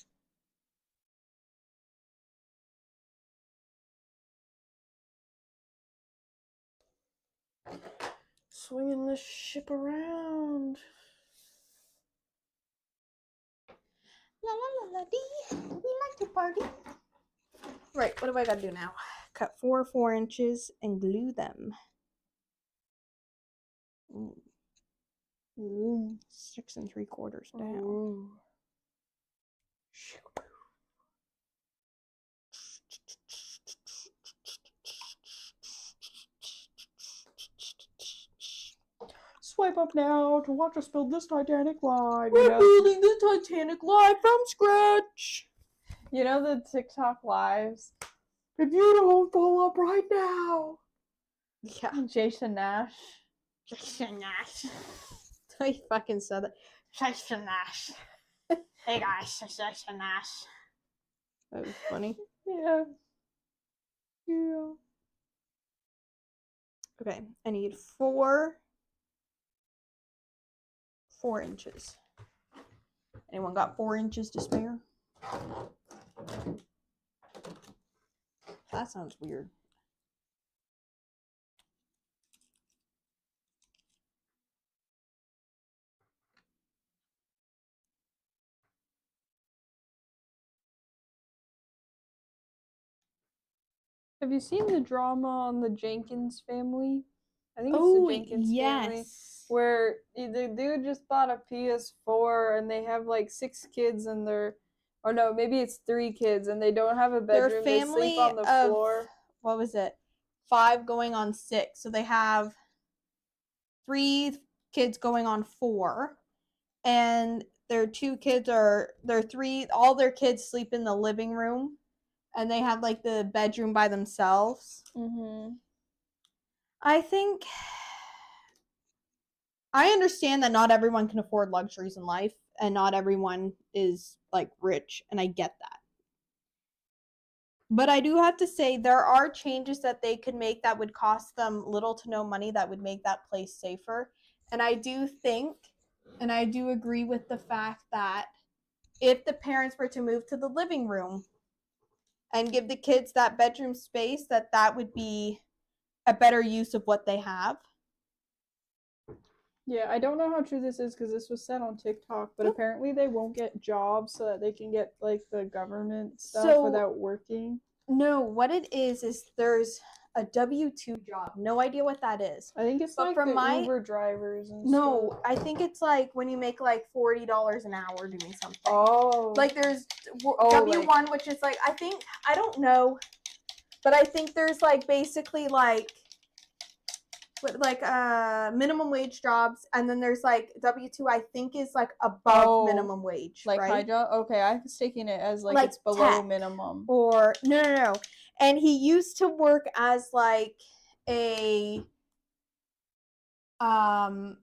Swinging this ship around. La la la la dee. We like to party. Right, what do I gotta do now? cut 4 4-inches and glue them. Ooh. 6 3/4 down. Ooh. Swipe up now to watch us build this Titanic live. We're building the Titanic live from scratch. You know the TikTok lives? If you don't pull up right now. Yeah. Jason Nash. Jason Nash. I fucking said that. Jason Nash. Hey guys, it's Jason Nash. That was funny. Yeah. Yeah. Okay, I need 4 4-inches. Anyone got 4 inches to spare? That sounds weird. Have you seen the drama on the Jenkins family? I think it's the Jenkins family. Where the dude just bought a PS4 and they have like 6 kids and they're, or no, maybe it's 3 kids and they don't have a bedroom. They sleep on the floor. What was it? 5 going on 6. So they have 3 kids going on 4, and their 2 kids are all their kids sleep in the living room, and they have like the bedroom by themselves. Mm-hmm. I understand that not everyone can afford luxuries in life, and not everyone is like rich, and I get that. But I do have to say there are changes that they could make that would cost them little to no money that would make that place safer. And I do think, and I do agree with the fact that if the parents were to move to the living room and give the kids that bedroom space, that would be a better use of what they have. Yeah, I don't know how true this is because this was said on TikTok, but apparently they won't get jobs so that they can get like the government stuff without working. No, what it is there's a W-2 job. No idea what that is. I think it's like the Uber drivers and stuff. No, I think it's like when you make like $40 an hour doing something. Oh. Like there's W1, which is like, I don't know, but I think there's like basically like minimum wage jobs, and then there's like W-2 I think is like above minimum wage, like right? high job. Okay, I was taking it as like it's below tech, minimum. Or no. And he used to work as like a HVAC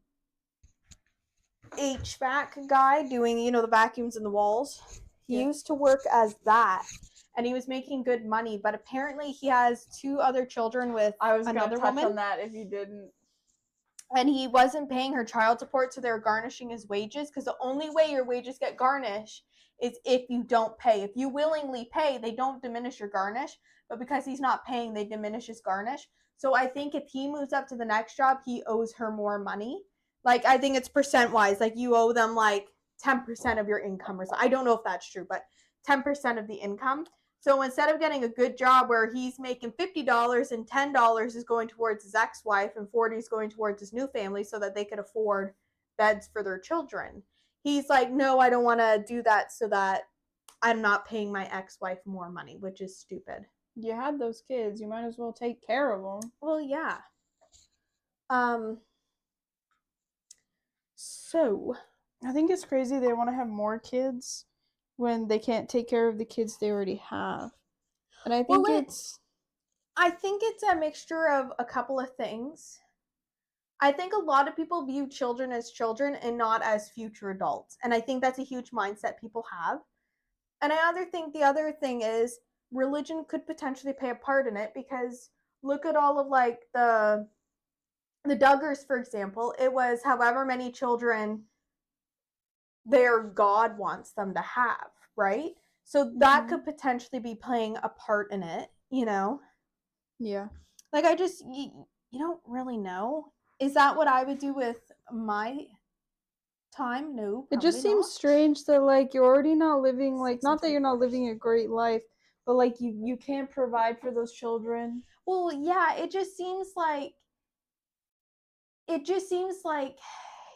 guy doing, the vacuums in the walls. He used to work as that, and he was making good money, but apparently he has 2 other children with another woman. On that if you didn't. And he wasn't paying her child support, so they're garnishing his wages, because the only way your wages get garnished is if you don't pay. If you willingly pay, they don't diminish your garnish, but because he's not paying, they diminish his garnish. So I think if he moves up to the next job, he owes her more money. Like, I think it's percent-wise. Like, you owe them, like, 10% of your income or something. I don't know if that's true, but 10% of the income. So instead of getting a good job where he's making $50 and $10 is going towards his ex-wife and $40 is going towards his new family so that they could afford beds for their children, he's like, no, I don't want to do that so that I'm not paying my ex-wife more money, which is stupid. You had those kids. You might as well take care of them. Well, yeah. So, I think it's crazy they want to have more kids when they can't take care of the kids they already have. And I think it's a mixture of a couple of things. I think a lot of people view children as children and not as future adults. And I think that's a huge mindset people have. And I think the other thing is religion could potentially play a part in it, because look at all of like the Duggars, for example. It was however many children their God wants them to have, right? So that could potentially be playing a part in it, Yeah. Like, you don't really know. Is that what I would do with my time? No, it just seems strange that, like, you're already not living, like, not that you're not living a great life, but like you can't provide for those children. Well, yeah, it just seems like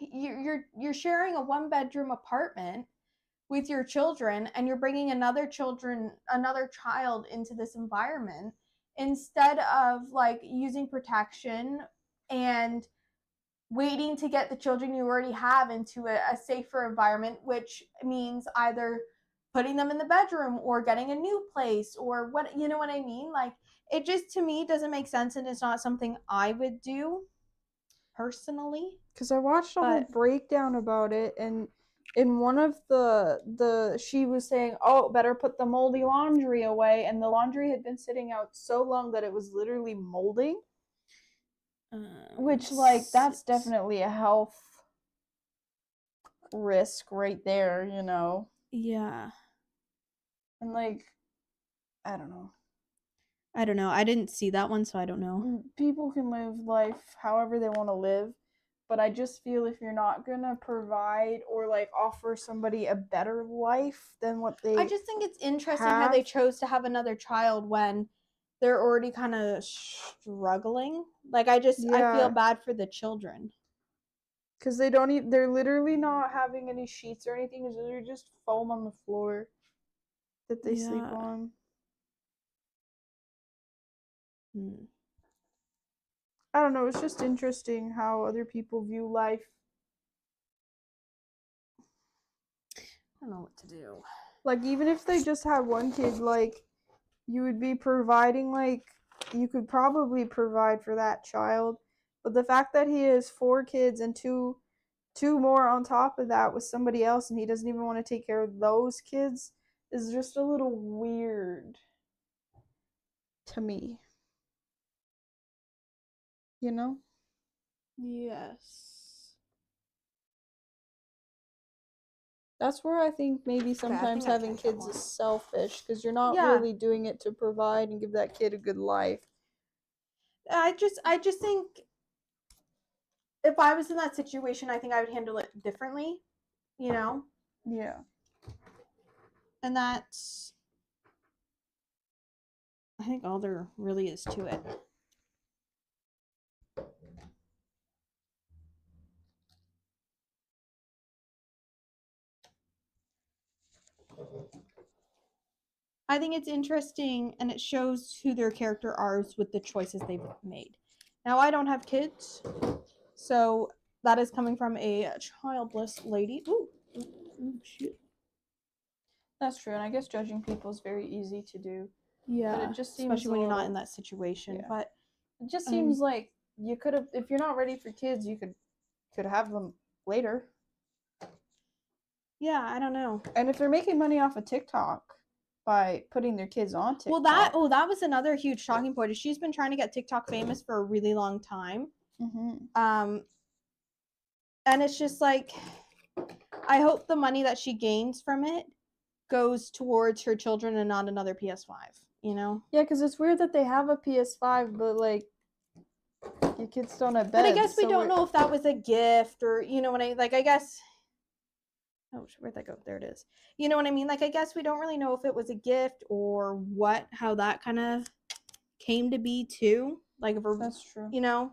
you're sharing a 1-bedroom apartment with your children, and you're bringing another child into this environment instead of like using protection and waiting to get the children you already have into a safer environment, which means either putting them in the bedroom or getting a new place or what, you know what I mean? Like, it just, to me, doesn't make sense, and it's not something I would do personally. Because I watched a whole breakdown about it, and in one of the she was saying, oh, better put the moldy laundry away, and the laundry had been sitting out so long that it was literally molding. Which, like, that's definitely a health risk right there, you know? Yeah. And, like, I don't know. I didn't see that one, so I don't know. People can live life however they want to live, but I just feel if you're not gonna provide or, like, offer somebody a better life than what they I just think it's interesting how they chose to have another child when they're already kind of struggling. Like, I feel bad for the children. Because they're literally not having any sheets or anything. They're just foam on the floor that they sleep on. I don't know, it's just interesting how other people view life. I don't know what to do. Like, even if they just had one kid, like, you would be providing, like, you could probably provide for that child. But the fact that he has 4 kids and two more on top of that with somebody else, and he doesn't even want to take care of those kids, is just a little weird to me. You know? Yes. That's where I think maybe sometimes having kids is selfish, because you're not really doing it to provide and give that kid a good life. I just think if I was in that situation, I think I would handle it differently, you know? Yeah. And that's, I think, all there really is to it. I think it's interesting, and it shows who their character are with the choices they've made. Now, I don't have kids, so that is coming from a childless lady. Ooh, shoot. That's true, and I guess judging people is very easy to do. Yeah, but it just seems especially when you're not in that situation. Yeah. But it just seems like you could have, if you're not ready for kids, you could have them later. Yeah, I don't know. And if they're making money off of TikTok by putting their kids on TikTok. Well, that was another huge talking point. Is she's been trying to get TikTok famous for a really long time. Mm-hmm. And it's just like, I hope the money that she gains from it goes towards her children and not another PS5, you know? Yeah, because it's weird that they have a PS5, but, like, your kids don't have beds. But I guess we don't know if that was a gift or, you know what I guess. Oh, where'd that go? There it is. You know what I mean? Like, I guess we don't really know if it was a gift or how that kind of came to be too. Like, if that's true. You know,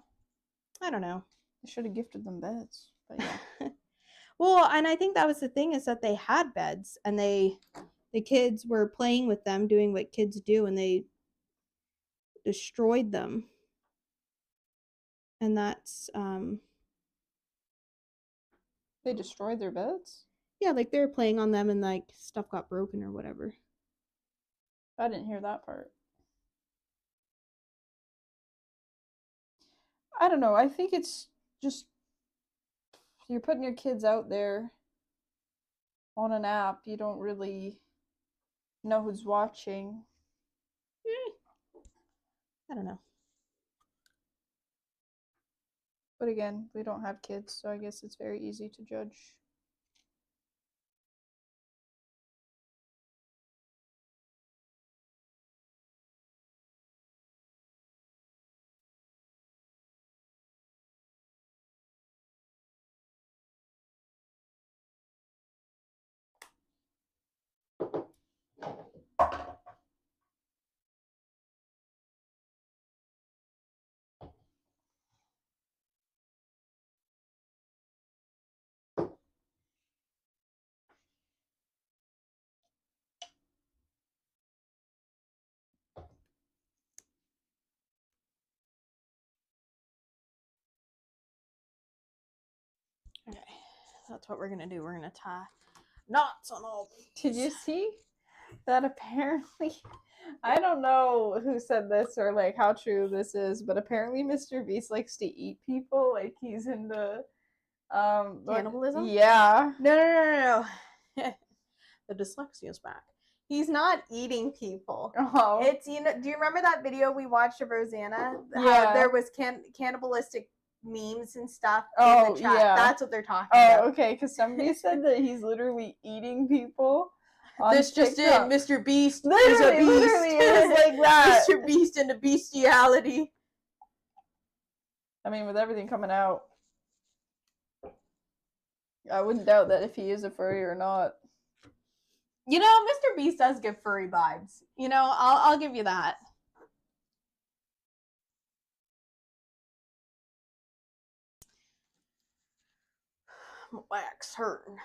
I don't know. They should have gifted them beds, but yeah. Well, and I think that was the thing, is that they had beds, and the kids were playing with them, doing what kids do, and they destroyed them. And that's They destroyed their beds? Yeah, like they were playing on them and like stuff got broken or whatever. I didn't hear that part. I don't know. I think it's just you're putting your kids out there on an app. You don't really know who's watching. I don't know. But again, we don't have kids, so I guess it's very easy to judge. That's what we're gonna do. We're gonna tie knots on all these. Did you see that apparently, I don't know who said this or like how true this is, but apparently Mr. Beast likes to eat people. Like he's into Cannibalism? Yeah. No. The dyslexia's back. He's not eating people. Oh. It's, you know, do you remember that video we watched of Rosanna? Yeah. How there was cannibalistic memes and stuff in Oh, the chat. yeah. That's what they're talking Oh, about. okay, because somebody said that he's literally eating people. On This just in, TikTok. Mr. Beast Literally, is a beast. literally is like that. Mr. Beast into bestiality. I mean, with everything coming out, I wouldn't doubt that if he is a furry or not. You know, Mr. Beast does give furry vibes. You know, I'll give you that. My back's hurting.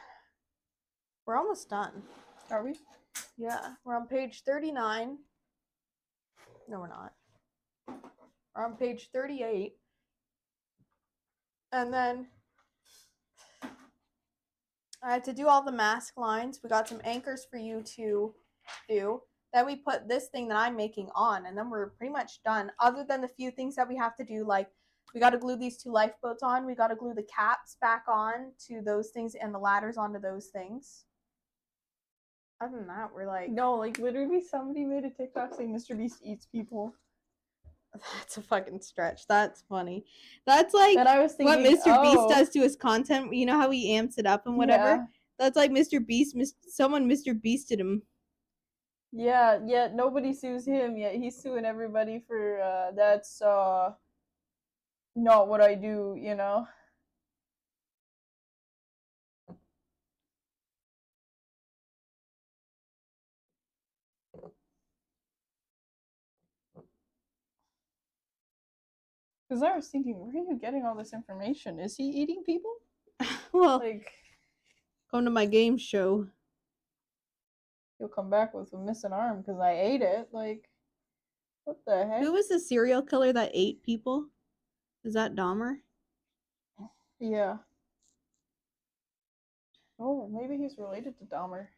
We're almost done. Are we? Yeah, we're on page 39. No, we're not. We're on page 38. And then I had to do all the mask lines. We got some anchors for you to do. Then we put this thing that I'm making on, and then we're pretty much done. Other than the few things that we have to do, like we got to glue these two lifeboats on. We got to glue the caps back on to those things and the ladders onto those things. Other than that, we're like... No, like literally somebody made a TikTok saying Mr. Beast eats people. That's a fucking stretch. That's funny. That's like And I was thinking, what Mr. Beast does to his content. You know how he amps it up and whatever? Yeah. That's like Mr. Beast. Someone Mr. Beasted him. Yeah, yet nobody sues him, yet he's suing everybody for, that's, not what I do, you know? Because I was thinking, where are you getting all this information? Is he eating people? Well, Like, come to my game show. he'll come back with a missing arm because I ate it. Like, what the heck? Who was the serial killer that ate people? Is that Dahmer? Yeah. Oh, maybe he's related to Dahmer.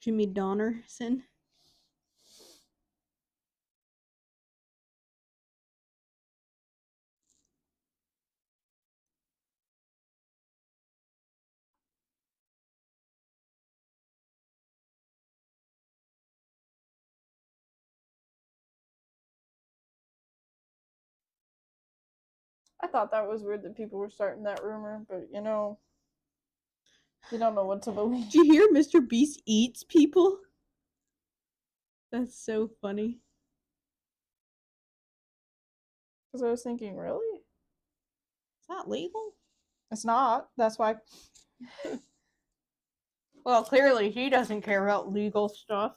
Jimmy Donnerson? I thought that was weird that people were starting that rumor, but you know, you don't know what to believe. Did you hear Mr. Beast eats people? That's so funny. Because I was thinking, really? Is that legal? It's not. That's why. Well, clearly he doesn't care about legal stuff.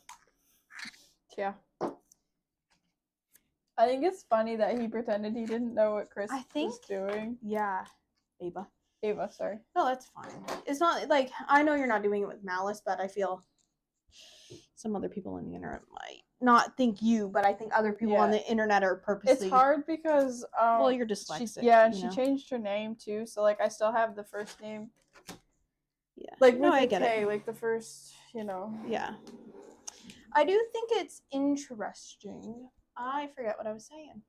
Yeah. I think it's funny that he pretended he didn't know what Chris was doing. Yeah. Ava, sorry. No, that's fine. It's not like, I know you're not doing it with malice, but I feel some other people on the internet might not think you, but I think other people on the internet are purposely. It's hard because well, you're dyslexic. and you she know? changed her name too, so like I still have the first name. Yeah. Like no, with I a get K, it. like the first, you know. Yeah. I do think it's interesting. I forget what I was saying.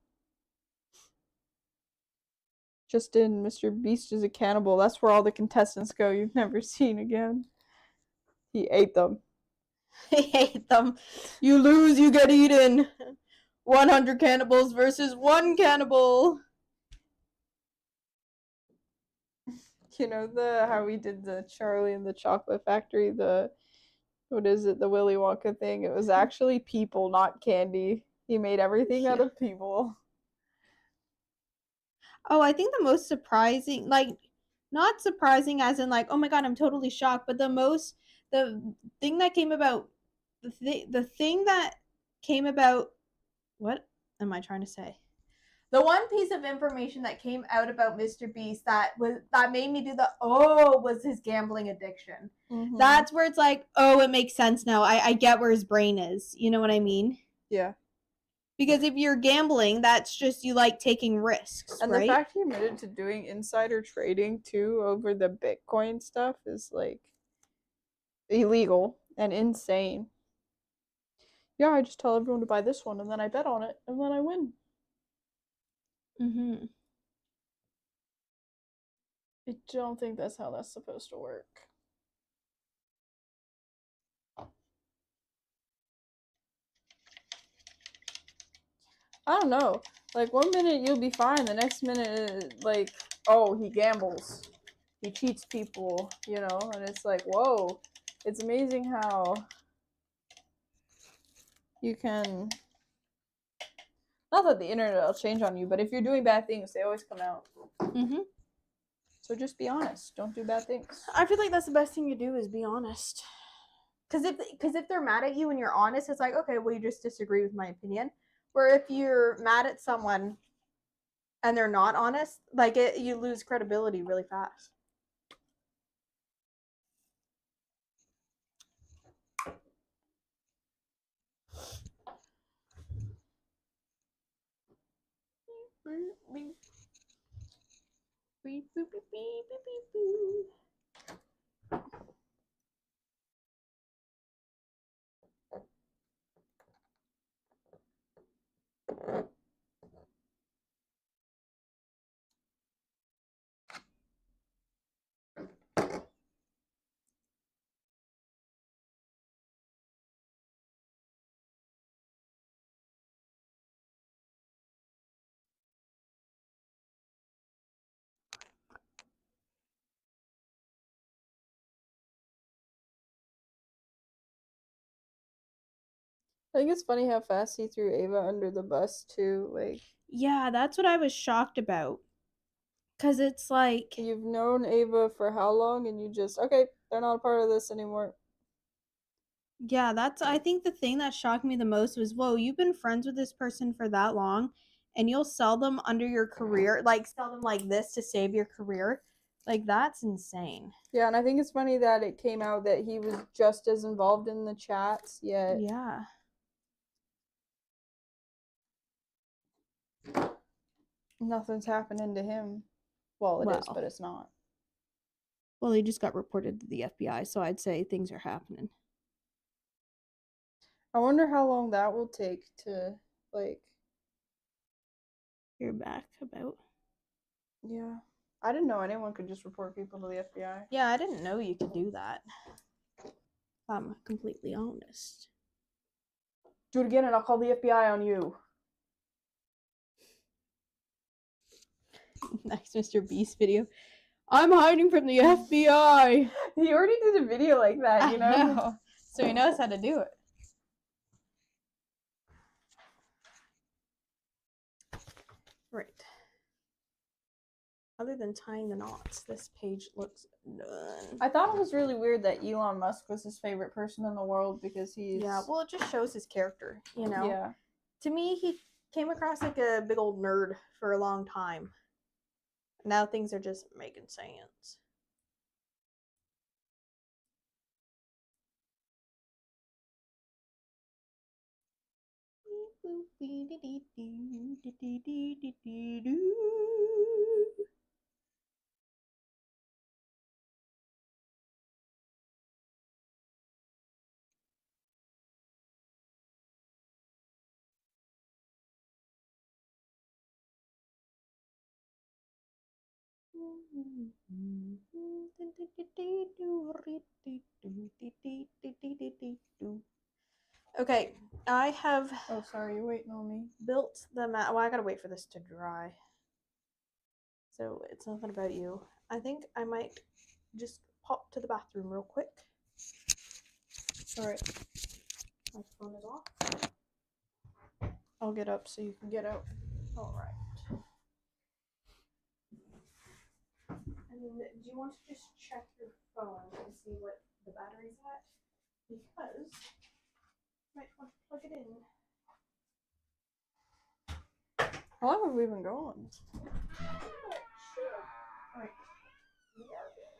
Just in Mr. Beast is a cannibal. That's where all the contestants go you've never seen again. He ate them. He ate them. You lose, you get eaten. 100 cannibals versus 1 cannibal. You know how we did the Charlie and the Chocolate Factory, the Willy Wonka thing? It was actually people, not candy. He made everything out of people. Oh, I think the most surprising, like, not surprising as in like, oh my god, I'm totally shocked, but the thing that came about, the thing that came about, what am I trying to say? The one piece of information that came out about Mr. Beast that made me do was his gambling addiction. Mm-hmm. That's where it's like, oh, it makes sense now. I get where his brain is. You know what I mean? Yeah. Because if you're gambling, that's just you like taking risks, And right? the fact he admitted to doing insider trading too over the Bitcoin stuff is like illegal and insane. Yeah, I just tell everyone to buy this one and then I bet on it and then I win. Mm-hmm. I don't think that's how that's supposed to work. I don't know. Like, one minute you'll be fine, the next minute, like, oh, he gambles. He cheats people, you know? And it's like, whoa. It's amazing how you can... Not that the internet will change on you, but if you're doing bad things, they always come out. Mm-hmm. So just be honest. Don't do bad things. I feel like that's the best thing you do is be honest. Because if they're mad at you and you're honest, it's like, okay, well, you just disagree with my opinion. Where if you're mad at someone and they're not honest, like you lose credibility really fast. I think it's funny how fast he threw Ava under the bus, too. Like, Yeah, that's what I was shocked about. Because it's like, you've known Ava for how long, and you just, okay, they're not a part of this anymore. yeah, I think the thing that shocked me the most was, whoa, you've been friends with this person for that long and you'll sell them under your career, like sell them like this to save your career. Like, that's insane. Yeah, and I think it's funny that it came out that he was just as involved in the chats, yet Yeah. nothing's happening to him. Well, it is, Well. but it's not. Well, he just got reported to the FBI, so I'd say things are happening. I wonder how long that will take to, like... Hear back about. Yeah. I didn't know anyone could just report people to the FBI. Yeah, I didn't know you could do that. If I'm completely honest. Do it again and I'll call the FBI on you. Nice Mr. Beast video. I'm hiding from the FBI. He already did a video like that, you know? I know. So he knows how to do it. Right. Other than tying the knots, this page looks done. I thought it was really weird that Elon Musk was his favorite person in the world because he's... Yeah, well, it just shows his character, you know? Yeah. To me, he came across like a big old nerd for a long time. Now things are just making sense. Okay, I have Oh, sorry, you're waiting on me. built the mat. Well, I gotta wait for this to dry. So it's nothing about you. I think I might just pop to the bathroom real quick. Alright, My phone is off. I'll get up so you can get out. Alright. And do you want to just check your phone and see what the battery's at? Because you might want to plug it in. How long have we been going? Alright. We are good.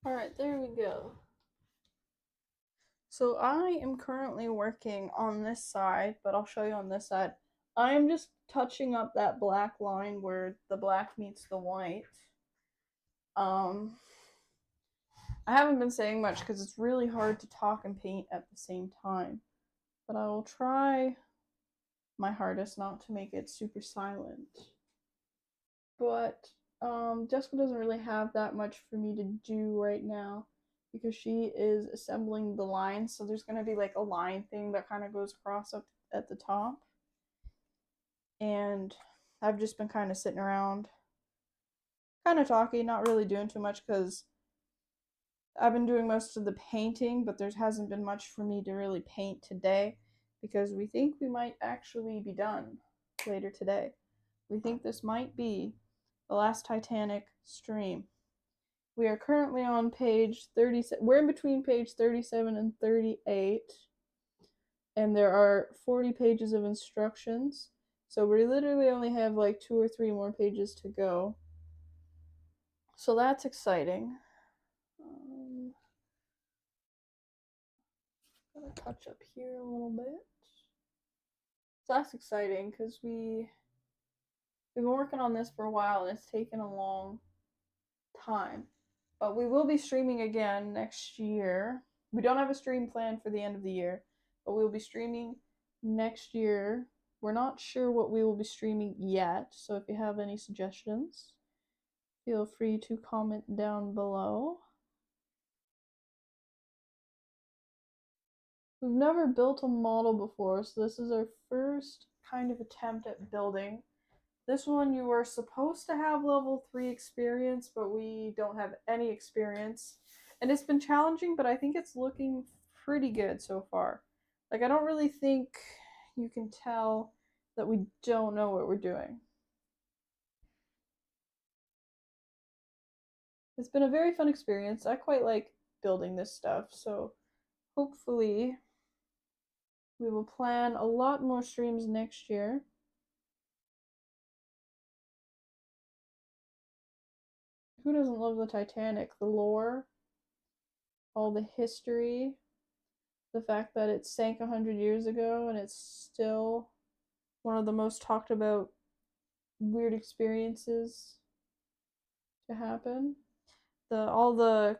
Alright, there we go. So I am currently working on this side, but I'll show you on this side. I am just touching up that black line where the black meets the white. I haven't been saying much because it's really hard to talk and paint at the same time. But I will try my hardest not to make it super silent. But Jessica doesn't really have that much for me to do right now because she is assembling the lines. So there's going to be like a line thing that kind of goes across up at the top. And I've just been kind of sitting around, kind of talking, not really doing too much because I've been doing most of the painting, but there hasn't been much for me to really paint today because we think we might actually be done later today. We think this might be the last Titanic stream. We are currently on page 37. We're in between page 37 and 38. And there are 40 pages of instructions. So we literally only have like 2 or 3 more pages to go. So that's exciting. Gotta touch up here a little bit. So that's exciting because we've been working on this for a while and it's taken a long time. But we will be streaming again next year. We don't have a stream planned for the end of the year, but we'll be streaming next year. We're not sure what we will be streaming yet, so if you have any suggestions, feel free to comment down below. We've never built a model before, so this is our first kind of attempt at building. This one you were supposed to have level 3 experience, but we don't have any experience. And it's been challenging, but I think it's looking pretty good so far. Like, I don't really think you can tell that we don't know what we're doing. It's been a very fun experience. I quite like building this stuff, so hopefully we will plan a lot more streams next year. Who doesn't love the Titanic? The lore, all the history, the fact that it sank 100 years ago and it's still one of the most talked about weird experiences to happen. All the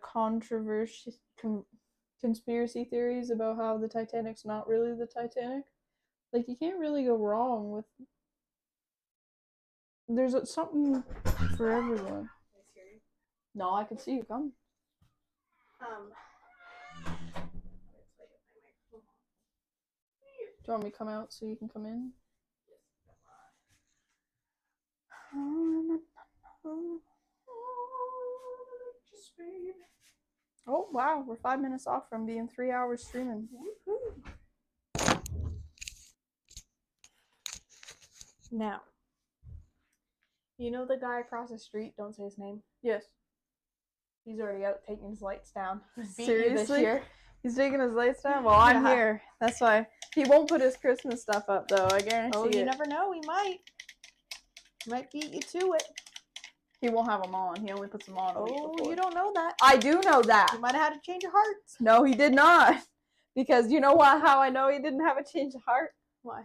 conspiracy theories about how the Titanic's not really the Titanic. Like, you can't really go wrong with. There's something for everyone. No, I can see you coming. Do you want me to come out so you can come in? Oh wow, we're 5 minutes off from being 3 hours streaming. Now, you know the guy across the street? Don't say his name. Yes. He's already out taking his lights down. Seriously? This year. He's taking his lights down? Well, I'm here. That's why. He won't put his Christmas stuff up, though. I guarantee it. You never know. He might. He might beat you to it. He won't have them on. He only puts them on a week before. You don't know that. I do know that. You might have had a change of heart. No, he did not. Because you know what? How I know he didn't have a change of heart? Why?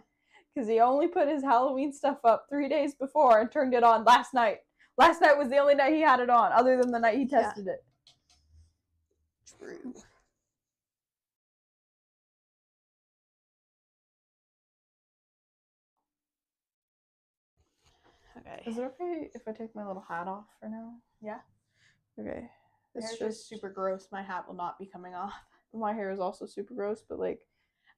Because he only put his Halloween stuff up 3 days before and turned it on last night. Last night was the only night he had it on, other than the night he tested it. True. Okay. Is it okay if I take my little hat off for now? Yeah. Okay. It's just super gross. My hat will not be coming off. My hair is also super gross, but like,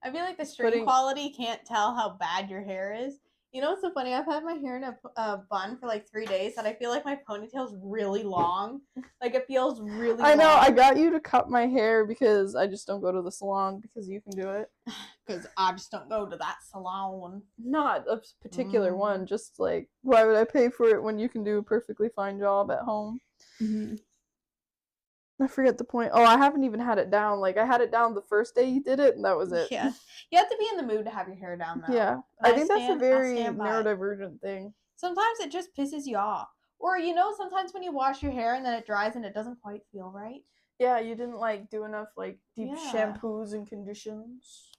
I feel like the stream quality can't tell how bad your hair is. You know what's so funny? I've had my hair in a bun for like 3 days, and I feel like my ponytail's really long. Like, it feels really I know, long. I got you to cut my hair because I just don't go to the salon because you can do it. Because I just don't go to that salon. Not a particular one, just like, why would I pay for it when you can do a perfectly fine job at home? Mm-hmm. I forget the point. Oh, I haven't even had it down. Like, I had it down the first day you did it, and that was it. Yeah. You have to be in the mood to have your hair down, though. Yeah. I think that's a very neurodivergent thing. Sometimes it just pisses you off. Or, you know, sometimes when you wash your hair and then it dries and it doesn't quite feel right. Yeah, you didn't like do enough like deep Yeah. shampoos and conditions.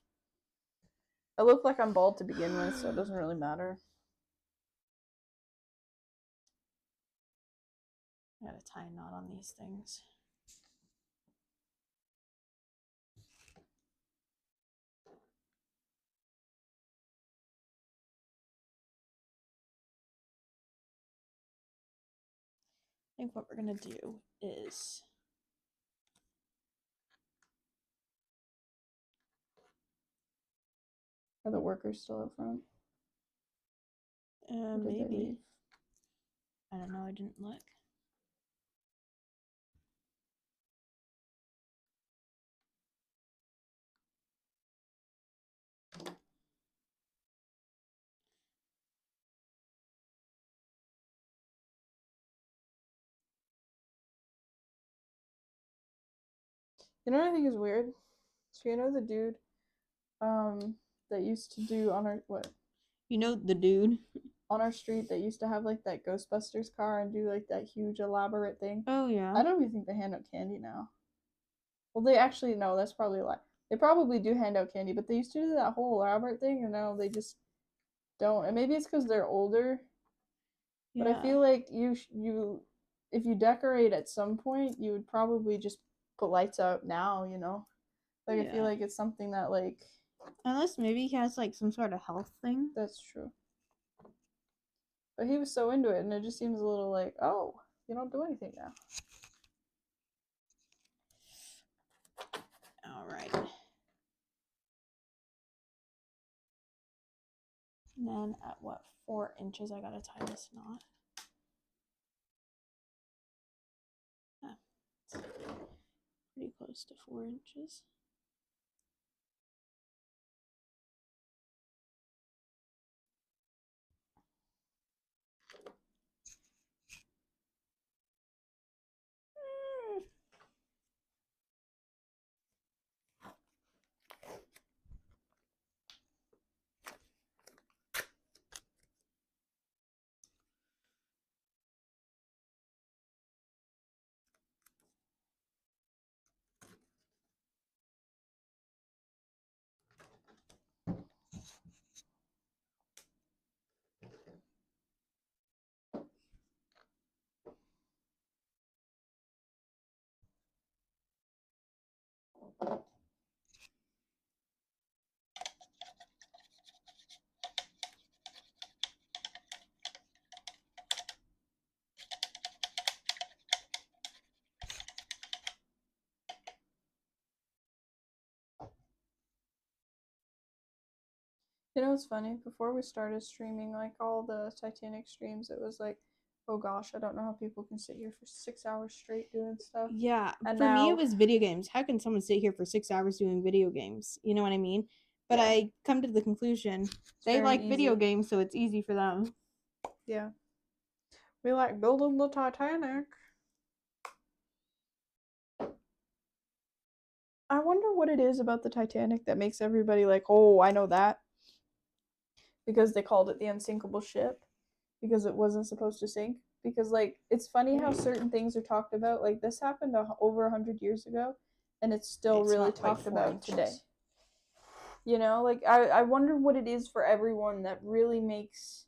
I look like I'm bald to begin with, so it doesn't really matter. I gotta tie a knot on these things. I think what we're gonna do is Are the workers still up front? Or did they maybe. leave? I don't know, I didn't look. You know what I think is weird? So you know the dude that used to do on our You know the dude? on our street that used to have like that Ghostbusters car and do like that huge elaborate thing? Oh yeah. I don't even think they hand out candy now. Well, they actually no, that's probably a lie. They probably do hand out candy, but they used to do that whole elaborate thing, and now they just don't. And maybe it's because they're older. But I feel like you if you decorate at some point, you would probably just put lights out now. You know, like I feel like it's something that like. Unless maybe he has like some sort of health thing. That's true. But he was so into it, and it just seems a little like, oh, you don't do anything now. All right. And then at what, 4 inches, I gotta tie this knot. It's pretty close to 4 inches. You know what's funny? Before we started streaming, like all the Titanic streams, it was like, oh gosh, I don't know how people can sit here for 6 hours straight doing stuff. Yeah, And for me now- it was video games. How can someone sit here for 6 hours doing video games? You know what I mean? But Yeah. I come to the conclusion they very like video easy. games, so it's easy for them. Yeah. We like building the Titanic. I wonder what it is about the Titanic that makes everybody like, oh, I know that. Because they called it the unsinkable ship. Because it wasn't supposed to sink. Because, like, it's funny how certain things are talked about. Like, this happened over 100 years ago, and it's still It's really not quite talked 4 about inches. today. You know, like, I wonder what it is for everyone that really makes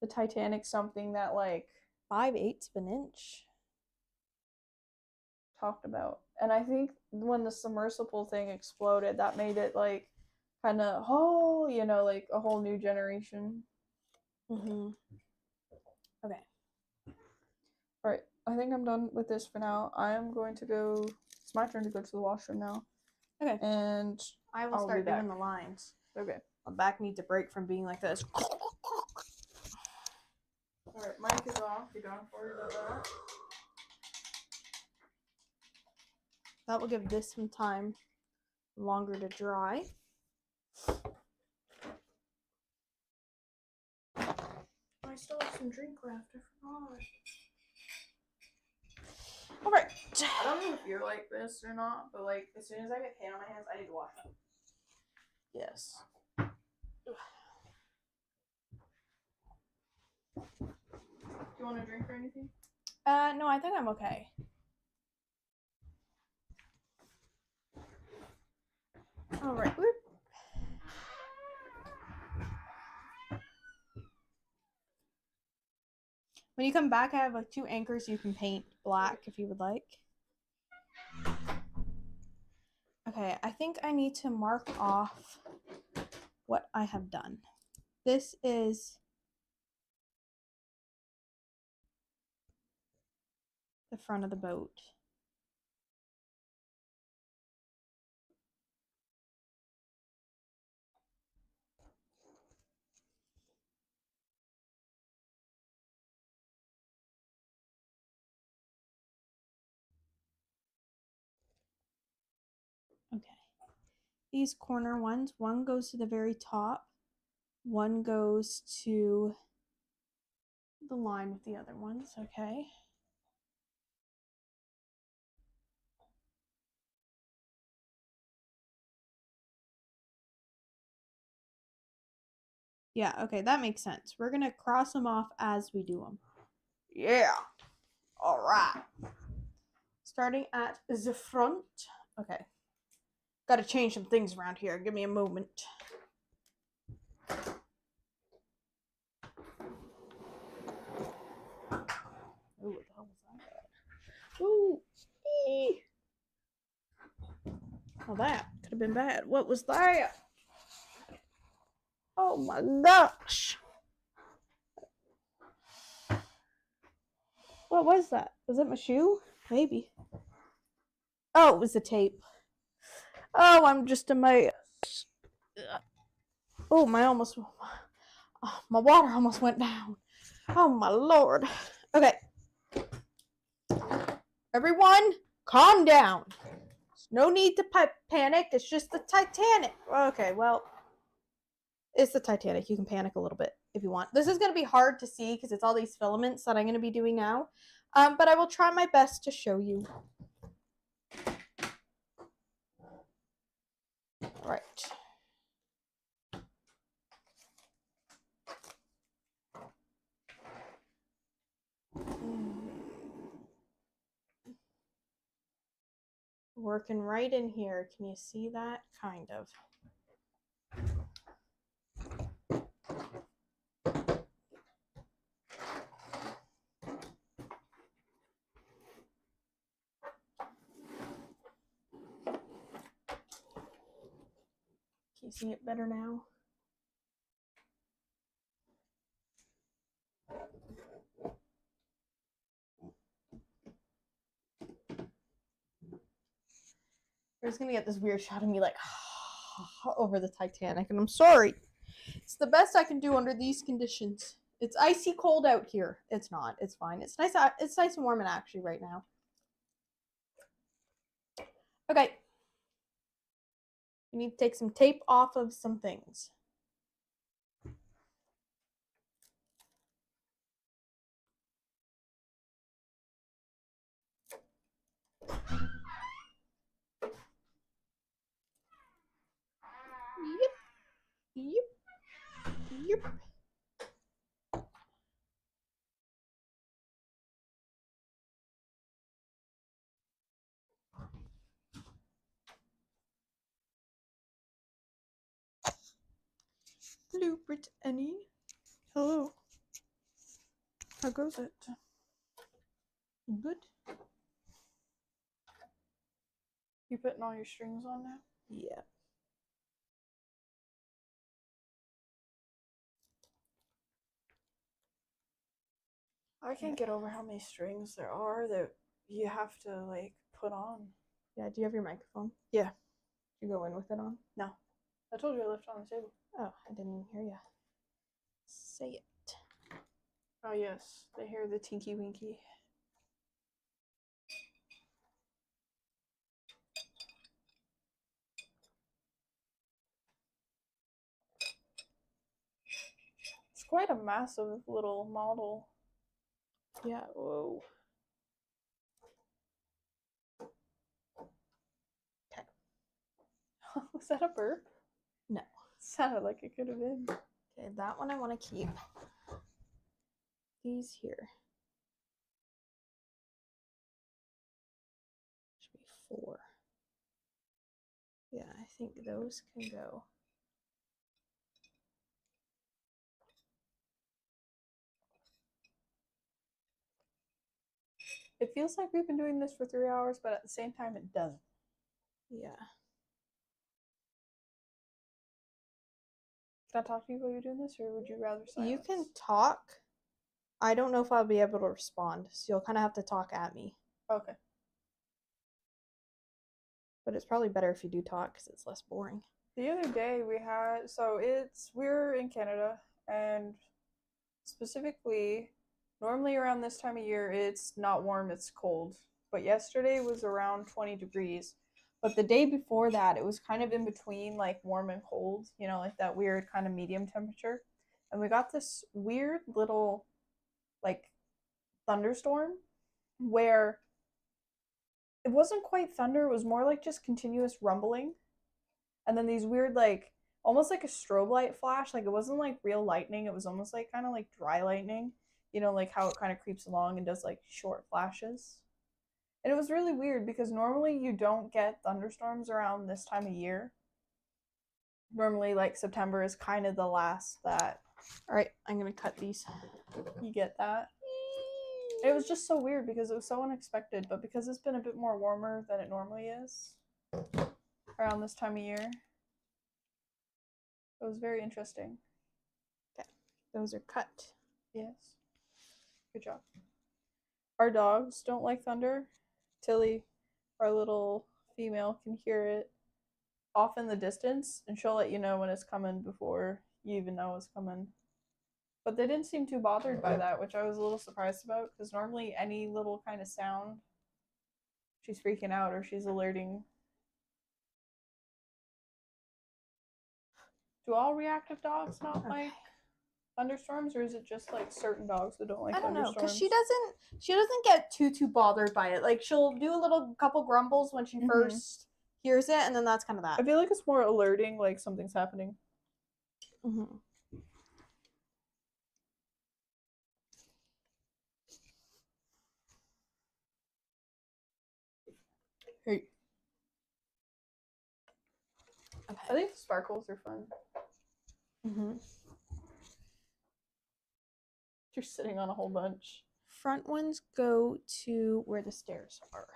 the Titanic something that, like, 5/8 of an inch. talked about. And I think when the submersible thing exploded, that made it, like, kind of, oh, you know, like, a whole new generation. Mm-hmm. Okay. Alright, I think I'm done with this for now. I am going to go, it's my turn to go to the washroom now. Okay. And I will I'll start be back. doing the lines. Okay. My back needs a break from being like this. Alright, mic is off. You don't worry about that. That will give this some time longer to dry. I still have some drink left. I forgot. Alright. I don't know if you're like this or not, but like as soon as I get pain on my hands, I need to wash them. Yes. Do you want a drink or anything? No, I think I'm okay. All right. When you come back, I have like 2 anchors you can paint black if you would like. Okay, I think I need to mark off what I have done. This is the front of the boat. Okay. These corner ones, one goes to the very top, one goes to the line with the other ones, okay? Yeah, okay, that makes sense. We're gonna cross them off as we do them. Yeah. All right. Starting at the front. Okay. Got to change some things around here. Give me a moment. Oh, what the hell was that? Ooh. Eee. Oh, that could have been bad. What was that? Oh my gosh. What was that? Was it my shoe? Maybe. Oh, it was the tape. Oh, I'm just a mess. Oh, my water almost went down. Oh my lord. Okay. Everyone, calm down. There's no need to panic. It's just the Titanic. Okay, well, it's the Titanic. You can panic a little bit if you want. This is going to be hard to see because it's all these filaments that I'm going to be doing now. But I will try my best to show you. All right. Working right in here. Can you see that? Kind of. Can you see it better now? We're just gonna get this weird shot of me like over the Titanic, and I'm sorry. It's the best I can do under these conditions. It's icy cold out here. It's not. It's fine. It's nice. It's nice and warm and actually right now. Okay. We need to take some tape off of some things. Yep. Hello, Brittany. Hello. How goes it? Good. You putting all your strings on now? Yeah. I can't get over how many strings there are that you have to like put on. Yeah, do you have your microphone? Yeah. Did you go in with it on? No. I told you I left it on the table. Oh, I didn't even hear you. Say it. Oh yes, they hear the tinky winky. It's quite a massive little model. Yeah, whoa. Okay. Was that a burp? No. It sounded like it could have been. Okay, that one I want to keep. These here. Should be 4. Yeah, I think those can go. It feels like we've been doing this for 3 hours, but at the same time, it doesn't. Yeah. Can I talk to you while you're doing this, or would you rather silence? You can talk. I don't know if I'll be able to respond, so you'll kind of have to talk at me. Okay. But it's probably better if you do talk because it's less boring. The other day we're in Canada, and specifically, normally around this time of year, it's not warm, it's cold. But yesterday was around 20 degrees. But the day before that, it was kind of in between, like warm and cold, you know, like that weird kind of medium temperature. And we got this weird little, like, thunderstorm where it wasn't quite thunder, it was more like just continuous rumbling. And then these weird, like, almost like a strobe light flash. Like, it wasn't like real lightning, it was almost like kind of like dry lightning, you know, like how it kind of creeps along and does like short flashes. And it was really weird because normally you don't get thunderstorms around this time of year. Normally, like, September is kind of the last that All right, I'm going to cut these. you get that. It was just so weird because it was so unexpected, but because it's been a bit more warmer than it normally is around this time of year, it was very interesting. Okay, those are cut. Yes. Good job. Our dogs don't like thunder. Tilly, our little female, can hear it off in the distance, and she'll let you know when it's coming before you even know it's coming. But they didn't seem too bothered by that, which I was a little surprised about, because normally any little kind of sound, she's freaking out or she's alerting. Do all reactive dogs not like thunderstorms, or is it just like certain dogs that don't like I don't know, thunderstorms? because she doesn't get too bothered by it. Like, she'll do a little couple grumbles when she first hears it, and then that's kind of that. I feel like it's more alerting, like something's happening. Mm-hmm. Hey. Okay. I think the sparkles are fun. Mm-hmm. You're sitting on a whole bunch. Front ones go to where the stairs are.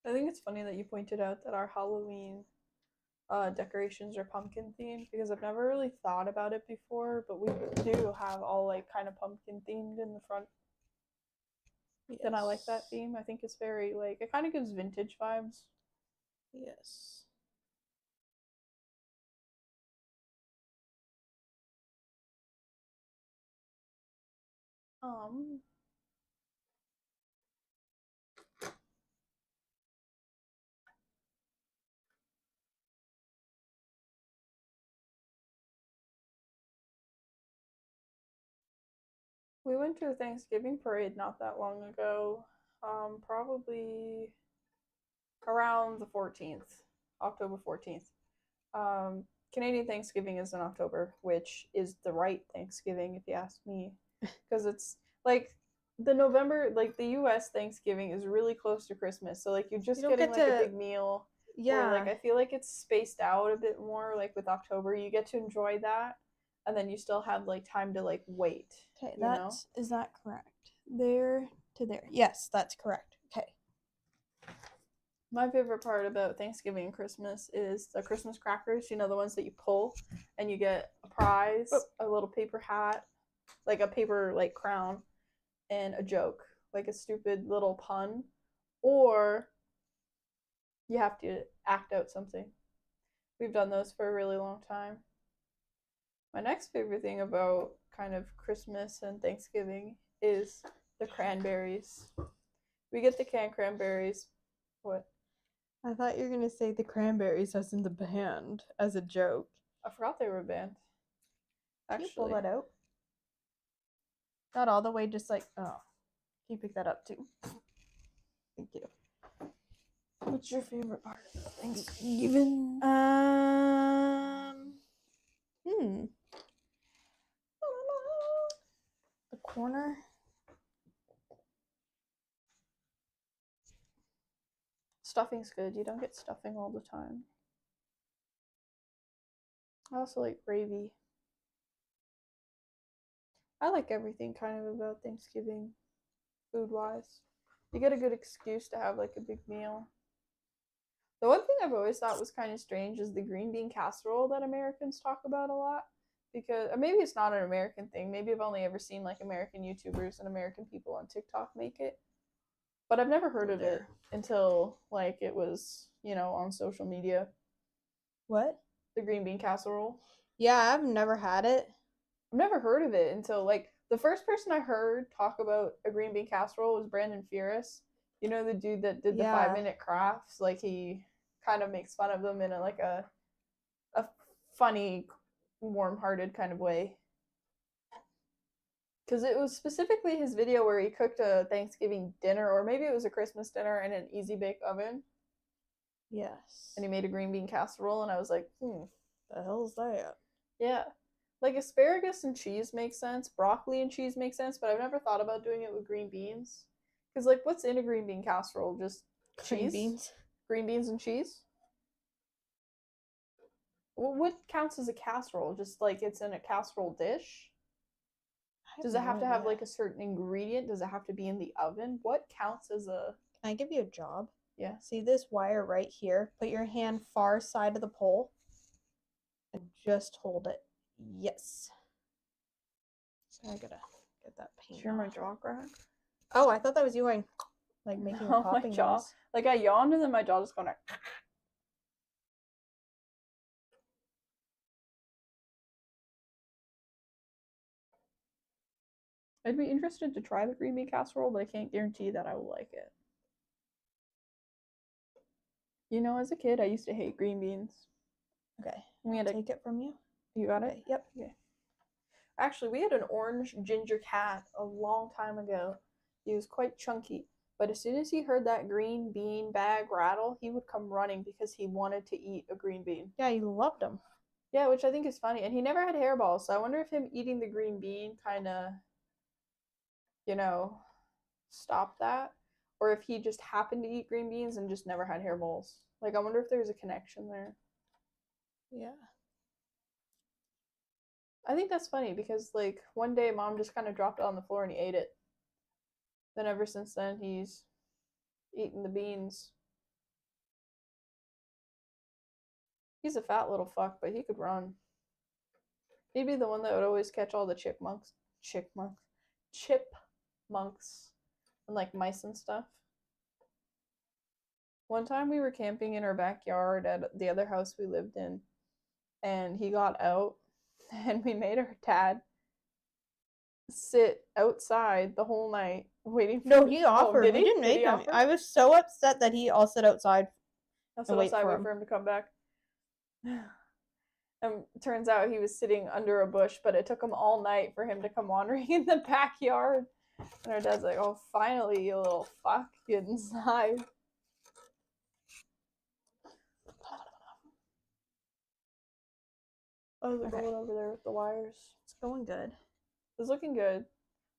I think it's funny that you pointed out that our Halloween decorations are pumpkin themed, because I've never really thought about it before, but we do have all like kind of pumpkin themed in the front. Yes. And I like that theme. I think it's very like, it kind of gives vintage vibes. Yes. We went to a Thanksgiving parade not that long ago, probably around the 14th, October 14th. Canadian Thanksgiving is in October, which is the right Thanksgiving, if you ask me, because it's like the November, like the U.S. Thanksgiving is really close to Christmas, so like you're just getting like a big meal. Yeah. Where, like, I feel like it's spaced out a bit more. Like with October, you get to enjoy that, and then you still have like time to like wait. Okay, is that correct? There to there. Yes, that's correct. Okay. My favorite part about Thanksgiving and Christmas is the Christmas crackers, you know, the ones that you pull and you get a prize, a little paper hat, like a paper like crown, and a joke, like a stupid little pun, or you have to act out something. We've done those for a really long time. My next favorite thing about kind of Christmas and Thanksgiving is the cranberries. We get the canned cranberries. What? I thought you were going to say the cranberries as in the band, as a joke. I forgot they were a band. Can you pull actually. that out? Not all the way, just like, oh. Can you pick that up too? Thank you. What's your favorite part of Hmm. Thanksgiving? The corner. Stuffing's good. You don't get stuffing all the time. I also like gravy. I like everything kind of about Thanksgiving, food-wise. You get a good excuse to have like a big meal. The one thing I've always thought was kind of strange is the green bean casserole that Americans talk about a lot. Because or maybe it's not an American thing. Maybe I've only ever seen like American YouTubers and American people on TikTok make it. But I've never heard of it until like it was, on social media. What? The green bean casserole. Yeah, I've never had it. I've never heard of it until like the first person I heard talk about a green bean casserole was Brandon Fierce. You know, the dude that did the 5-minute crafts. Like he kind of makes fun of them in a funny, warm-hearted kind of way. Because it was specifically his video where he cooked a Thanksgiving dinner, or maybe it was a Christmas dinner in an easy bake oven. Yes. And he made a green bean casserole, and I was like, The hell's that? Yeah. Like asparagus and cheese makes sense, broccoli and cheese makes sense, but I've never thought about doing it with green beans. Because, like, what's in a green bean casserole? Just Green cheese? beans. Green beans and cheese? Well, what counts as a casserole? Just like it's in a casserole dish? Does it have to have like a certain ingredient? Does it have to be in the oven? What counts as a... Can I give you a job? Yeah. See this wire right here? Put your hand far side of the pole and just hold it. Yes. So I gotta get that paint. Share my off. jaw crack? Oh, I thought that was you going like making a No, popping my jaw. noise. Like I yawned and then my jaw just going like... I'd be interested to try the green bean casserole, but I can't guarantee that I will like it. You know, as a kid, I used to hate green beans. Okay. We had Take it from you. You got it? Okay. Yep. Okay. Actually, we had an orange ginger cat a long time ago. He was quite chunky, but as soon as he heard that green bean bag rattle, he would come running because he wanted to eat a green bean. Yeah, you loved them. Yeah, which I think is funny. And he never had hairballs, so I wonder if him eating the green bean kind of, stopped that. Or if he just happened to eat green beans and just never had hairballs. Like, I wonder if there's a connection there. Yeah. I think that's funny because, like, one day Mom just kind of dropped it on the floor and he ate it. Then ever since then, he's eaten the beans. He's a fat little fuck, but he could run. He'd be the one that would always catch all the chipmunks, and, like, mice and stuff. One time we were camping in our backyard at the other house we lived in, and he got out, and we made our dad sit outside the whole night waiting for... No, he offered. Did We he? didn't make him. Offer? I was so upset that he all sit outside. I sit outside, wait for him to come back. And turns out he was sitting under a bush, but it took him all night for him to come wandering in the backyard. And our dad's like, oh, finally, you little fuck, get inside. Oh, they're going over there with the wires. It's going good. It's looking good.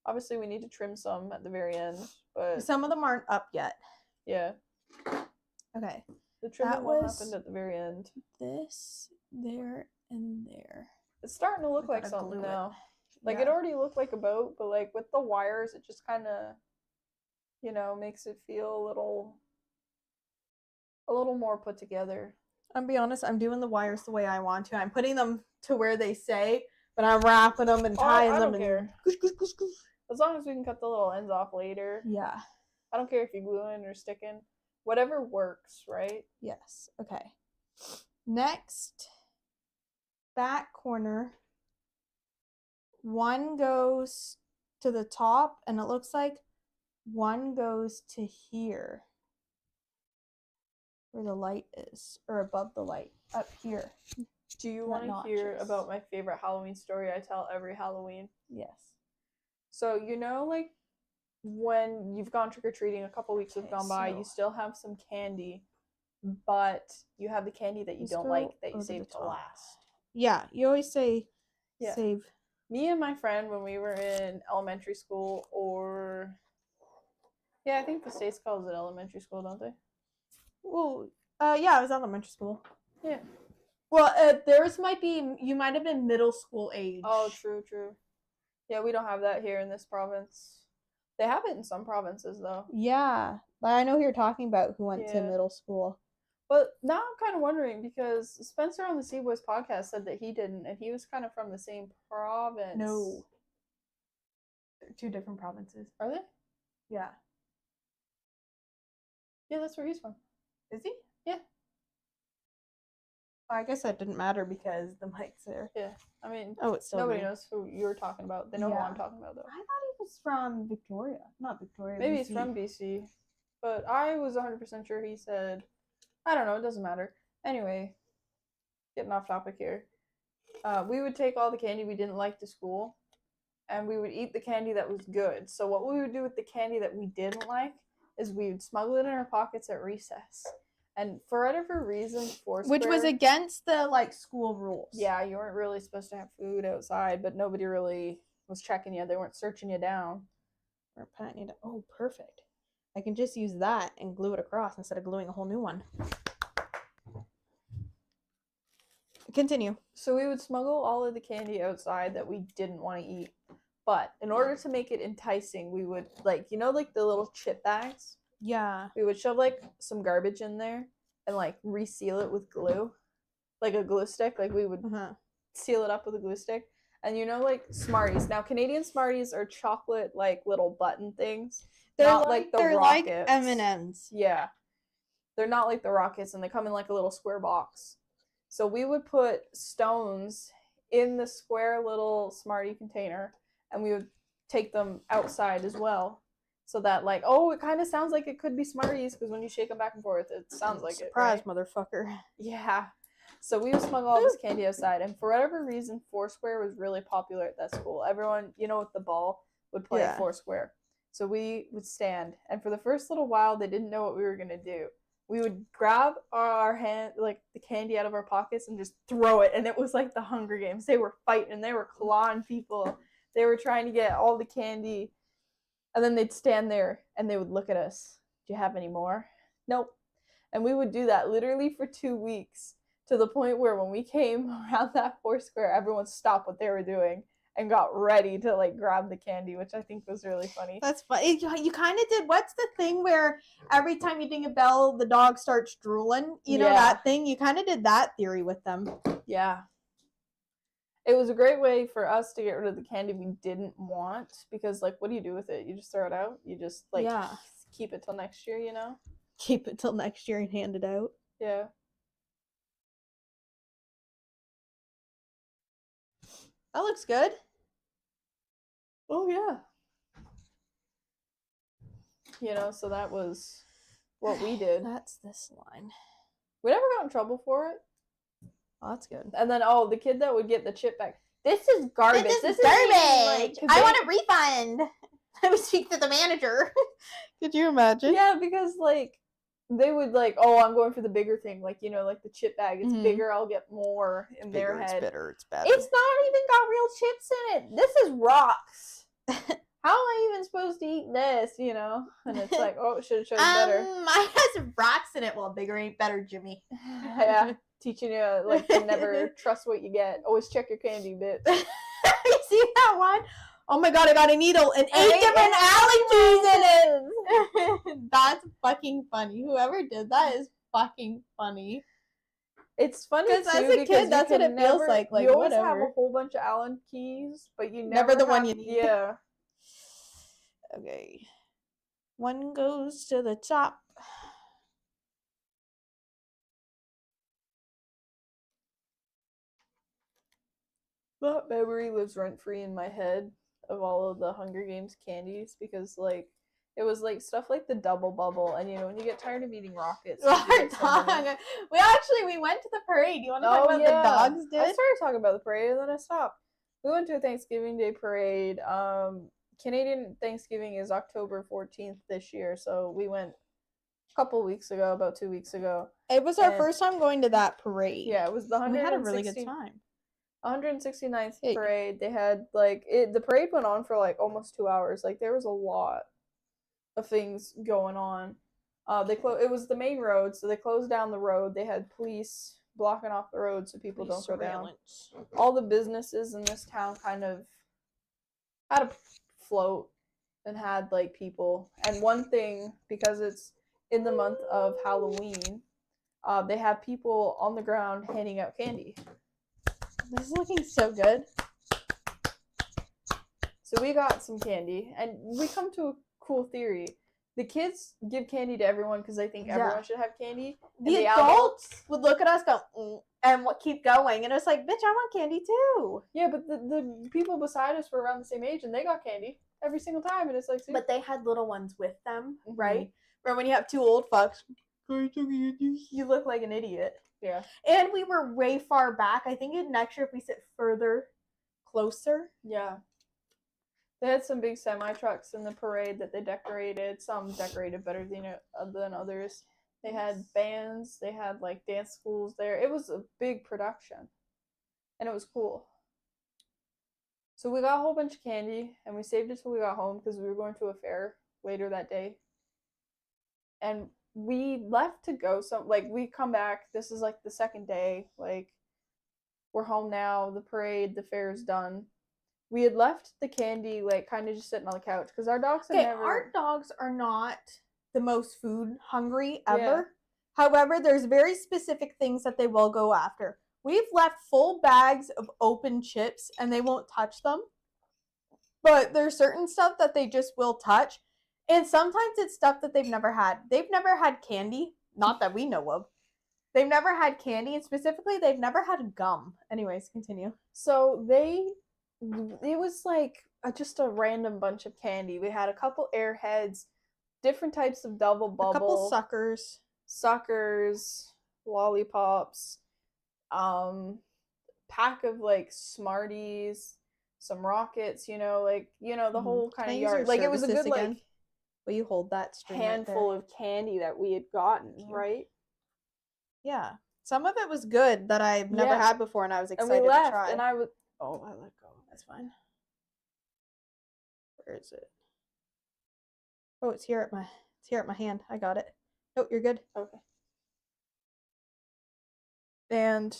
Obviously, we need to trim some at the very end, but... Some of them aren't up yet. Yeah. Okay. The trimming will happen at the very end. This, there, and there. It's starting to look like something now. Like, it already looked like a boat, but, like, with the wires, it just kind of, makes it feel a little more put together. I'll be honest, I'm doing the wires the way I want to. I'm putting them to where they say, but I'm wrapping them and tying them. I don't care. As long as we can cut the little ends off later. Yeah. I don't care if you glue in or stick in. Whatever works, right? Yes. Okay. Next, back corner. One goes to the top, and it looks like one goes to here, where the light is, or above the light, up here. Do you Not want to hear noxious. about my favorite Halloween story I tell every Halloween? Yes. So, you know, like, when you've gone trick-or-treating, a couple weeks have gone by, you still have some candy, but you have the candy that you Let's don't go like that you over save the till top. last. Yeah, you always say Yeah. save. Me and my friend, when we were in elementary school, or... Yeah, I think the States calls it elementary school, don't they? Well, yeah, it was elementary school. Yeah. Well, theirs might be, you might have been middle school age. Oh, true. Yeah, we don't have that here in this province. They have it in some provinces, though. Yeah, but I know who you're talking about who went to Yeah. middle school. But now I'm kind of wondering, because Spencer on the C-Boys podcast said that he didn't, and he was kind of from the same province. No. They're two different provinces. Are they? Yeah. Yeah, that's where he's from. Is he? Yeah. I guess that didn't matter because the mic's there. Yeah. I mean, Oh, it's still nobody green. knows who you're talking about. They know who Yeah. I'm talking about, though. I thought he was from Victoria. Not Victoria. Maybe BC. he's from BC. But I was 100% sure he said, I don't know, it doesn't matter. Anyway, getting off topic here. We would take all the candy we didn't like to school, and we would eat the candy that was good. So what we would do with the candy that we didn't like is we would smuggle it in our pockets at recess. And for whatever reason, Foursquare... Which was against the, like, school rules. Yeah, you weren't really supposed to have food outside, but nobody really was checking you. They weren't searching you down. Or patting you down. Oh, perfect. I can just use that and glue it across instead of gluing a whole new one. Continue. So we would smuggle all of the candy outside that we didn't want to eat. But in order to make it enticing, we would, like, you know, like the little chip bags? Yeah. We would shove, like, some garbage in there and, like, reseal it with glue. Like a glue stick. Like, we would seal it up with a glue stick. And you know, like, Smarties. Now, Canadian Smarties are chocolate, like, little button things. They're not like the they're Rockets. like M&Ms. Yeah. They're not like the Rockets, and they come in, like, a little square box. So we would put stones in the square little Smartie container, and we would take them outside as well. So that, like, oh, it kind of sounds like it could be Smarties, because when you shake them back and forth, it sounds like Surprise, it, right? motherfucker. Yeah. So we would smuggle all this candy outside, and for whatever reason, Foursquare was really popular at that school. Everyone, you know, with the ball, would play at Foursquare. So we would stand, and for the first little while, they didn't know what we were going to do. We would grab our hand, like, the candy out of our pockets and just throw it, and it was like the Hunger Games. They were fighting, they were clawing people. They were trying to get all the candy. And then they'd stand there and they would look at us. Do you have any more? Nope. And we would do that literally for 2 weeks, to the point where when we came around that Foursquare, everyone stopped what they were doing and got ready to, like, grab the candy, which I think was really funny. That's funny. You kind of did. What's the thing where every time you ding a bell, the dog starts drooling? You know that thing? You kind of did that theory with them. Yeah. It was a great way for us to get rid of the candy we didn't want, because, like, what do you do with it? You just throw it out? You just, like, keep it till next year, you know? Keep it till next year and hand it out. Yeah. That looks good. Oh, yeah. You know, so that was what we did. That's this line. We never got in trouble for it. Oh, that's good. And then, oh, the kid that would get the chip back. This is garbage. This is garbage. garbage. I want a refund. I would speak to the manager. Could you imagine? Yeah, because, like, they would, like, oh, I'm going for the bigger thing. Like, you know, like the chip bag. It's bigger. I'll get more in their head. It's bitter. It's bad. It's not even got real chips in it. This is rocks. How am I even supposed to eat this, you know? And it's like, oh, it should have chosen better. Mine has rocks in it. Well, bigger ain't better, Jimmy. Yeah. Teaching you, like, to never trust what you get. Always check your candy, bitch. You see that one? Oh my god, I got a needle and 8 different allergies in it. That's fucking funny. Whoever did that is fucking funny. It's funny too, as a kid, that's what it feels like. Like, you always have whatever. a whole bunch of Allen keys, but you Never the one have, you need. Yeah. Okay. One goes to the top. That memory lives rent free in my head of all of the Hunger Games candies, because, like, It was like stuff like the double bubble, and when you get tired of eating rockets, Our you get some dog. of it. We went to the parade. You want to talk about the dogs I did? started talking about the parade and then I stopped. We went to a Thanksgiving Day parade. Canadian Thanksgiving is October 14th this year, so we went a couple weeks ago, about 2 weeks ago. It was our And- first time going to that parade. Yeah, it was the 160, We had a really good time. 169th Yeah. parade. They had the parade went on for like almost 2 hours. Like there was a lot of things going on. It was the main road, so they closed down the road. They had police blocking off the road so people don't go down. All the businesses in this town kind of had a float and had like people. And one thing, because it's in the month of Halloween, they have people on the ground handing out candy. This is looking so good. So we got some candy, and we come to a cool theory. The kids give candy to everyone because they think everyone should have candy. The adults would look at us, go, and keep going, and it's like, bitch, I want candy too. Yeah, but the people beside us were around the same age, and they got candy every single time, and it's like, see? But they had little ones with them, Mhm. right? Or when you have two old fucks, you look like an idiot. Yeah. And we were way far back. I think next year if we sit further closer. Yeah. They had some big semi trucks in the parade that they decorated. Some decorated better than others. They had bands. They had like dance schools there. It was a big production, and it was cool. So we got a whole bunch of candy, and we saved it till we got home because we were going to a fair later that day. And we left to go we come back. This is like the second day. Like we're home now. The parade, the fair's done. We had left the candy kind of just sitting on the couch because our dogs Our dogs are not the most food hungry ever. Yeah. However, there's very specific things that they will go after. We've left full bags of open chips and they won't touch them. But there's certain stuff that they just will touch. And sometimes it's stuff that they've never had. They've never had candy, not that we know of. They've never had candy, and specifically, they've never had gum. Anyways, continue. So it was just a random bunch of candy. We had a couple Airheads, different types of double bubble, A couple suckers, lollipops, pack of Smarties, some rockets, the whole kind of yard. It was a good Will you hold that string handful of candy that we had gotten, right? Yeah. Some of it was good that I've never had before, and I was excited and we left, to try. And I let go. That's fine. Where is it? Oh, it's here at my hand. I got it. Oh, you're good. Okay. And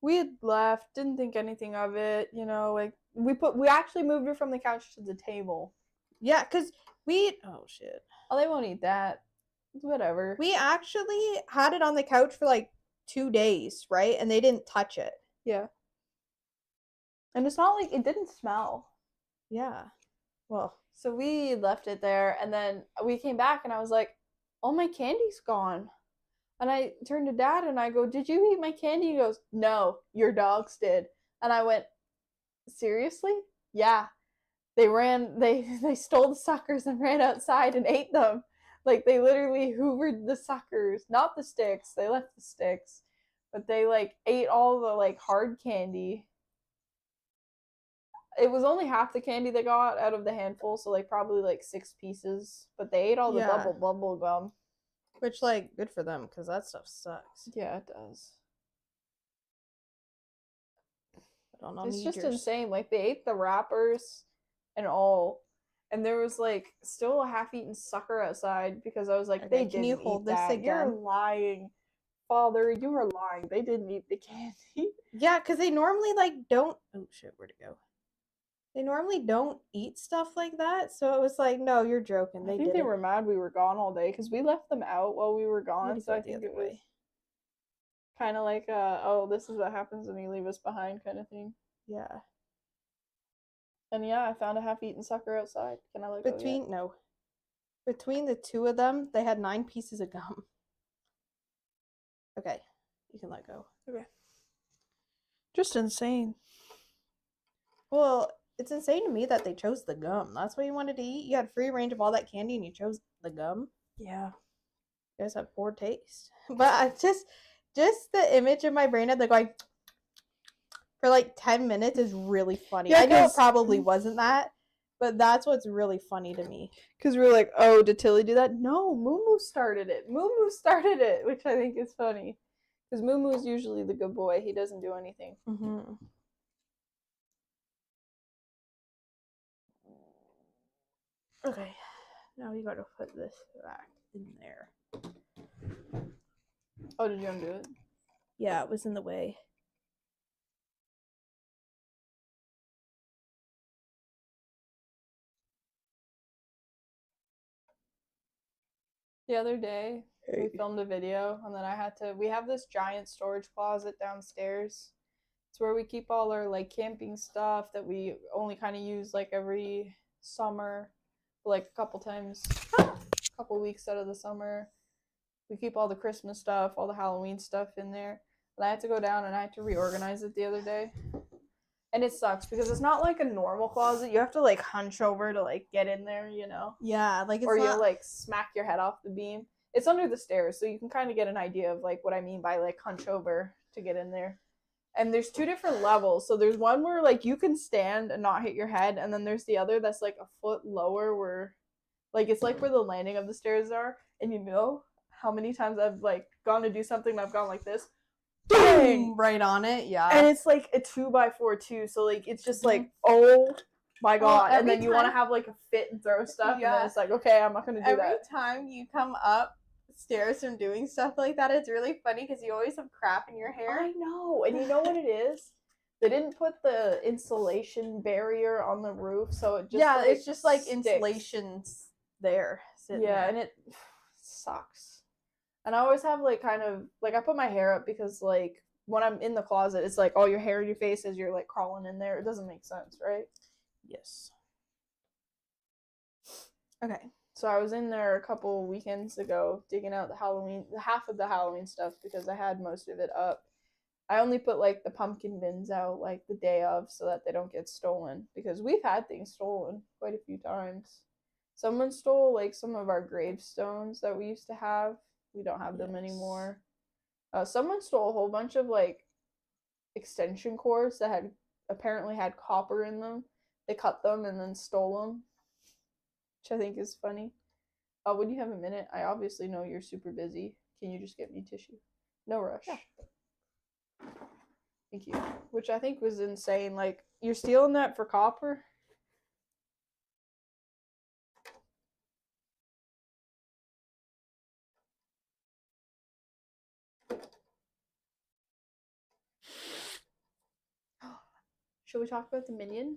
we had left, didn't think anything of it, we actually moved her from the couch to the table. Yeah, because oh shit. Oh, they won't eat that. Whatever. We actually had it on the couch for 2 days, right? And they didn't touch it. Yeah. And it's not it didn't smell. Yeah. Well, so we left it there, and then we came back, and I was like, "Oh, my candy's gone." And I turned to Dad, and I go, "Did you eat my candy?" He goes, "No, your dogs did." And I went, "Seriously?" "Yeah. They stole the suckers and ran outside and ate them. They literally hoovered the suckers, not the sticks. They left the sticks, but they ate all the hard candy. It was only half the candy they got out of the handful, so probably 6 pieces. But they ate all the double bubble gum, which good for them because that stuff sucks. Yeah, it does. I don't know. It's just insane. They ate the wrappers and all. And there was still a half-eaten sucker outside because I was like, okay, they didn't eat that. You're lying, Father. You are lying. They didn't eat the candy. Yeah, because they normally don't. Oh shit, where'd it go? They normally don't eat stuff like that. So it was no, you're joking. I think they were mad we were gone all day because we left them out while we were gone. So I think it was kind of oh, this is what happens when you leave us behind kind of thing. Yeah. And yeah, I found a half-eaten sucker outside. Can I let go yet? No. Between the two of them, they had 9 pieces of gum. Okay, you can let go. Okay. Just insane. Well, it's insane to me that they chose the gum. That's what you wanted to eat. You had free range of all that candy, and you chose the gum. Yeah. You guys have poor taste. But I just the image in my brain of the going for like 10 minutes is really funny. Yeah, I know it 'cause- probably wasn't that, but that's what's really funny to me. Because we were like, oh, did Tilly do that? No, Moo started it. Moo started it, which I think is funny. Because Moo's usually the good boy. He doesn't do anything. Mm-hmm. Okay, now we gotta put this back in there. Oh, did you undo it? Yeah, it was in the way. The other day, we filmed a video, and then we have this giant storage closet downstairs. It's where we keep all our, like, camping stuff that we only kind of use, like, every summer, like, a couple weeks out of the summer. We keep all the Christmas stuff, all the Halloween stuff in there. And I had to go down and I had to reorganize it the other day. And it sucks because it's not like a normal closet. You have to, like, hunch over to, like, get in there, you know? Yeah, like it's Or not... you'll, like, smack your head off the beam. It's under the stairs, so you can kind of get an idea of, like, what I mean by, like, hunch over to get in there. And there's two different levels. So there's one where, like, you can stand and not hit your head. And then there's the other that's, like, a foot lower where, like, it's, like, where the landing of the stairs are. And you know how many times I've, like, gone to do something and I've gone like this. Bang! Right on it, yeah. And it's, like, a 2x4 too. So, like, it's just, like, oh my God. Well, and then you want to time- have, like, a fit and throw stuff. Yeah. And then it's like, okay, I'm not going to do Every that. time you come up stairs from doing stuff like that, it's really funny because you always have crap in your hair. I know. And you know what it is? They didn't put the insulation barrier on the roof, so it just it's just like sticks. insulation's there. Yeah, there. and it sucks. And I always have, like, kind of, like, I put my hair up because, like, when I'm in the closet, it's like all your hair in your face as you're, like, crawling in there. It doesn't make sense, right? Yes. Okay. So I was in there a couple weekends ago digging out half of the Halloween stuff because I had most of it up. I only put, like, the pumpkin bins out, like, the day of so that they don't get stolen because we've had things stolen quite a few times. Someone stole, like, some of our gravestones that we used to have. We don't have them anymore. Someone stole a whole bunch of, like, extension cords that apparently had copper in them. They cut them and then stole them, which I think is funny. Would you have a minute? I obviously know you're super busy. Can you just get me tissue? No rush. Yeah. Thank you. Which I think was insane. Like, you're stealing that for copper? Should we talk about the minion?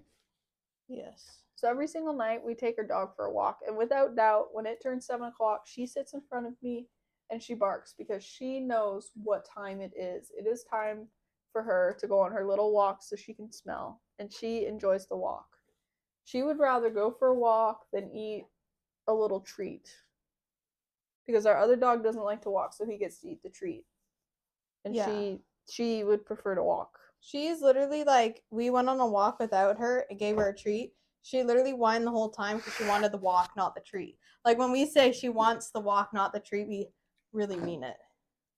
Yes. So every single night we take our dog for a walk, and without doubt, when it turns 7 o'clock, she sits in front of me and she barks because she knows what time it is. It is time for her to go on her little walk so she can smell, and she enjoys the walk. She would rather go for a walk than eat a little treat because our other dog doesn't like to walk, so he gets to eat the treat. And she would prefer to walk. She's literally like, we went on a walk without her and gave her a treat. She literally whined the whole time because she wanted the walk, not the treat. Like, when we say she wants the walk, not the treat, we really mean it.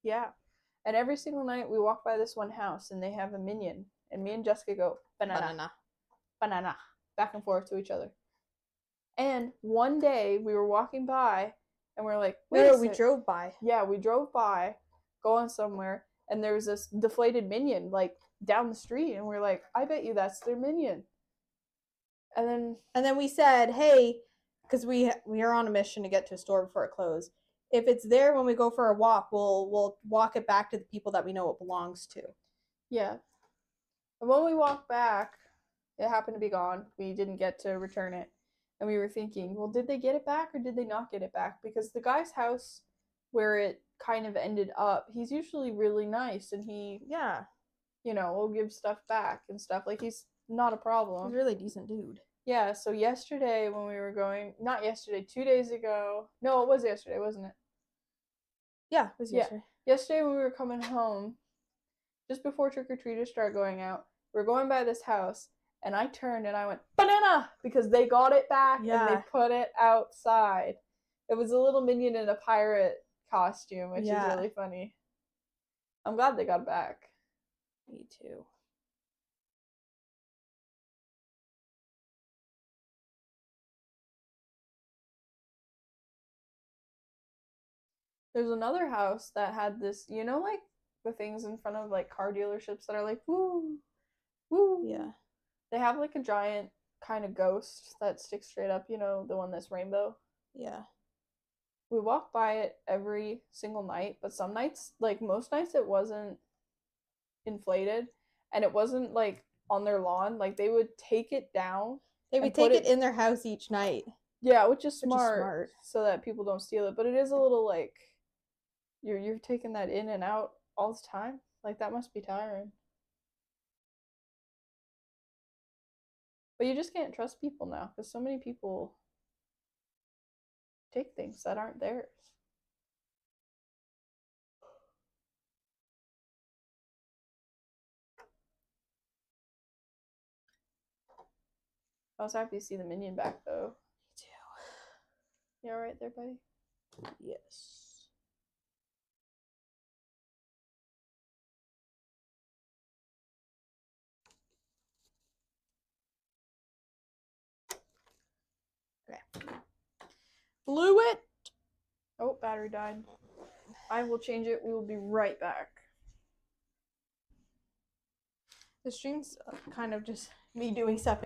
Yeah. And every single night we walk by this one house and they have a minion. And me and Jessica go, banana, banana, back and forth to each other. And one day we were walking by and we're like, wait, we drove by. Yeah, we drove by, going somewhere, and there was this deflated minion, like, down the street, and we're like, I bet you that's their minion. And then we said, hey, because we are on a mission to get to a store before it closed. If it's there when we go for a walk, we'll walk it back to the people that we know it belongs to. Yeah. And when we walked back, it happened to be gone. We didn't get to return it. And we were thinking, well, did they get it back or did they not get it back? Because the guy's house where it kind of ended up, he's usually really nice and he, you know, will give stuff back and stuff. Like, he's not a problem. He's a really decent dude. Yeah, so yesterday when we were going, not yesterday, 2 days ago. No, it was yesterday, wasn't it? Yeah, it was yesterday. Yesterday when we were coming home, just before trick-or-treaters started going out, we were going by this house, And I turned and I went, banana! Because they got it back and they put it outside. It was a little minion in a pirate costume, which is really funny. I'm glad they got it back. Me too. There's another house that had this, you know, like the things in front of like car dealerships that are like, woo, woo. Yeah. They have like a giant kind of ghost that sticks straight up, you know, the one that's rainbow. Yeah. We walked by it every single night, but some nights, like most nights, it wasn't inflated and it wasn't like on their lawn. Like they would take it down. They would take it in their house each night. Yeah, which is smart so that people don't steal it. But it is a little like you're taking that in and out all the time. Like that must be tiring. But you just can't trust people now because so many people take things that aren't theirs. I was happy to see the minion back though. Me too. You alright there, buddy? Yes. Okay. Blew it. Oh, battery died. I will change it. We will be right back. The stream's kind of just me doing stuff.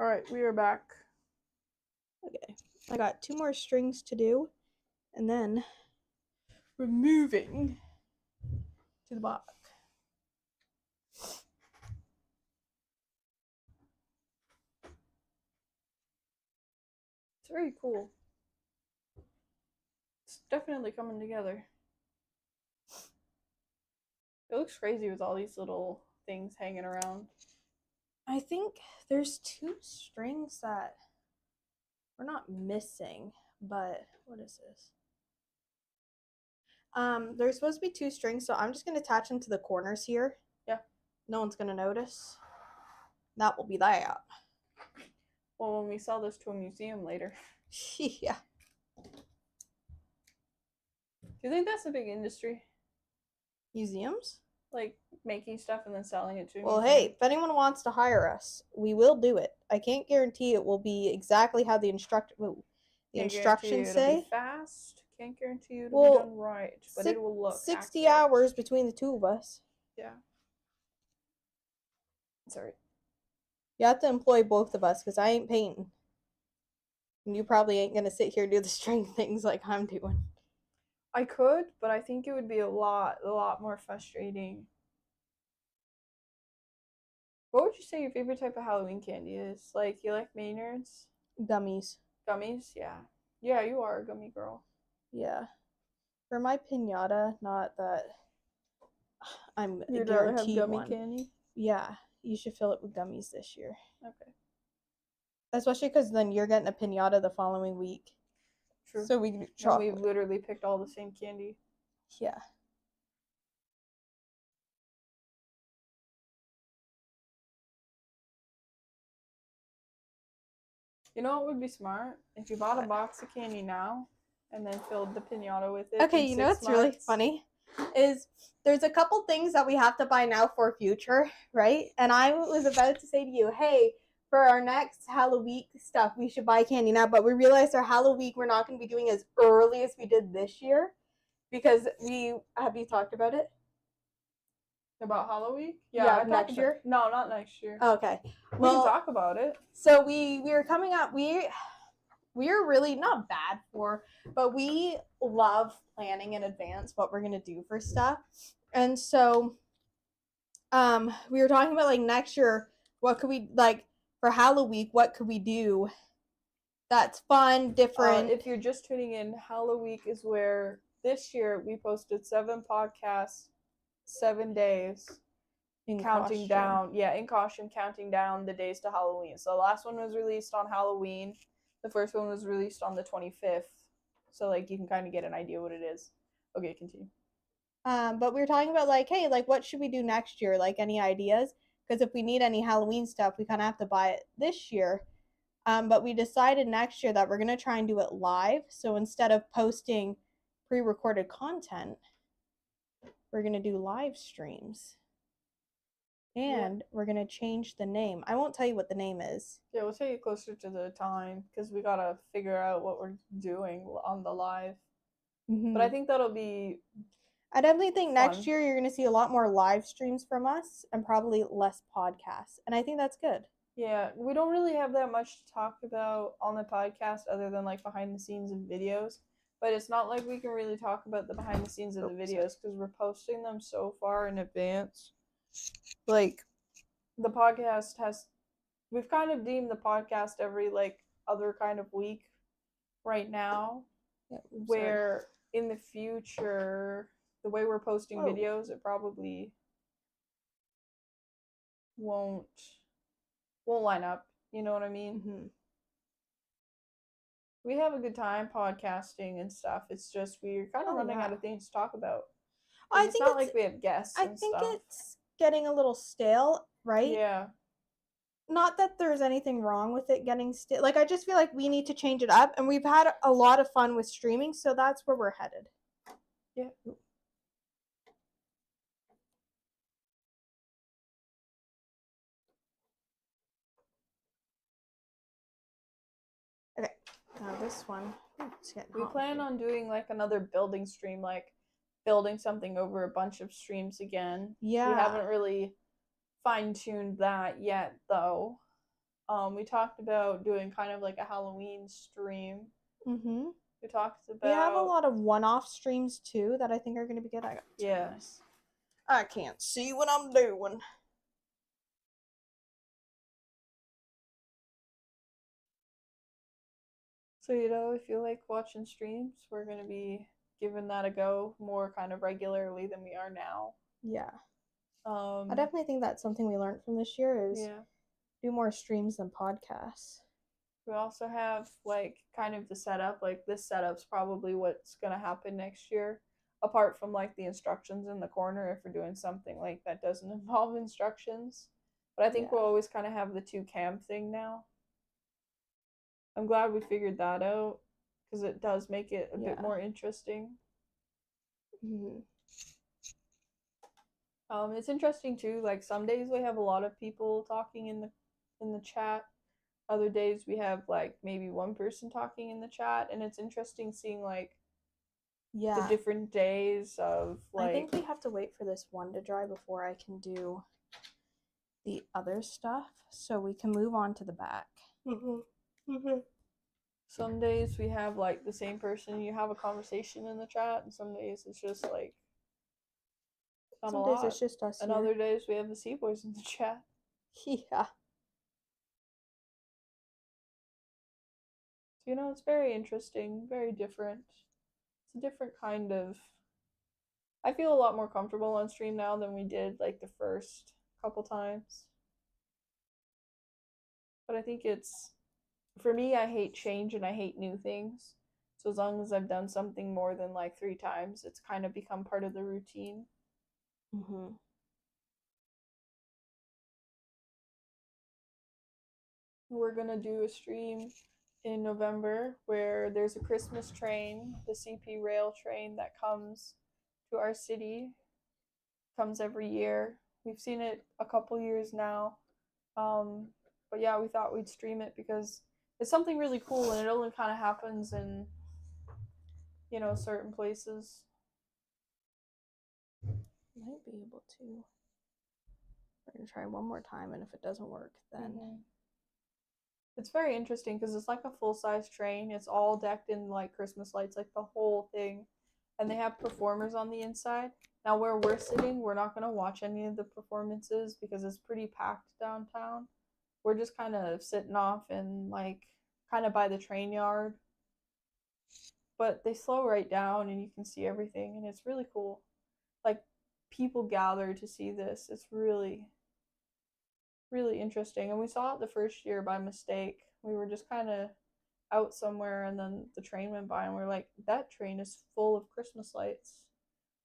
Alright, we are back. Okay. I got 2 more strings to do, and then we're moving to the back. It's very cool. It's definitely coming together. It looks crazy with all these little things hanging around. I think there's 2 strings that we're not missing, but what is this? There's supposed to be 2 strings, so I'm just going to attach them to the corners here. Yeah. No one's going to notice. That will be that. Well, when we sell this to a museum later. Yeah. Do you think that's a big industry? Museums? Like making stuff and then selling it to a Well, museum? hey, if anyone wants to hire us, we will do it. I can't guarantee it will be exactly how the instructions say. It'll be fast. Can't guarantee you it'll be done right, but it will look 60 accurate. hours between the 2 of us. Yeah. Sorry. You have to employ both of us because I ain't painting. And you probably ain't going to sit here and do the string things like I'm doing. I could, but I think it would be a lot more frustrating. What would you say your favorite type of Halloween candy is? Like, you like Maynards? Gummies. Gummies? Yeah. Yeah, you are a gummy girl. Yeah. For my pinata, not that I'm a You'd rather have guaranteed gummy one. candy? Yeah, you should fill it with gummies this year. Okay. Especially because then you're getting a pinata the following week. True. So we can do And chocolate. we've literally picked all the same candy. Yeah. You know what would be smart? If you bought a What? box of candy now and then filled the pinata with it. Okay, in you know 6 what's really months. funny? Is there's a couple things that we have to buy now for future, right? And I was about to say to you, hey, for our next Halloween stuff, we should buy candy now. But we realized our Halloween we're not going to be doing as early as we did this year because have you talked about it? About Halloween? Yeah, I talked next about- year? No, not next year. Okay. We can talk about it. So we were coming up. We're really not bad for, but we love planning in advance what we're gonna do for stuff. And so we were talking about like next year, what could we like for Halloween, what could we do that's fun, different. If you're just tuning in, Halloween is where this year we posted 7 podcasts, 7 days, in counting costume. down. Yeah, in costume, counting down the days to Halloween. So the last one was released on Halloween. The first one was released on the 25th. So like you can kind of get an idea what it is. Okay, continue. But we were talking about like, hey, like what should we do next year? Like any ideas? Because if we need any Halloween stuff, we kind of have to buy it this year. But we decided next year that we're gonna try and do it live. So instead of posting pre-recorded content, we're gonna do live streams. And we're gonna change the name. I won't tell you what the name is. Yeah, we'll tell you closer to the time because we gotta figure out what we're doing on the live. But I think that'll be. I definitely think fun. next year you're gonna see a lot more live streams from us and probably less podcasts. And I think that's good. Yeah, we don't really have that much to talk about on the podcast other than like behind the scenes and videos. But it's not like we can really talk about the behind the scenes of the videos because we're posting them so far in advance. Like, the podcast we've kind of deemed the podcast every like other kind of week right now. Yeah, where in the future, the way we're posting videos, it probably won't line up. You know what I mean? Mm-hmm. We have a good time podcasting and stuff. It's just we're kind of running out of things to talk about. I it's think not like we have guests. I and think stuff. it's getting a little stale, right? Yeah. Not that there's anything wrong with it getting stale. Like I just feel like we need to change it up, and we've had a lot of fun with streaming, so that's where we're headed. Yeah. Okay. Now this one. We plan on doing like another building stream, like building something over a bunch of streams again. Yeah. We haven't really fine-tuned that yet though. We talked about doing kind of like a Halloween stream. Mm-hmm. We talked about. We have a lot of one-off streams too that I think are going to be good. Yes. I can't see what I'm doing. So if you like watching streams, we're going to be giving that a go more kind of regularly than we are now. Yeah. I definitely think that's something we learned from this year is do more streams than podcasts. We also have like kind of the setup. Like this setup's probably what's going to happen next year. Apart from like the instructions in the corner if we're doing something like that doesn't involve instructions. But I think we'll always kind of have the 2 cam thing now. I'm glad we figured that out because it does make it a bit more interesting. Mm-hmm. It's interesting too. Like some days we have a lot of people talking in the chat. Other days we have like maybe one person talking in the chat, and it's interesting seeing like the different days of like. I think we have to wait for this one to dry before I can do the other stuff, so we can move on to the back. Mm-hmm. Mm-hmm. Some days we have like the same person. You have a conversation in the chat, and some days it's just like. Some days it's just us. And other days we have the Sea Boys in the chat. Yeah. So, it's very interesting, very different. It's a different kind of. I feel a lot more comfortable on stream now than we did like the first couple times. But I think it's, for me, I hate change and I hate new things. So as long as I've done something more than like 3 times, it's kind of become part of the routine. Mm-hmm. We're gonna do a stream in November where there's a Christmas train, the CP rail train that comes to our city. Comes every year. We've seen it a couple years now. But yeah, we thought we'd stream it because it's something really cool and it only kind of happens in, you know, certain places. Might be able to. We're gonna try one more time, and if it doesn't work, then It's very interesting because it's like a full-size train. It's all decked in like Christmas lights, like the whole thing, and they have performers on the inside. Now where we're sitting, we're not gonna watch any of the performances because it's pretty packed downtown. We're just kind of sitting off and like kind of by the train yard. But they slow right down and you can see everything and it's really cool. Like people gather to see this. It's really, really interesting. And we saw it the first year by mistake. We were just kind of out somewhere and then the train went by and we were like, that train is full of Christmas lights.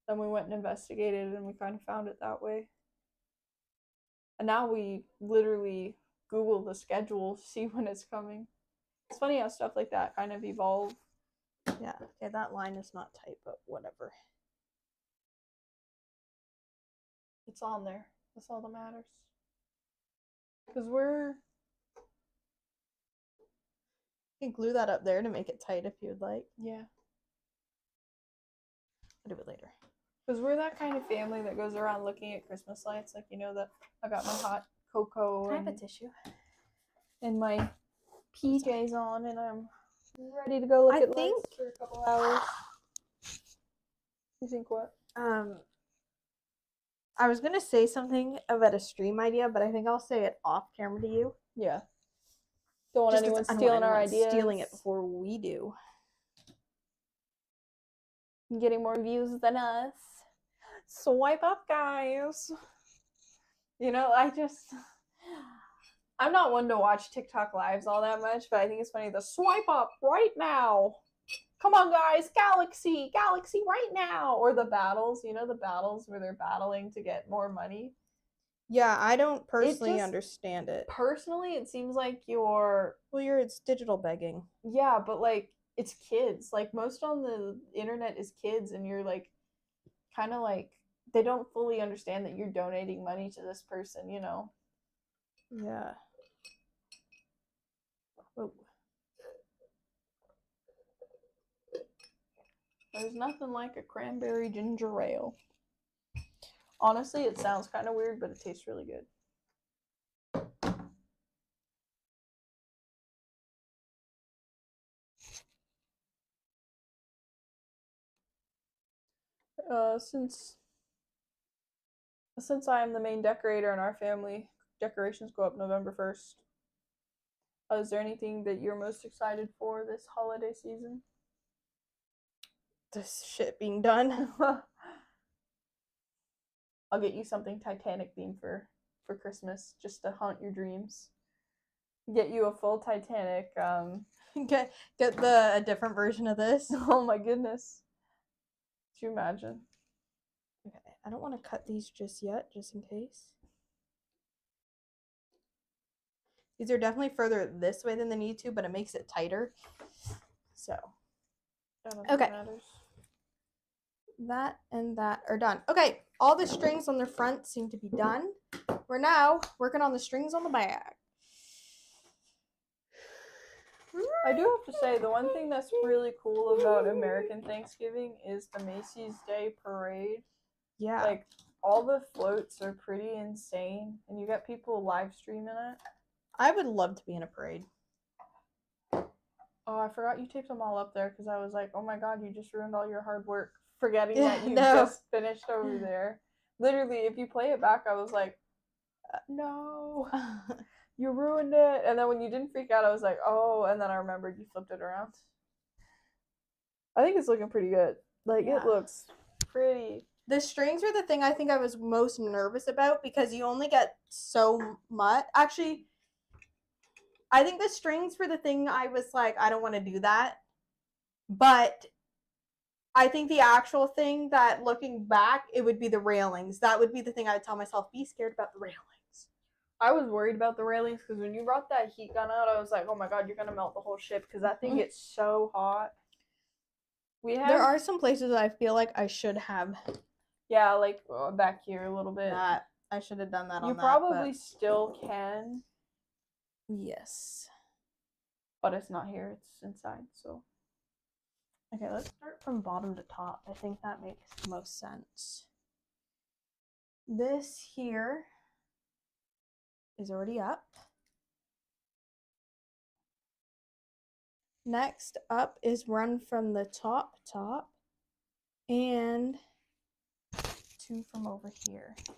Then we went and investigated and we kind of found it that way. And now we literally Google the schedule to see when it's coming. It's funny how stuff like that kind of evolve. yeah. Okay, that line is not tight, but whatever. It's on there. That's all that matters. Because we're... You can glue that up there to make it tight if you'd like. Yeah. I'll do it later. Because we're that kind of family that goes around looking at Christmas lights. Like, you know, that I got my hot cocoa Can I have a and, tissue? and my PJs on and I'm ready to go look at think lights for a couple hours. You think what? I was gonna say something about a stream idea, but I think I'll say it off camera to you. Yeah. Don't want Just 'cause anyone I don't stealing want our anyone ideas. stealing it before we do. Getting more views than us. Swipe up, guys. You know, I'm not one to watch TikTok lives all that much, but I think it's funny. The swipe up right now. Come on, guys. Galaxy right now. Or the battles, you know, the battles where they're battling to get more money. Yeah, I don't personally understand it. Personally, it seems like it's digital begging. yeah, but like it's kids. Like most on the internet is kids and you're like kind of like they don't fully understand that you're donating money to this person, you know. Yeah. Oh. There's nothing like a cranberry ginger ale. Honestly, it sounds kind of weird, but it tastes really good. Since I am the main decorator in our family, decorations go up November 1st. Is there anything that you're most excited for this holiday season? This shit being done. I'll get you something Titanic themed for Christmas, just to haunt your dreams. Get you a full Titanic. Get a different version of this. Oh my goodness. Could you imagine? Okay, I don't want to cut these just yet, just in case. These are definitely further this way than they need to, but it makes it tighter. So, okay. Matters. That and that are done. Okay, all the strings on the front seem to be done. We're now working on the strings on the back. I do have to say, the one thing that's really cool about American Thanksgiving is the Macy's Day Parade. Yeah. Like, all the floats are pretty insane, and you got people live streaming it. I would love to be in a parade. Oh, I forgot you taped them all up there, because I was like, oh my god, you just ruined all your hard work, forgetting that you just finished over there. Literally, if you play it back, I was like, no. You ruined it. And then when you didn't freak out, I was like, oh, and then I remembered you flipped it around. I think it's looking pretty good. Like, Yeah. it looks pretty. The strings were the thing I think I was most nervous about because you only get so much. Actually, I think the strings were the thing I was like, I don't want to do that. But I think the actual thing that looking back, it would be the railings. That would be the thing I would tell myself, be scared about the railings. I was worried about the railings because when you brought that heat gun out, I was like, oh my god, you're going to melt the whole ship because that thing gets so hot. There are some places that I feel like I should have. Yeah, like back here a little bit. That I should have done that on You that. probably still can. Yes. But it's not here, it's inside, so. Okay, let's start from bottom to top. I think that makes the most sense. This here is already up. Next up is run from the top and 2 from over here. Do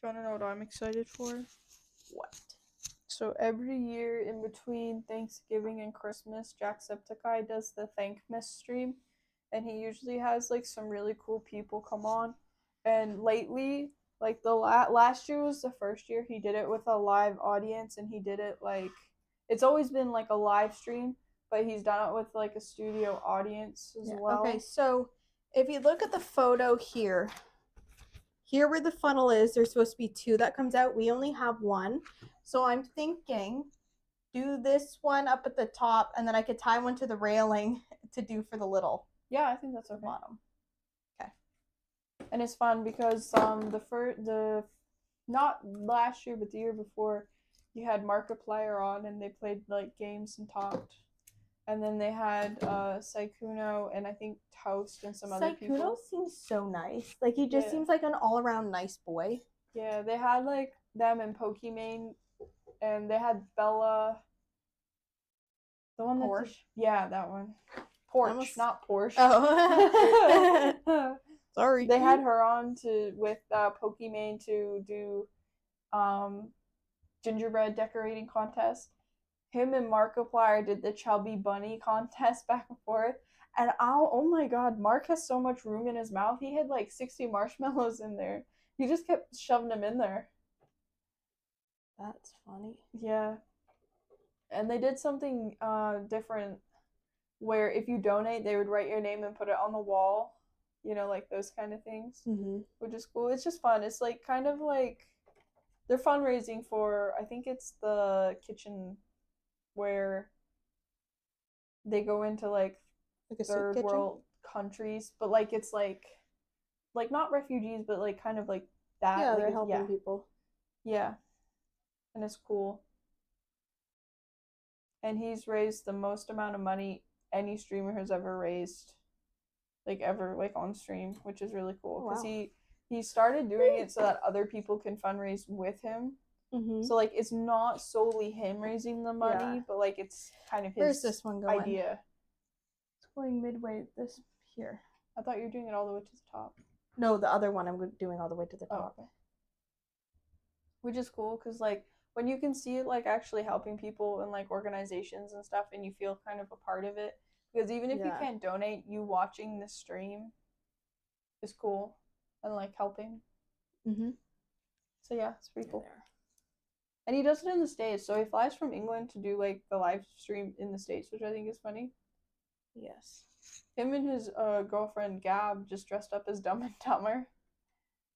you want to know what I'm excited for? What? So every year in between Thanksgiving and Christmas, Jacksepticeye does the Thankmas stream, and he usually has like some really cool people come on. And lately, like the last year was the first year he did it with a live audience, and he did it like it's always been like a live stream, but he's done it with like a studio audience as well. Okay, so if you look at the photo here where the funnel is, there's supposed to be 2 that comes out. We only have 1. So I'm thinking do this one up at the top, and then I could tie one to the railing to do for the little. Yeah, I think that's okay. Bottom. Okay. And it's fun because the not last year but the year before, you had Markiplier on and they played like games and talked. And then they had Saikuno and I think Toast and some other people. Saikuno seems so nice. Like he just seems like an all-around nice boy. Yeah, they had like them and Pokimane, and they had Bella. The one Porsche. That one. Porsche, not Porsche. Oh. Sorry. They had her on with Pokimane to do gingerbread decorating contest. Him and Markiplier did the chubby bunny contest back and forth. And oh my god, Mark has so much room in his mouth. He had like 60 marshmallows in there. He just kept shoving them in there. That's funny. Yeah. And they did something different where if you donate, they would write your name and put it on the wall. You know, like those kind of things. Mm-hmm. Which is cool. It's just fun. It's like kind of like they're fundraising for, I think it's the kitchen where they go into like third world countries, but like it's like not refugees, but like kind of like that. Yeah, like, they're helping people. Yeah. And it's cool. And he's raised the most amount of money any streamer has ever raised, like ever, like on stream, which is really cool because he started doing it so that other people can fundraise with him. Mm-hmm. So like it's not solely him raising the money, but like it's kind of his Where's this one going? idea. It's going midway this here. I thought you were doing it all the way to the top. No, the other one I'm doing all the way to the top. Okay. Which is cool because like when you can see it like actually helping people and like organizations and stuff, and you feel kind of a part of it, because even if you can't donate, you watching the stream is cool and like helping. Mm-hmm. So yeah, it's pretty cool. And he does it in the States, so he flies from England to do like the live stream in the States, which I think is funny. Yes. Him and his girlfriend Gab just dressed up as Dumb and Dumber,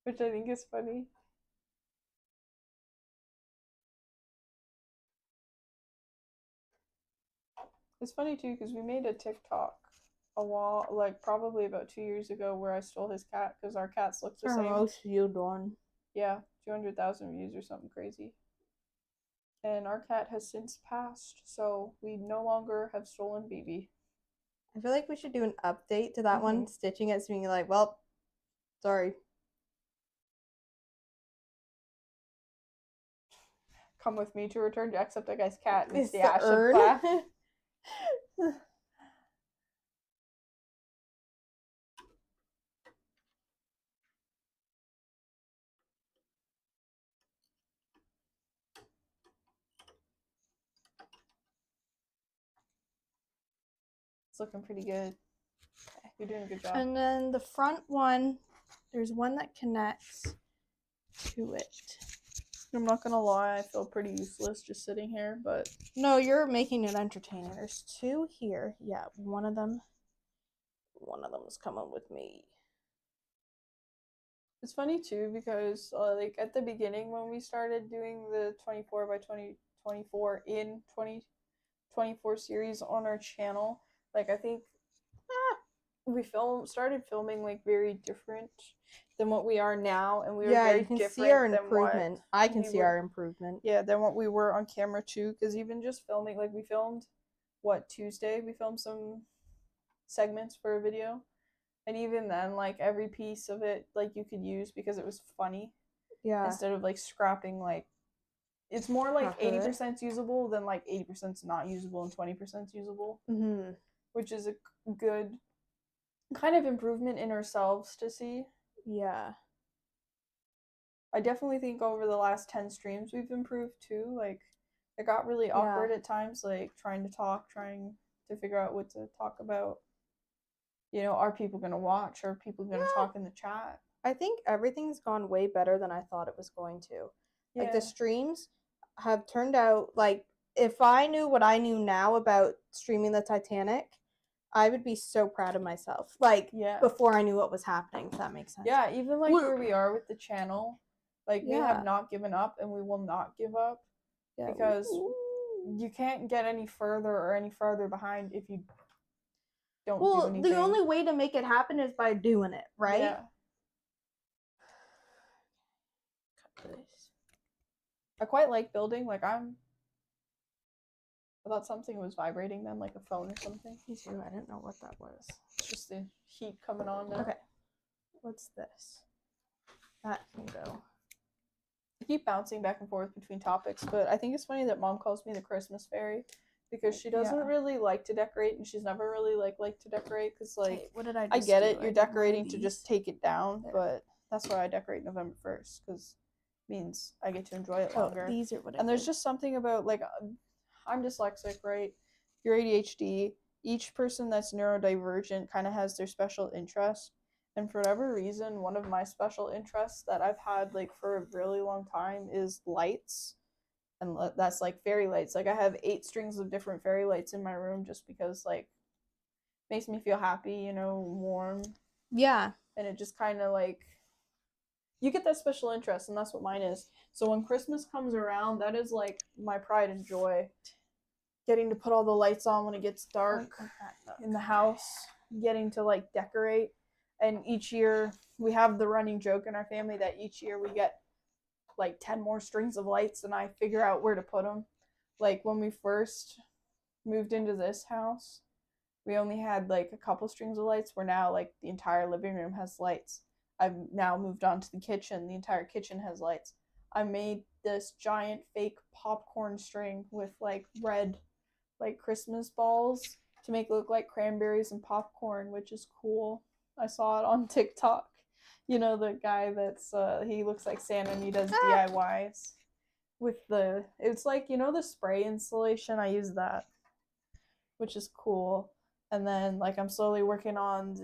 which I think is funny. It's funny too because we made a TikTok like probably about 2 years ago where I stole his cat because our cats look the same. Most you done. Yeah, 200,000 views or something crazy. And our cat has since passed, so we no longer have stolen BB. I feel like we should do an update to that one, stitching it so being like, well, sorry. Come with me to return Jacksepticeye's cat. It's the the ash urn. of class. It's looking pretty good. You're doing a good job. And then the front one, there's one that connects to it. I'm not gonna lie, I feel pretty useless just sitting here, but No, you're making it entertaining. There's two here. Yeah, one of them is coming with me. it's funny too because like at the beginning when we started doing the 24 by 2024 in 2024 series on our channel, like I think we started filming like very different than what we are now, and we were very you can different see our than improvement. what I can we see were- our improvement. Yeah, than what we were on camera too, because even just filming, like we filmed Tuesday, we filmed some segments for a video, and even then like every piece of it like you could use because it was funny Yeah. instead of like scrapping. Like it's more like Half of it. 80% usable than like 80% not usable and 20% usable, Mm-hmm. which is a good kind of improvement in ourselves to see. Yeah. I definitely think over the last 10 streams we've improved too. Like it got really awkward at times, like trying to figure out what to talk about. You know, are people gonna watch? Are people gonna talk in the chat? I think everything's gone way better than I thought it was going to. Like the streams have turned out like if I knew what I knew now about streaming the Titanic, I would be so proud of myself. Like before I knew what was happening, if that makes sense. Yeah, even like where we are with the channel, like we have not given up and we will not give up because you can't get any further or any farther behind if you don't do anything. The only way to make it happen is by doing it, right? Yeah. Cut this. I quite like building. Like I thought something was vibrating then, like a phone or something. Me too. I didn't know what that was. It's just the heat coming on now. Okay. What's this? That can go. I keep bouncing back and forth between topics, but I think it's funny that Mom calls me the Christmas fairy because she doesn't really like to decorate, and she's never really liked to decorate because like what did I? I get it, you're decorating to just take it down, but that's why I decorate November 1st because it means I get to enjoy it longer. These are what. And there's just something about like I'm dyslexic, right? You're ADHD. Each person that's neurodivergent kind of has their special interest. And for whatever reason, one of my special interests that I've had like for a really long time is lights. And that's like fairy lights. Like I have 8 strings of different fairy lights in my room just because like makes me feel happy, you know, warm. Yeah. And it just kind of like you get that special interest, and that's what mine is. So when Christmas comes around, that is like my pride and joy. Getting to put all the lights on when it gets dark in the house, getting to like decorate. And each year we have the running joke in our family that each year we get like 10 more strings of lights and I figure out where to put them. Like when we first moved into this house, we only had like a couple strings of lights, where now like the entire living room has lights. I've now moved on to the kitchen. The entire kitchen has lights. I made this giant fake popcorn string with like red like Christmas balls to make it look like cranberries and popcorn, which is cool. I saw it on TikTok. You know, the guy that's he looks like Santa and he does DIYs with it's like, you know, the spray installation. I use that, which is cool. And then like I'm slowly working on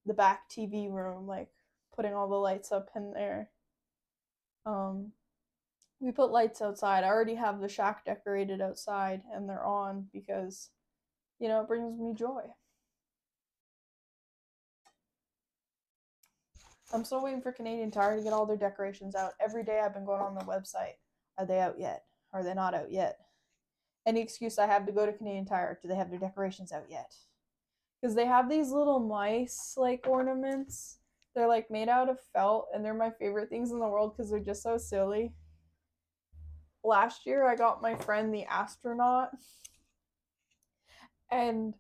the back TV room, like putting all the lights up in there. We put lights outside. I already have the shack decorated outside and they're on because, you know, it brings me joy. I'm still waiting for Canadian Tire to get all their decorations out. Every day I've been going on the website. Are they out yet? Are they not out yet? Any excuse I have to go to Canadian Tire. Do they have their decorations out yet? Because they have these little mice like ornaments. They're like made out of felt and they're my favorite things in the world because they're just so silly. Last year I got my friend the astronaut and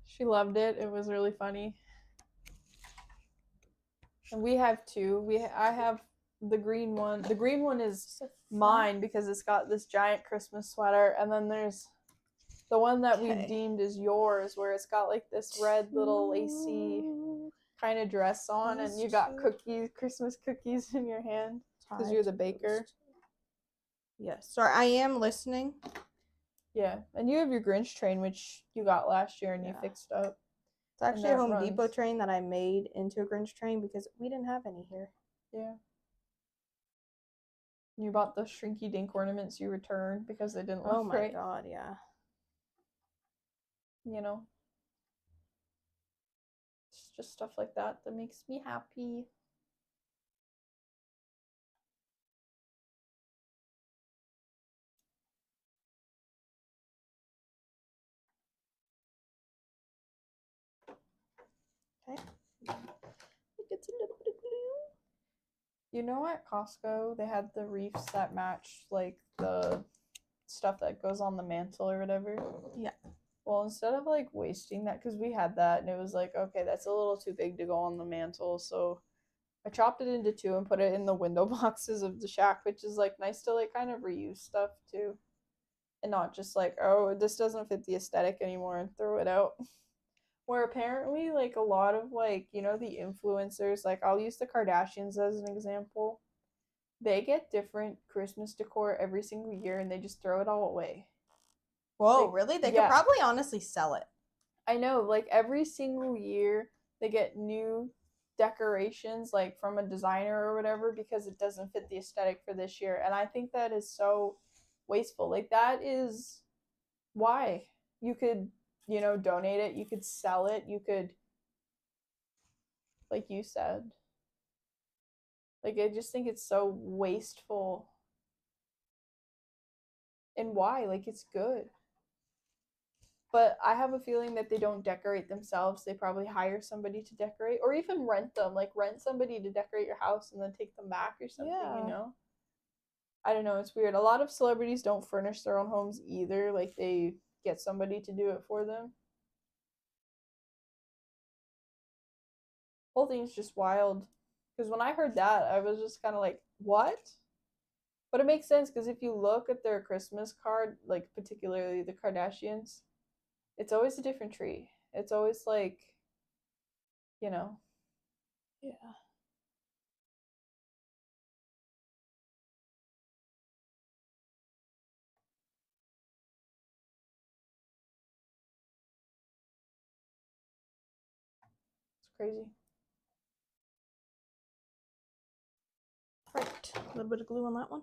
she loved it. It was really funny. And we have 2. I have the green one. The green one is mine because it's got this giant Christmas sweater, and then there's the one that we've deemed is yours, where it's got like this red little lacy kind of dress on, and you got cookies, Christmas cookies in your hand because you're the baker. Yes. Sorry, I am listening. Yeah, and you have your Grinch train, which you got last year and you Yeah. fixed up. It's actually a that Home Depot runs. train that I made into a Grinch train because we didn't have any here. Yeah. You bought the Shrinky Dink ornaments you returned because they didn't Oh look my right. god, yeah. You know? It's just stuff like that that makes me happy. Okay. It gets a little bit of glue. You know, at Costco, they had the wreaths that match, like, the stuff that goes on the mantle or whatever. Yeah. Well, instead of, like, wasting that, because we had that, and it was like, okay, that's a little too big to go on the mantle, so I chopped it into 2 and put it in the window boxes of the shack, which is, like, nice to, like, kind of reuse stuff, too. And not just, like, oh, this doesn't fit the aesthetic anymore and throw it out. Where apparently, like, a lot of, like, you know, the influencers, like, I'll use the Kardashians as an example. They get different Christmas decor every single year and they just throw it all away. Whoa, Like, really? They yeah. could probably honestly sell it. I know, like, every single year they get new decorations, like, from a designer or whatever, because it doesn't fit the aesthetic for this year. And I think that is so wasteful. Like, that is why. You could, you know, donate it, you could sell it, you could, like you said. Like, I just think it's so wasteful. And why? Like, it's good. But I have a feeling that they don't decorate themselves. They probably hire somebody to decorate, or even rent them. Like, rent somebody to decorate your house and then take them back or something, Yeah. you know? I don't know. It's weird. A lot of celebrities don't furnish their own homes either. Like, they get somebody to do it for them. Whole thing's just wild. Because when I heard that, I was just kind of like, what? But it makes sense because if you look at their Christmas card, like particularly the Kardashians, it's always a different tree. It's always like, you know. Yeah. It's crazy. Right. A little bit of glue on that one.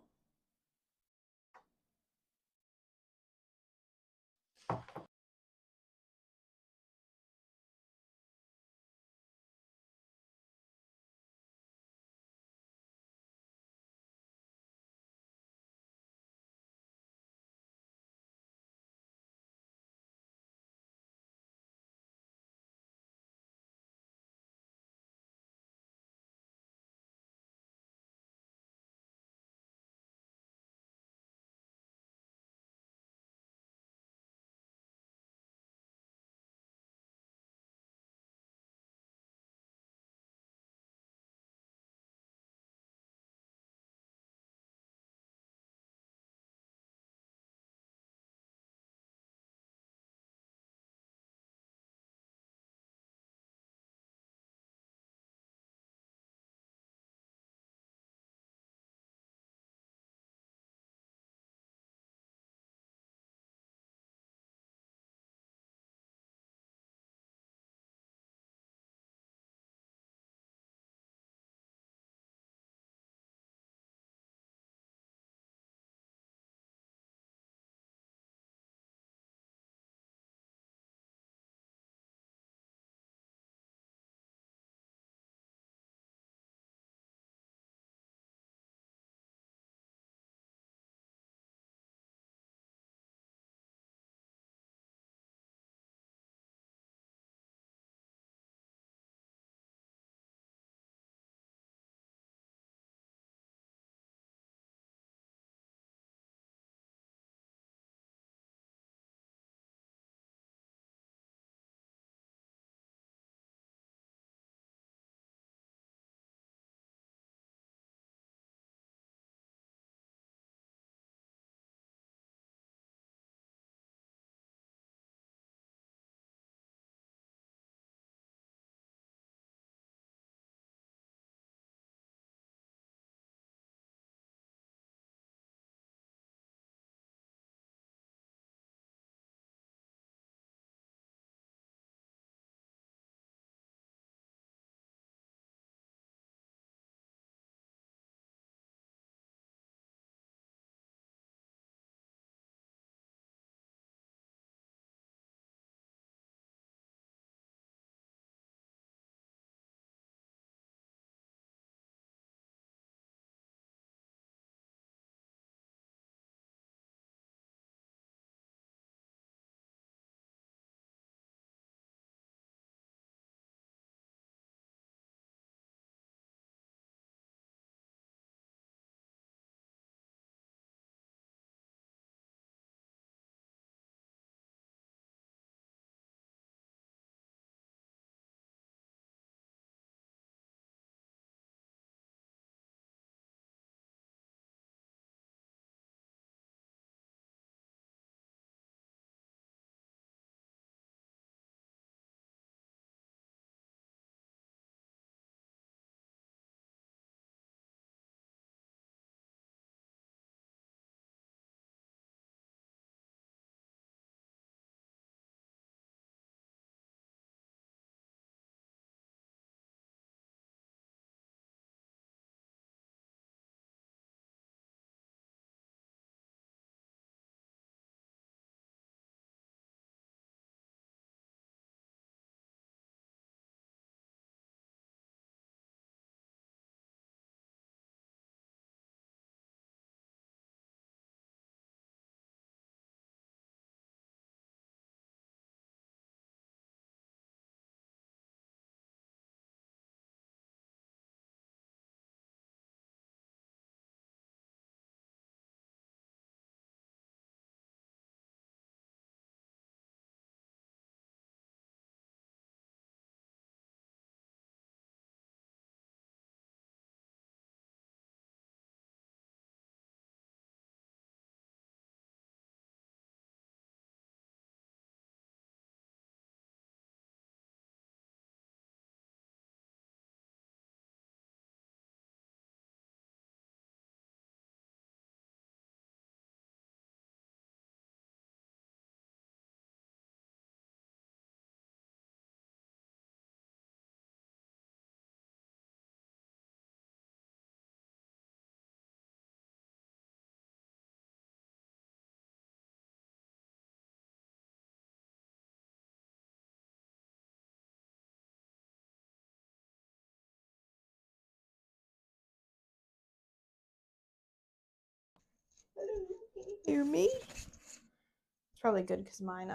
Hear me? It's probably good because mine,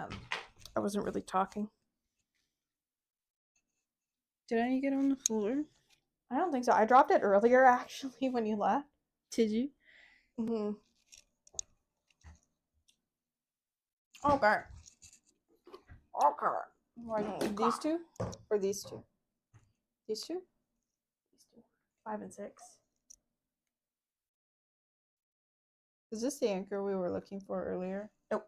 I wasn't really talking. Did I get on the floor? I don't think so. I dropped it earlier, actually, when you left. Did you? Mm-hmm. Okay. Okay. Like these two? Or these two? These two? These two. 5 and 6. Is this the anchor we were looking for earlier? Nope.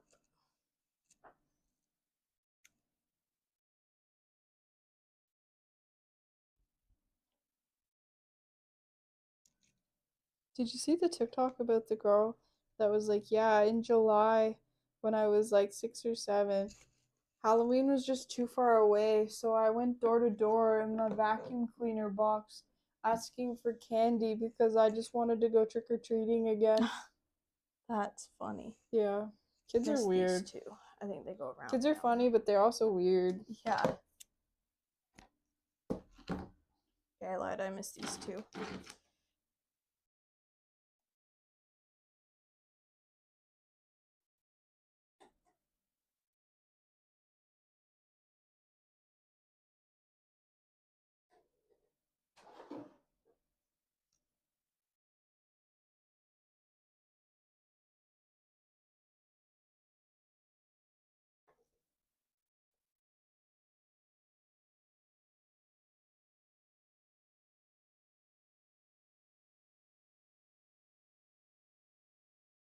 Did you see the TikTok about the girl that was like, yeah, in July when I was like 6 or 7, Halloween was just too far away, so I went door to door in my vacuum cleaner box asking for candy because I just wanted to go trick or treating again. That's funny. Yeah. Kids are weird. These two. I think they go around. Kids are funny, but they're also weird. Yeah. Okay, I lied. I missed these two.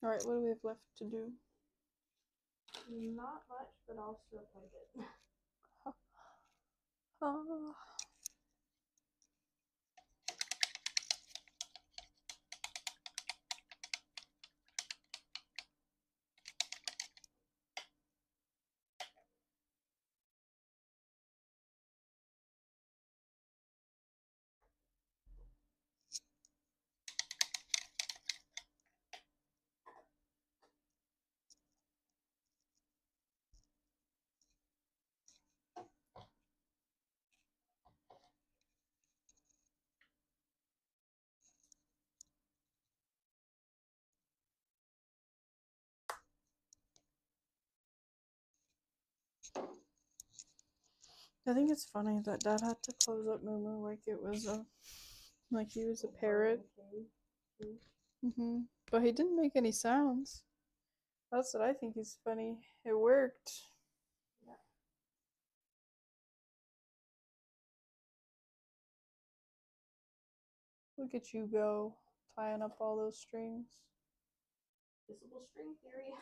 Alright, what do we have left to do? Not much, but I'll still quite a bit. I think it's funny that Dad had to close up Moo like it was like he was a parrot. But he didn't make any sounds. That's what I think is funny. It worked. Yeah. Look at you go, tying up all those strings. Visible string theory.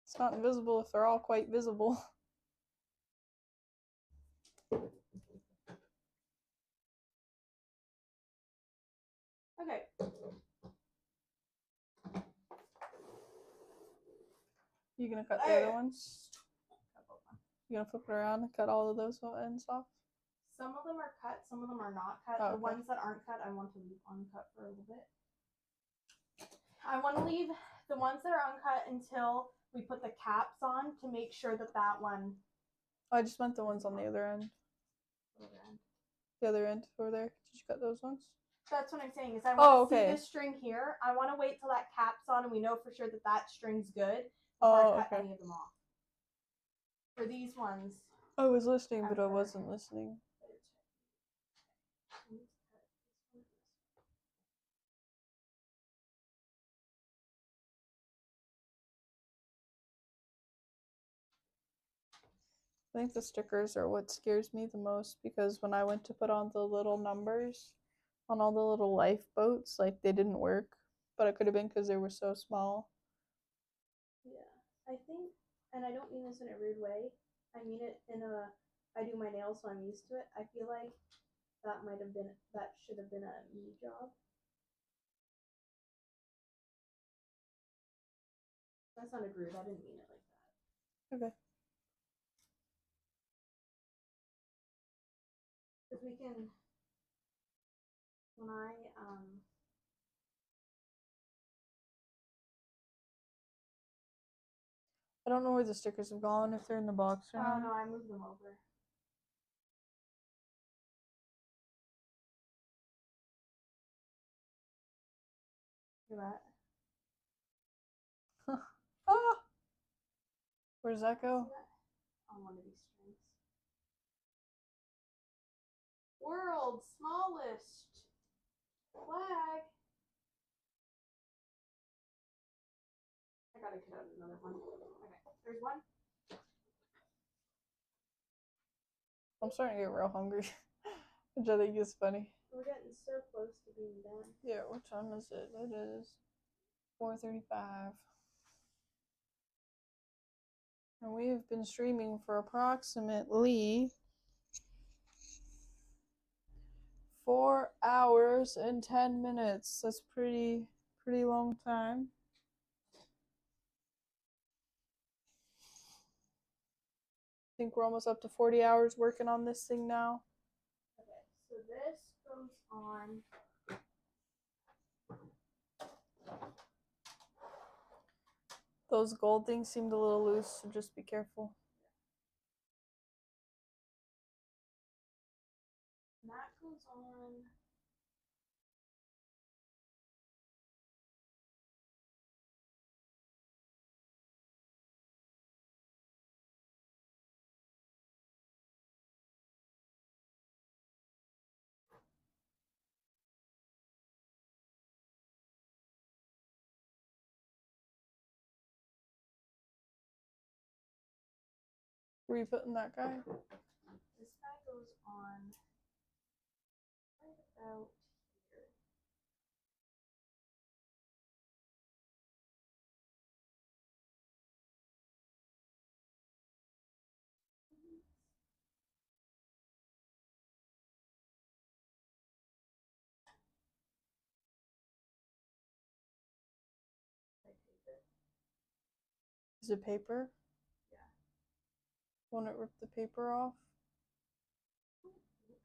It's not invisible if they're all quite visible. Okay. You gonna cut the other ones? You gonna flip it around and cut all of those ends off? Some of them are cut, some of them are not cut. Oh, the okay. ones that aren't cut, I want to leave uncut for a little bit. I want to leave the ones that are uncut until we put the caps on to make sure that that one. Oh, I just meant the ones on the other end. The other end over there. Did you cut those ones? That's what I'm saying. Is I want to okay. see this string here. I want to wait till that cap's on and we know for sure that that string's good before I cut any of them off. For these ones. I was listening, but I wasn't listening. I think the stickers are what scares me the most because when I went to put on the little numbers on all the little lifeboats, like they didn't work, but it could have been because they were so small. Yeah, I think, and I don't mean this in a rude way. I mean it in a, I do my nails so I'm used to it. I feel like that should have been a me job. That sounded rude. I didn't mean it like that. Okay. Because we can, when I don't know where the stickers have gone, if they're in the box or not. oh no, I moved them over. Look at that. Where does that go? On one of these strings. World's smallest flag. I gotta cut out another one. Okay, there's one. I'm starting to get real hungry, which I think is funny. We're getting so close to being done. Yeah, what time is it? It is 4:35. And we have been streaming for approximately 4 hours and 10 minutes. That's pretty long time. I think we're almost up to 40 hours working on this thing now. Okay, so this goes on. Those gold things seemed a little loose, so just be careful. And that goes on. Where are you putting that guy? This guy goes on right about here. I tape it. Is it paper? Yeah. Won't it rip the paper off? I don't think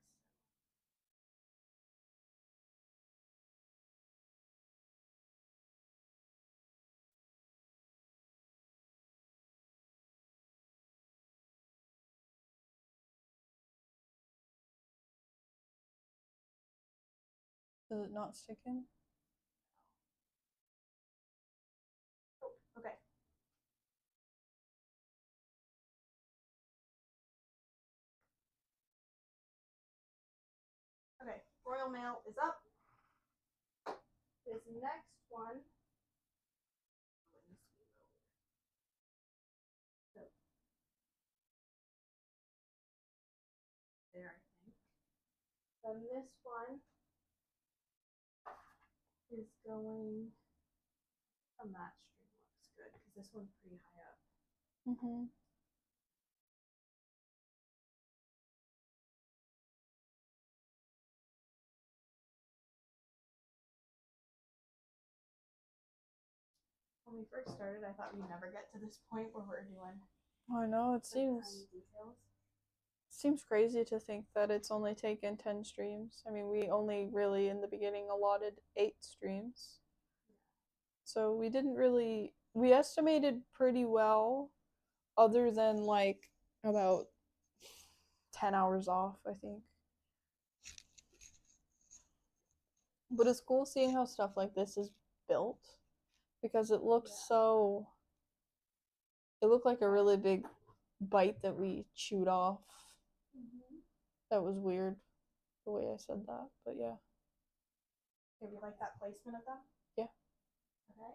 so. Does it not stick in? Oh, okay. Okay, Royal Mail is up. This next one. So, there, I think. Then this one is going. A match string looks good because this one's pretty high up. Mm-hmm. When we first started, I thought we'd never get to this point where we're doing I know, it tiny seems crazy to think that it's only taken 10 streams. I mean, we only really in the beginning allotted 8 streams. So we estimated pretty well, other than like about 10 hours off, I think. But it's cool seeing how stuff like this is built, because it looks it looked like a really big bite that we chewed off. That was weird, the way I said that, but yeah. Okay, we like that placement of them? Yeah. Okay.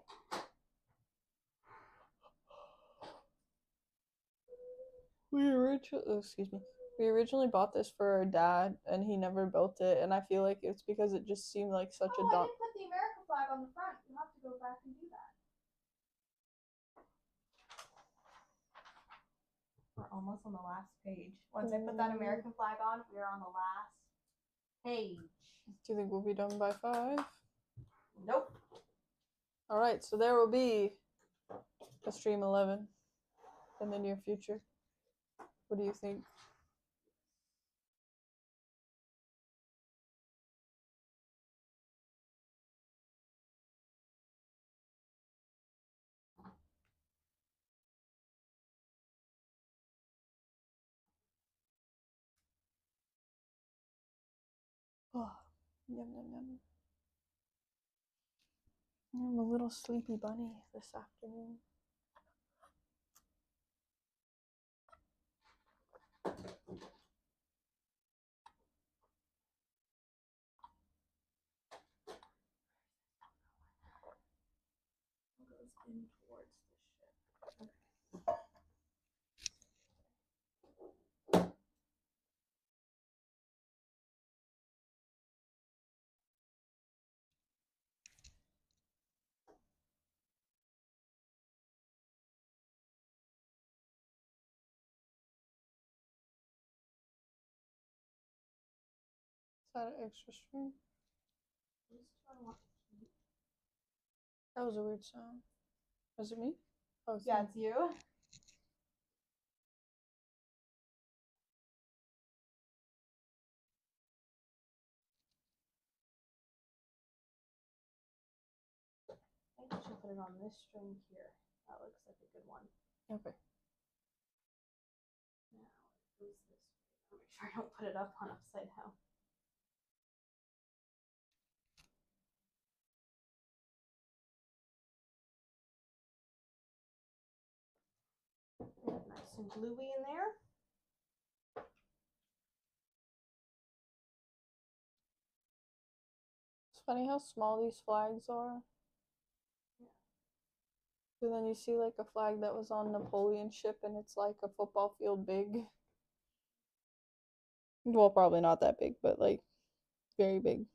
We originally bought this for our dad, and he never built it, and I feel like it's because it just seemed like such a I didn't put the American flag on the front. You'll have to go back and do that. We're almost on the last page. Once I put that American flag on, we are on the last page. Do you think we'll be done by 5? Nope. Alright, so there will be a stream 11 in the near future. What do you think? Oh, yum, yum, yum. I'm a little sleepy bunny this afternoon. in towards the ship. Okay. Is that an extra string? These two I want to keep. That was a weird sound. Was it me? Oh, Yeah, it's you. I think I should put it on this string here. That looks like a good one. Okay. Now it goes this way. I'll make sure I don't put it up on upside down. Nice and gluey in there. It's funny how small these flags are. Yeah. So then you see like a flag that was on Napoleon's ship and it's like a football field big. Well, probably not that big, but like very big.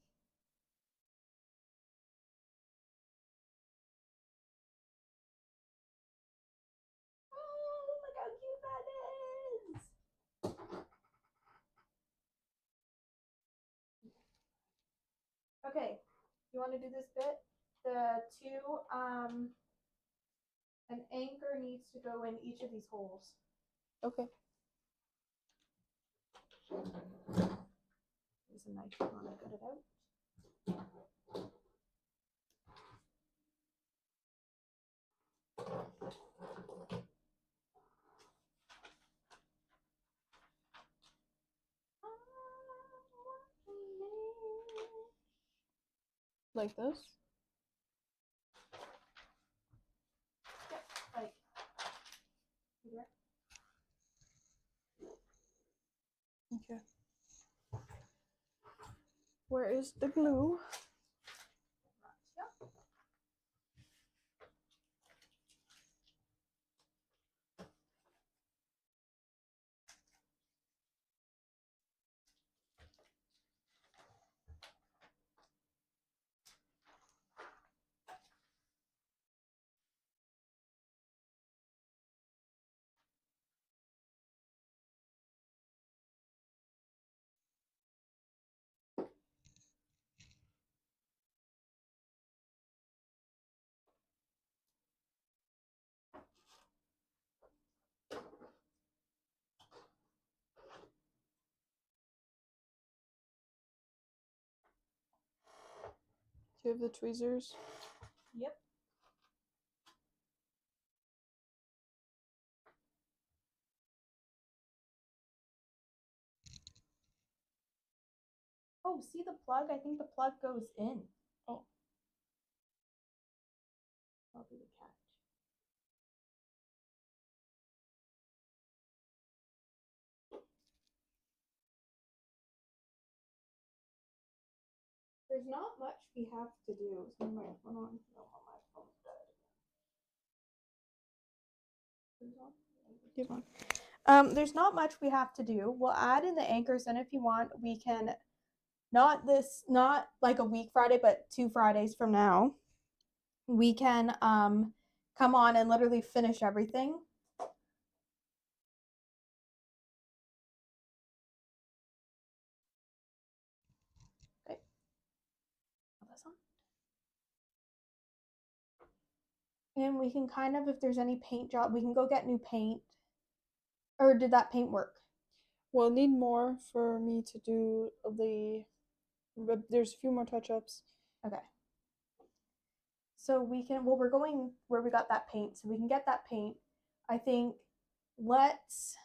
Oh, look how cute that is! Okay, you want to do this bit? The two, an anchor needs to go in each of these holes. Okay. There's a knife. You want to cut it out? Like this? Yep, like here. Okay. Where is the glue? Yep. Do you have the tweezers? Yep. Oh, see the plug? I think the plug goes in. Oh. That'll be the catch. There's not much we have to do. Is my microphone on? No, my phone's dead. There's not much we have to do. We'll add in the anchors, and if you want, we can not like a week Friday, but 2 Fridays from now, we can come on and literally finish everything. Okay. Put this on. And we can kind of, if there's any paint job, we can go get new paint. Or did that paint work? We'll need more for me to do but there's a few more touch-ups. Okay. So we can, well, we're going where we got that paint, so we can get that paint. I think let's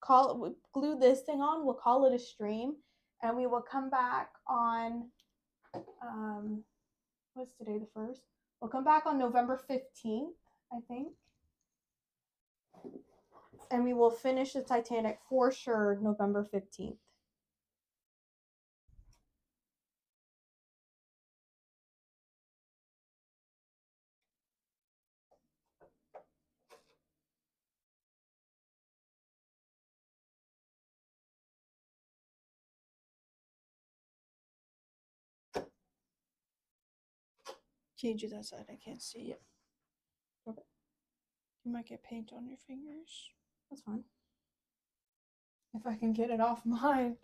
glue this thing on, we'll call it a stream, and we will come back on, what's today, the 1st? We'll come back on November 15th, I think. And we will finish the Titanic for sure November 15th. Change it that side. I can't see it. Okay. You might get paint on your fingers. That's fine. If I can get it off mine.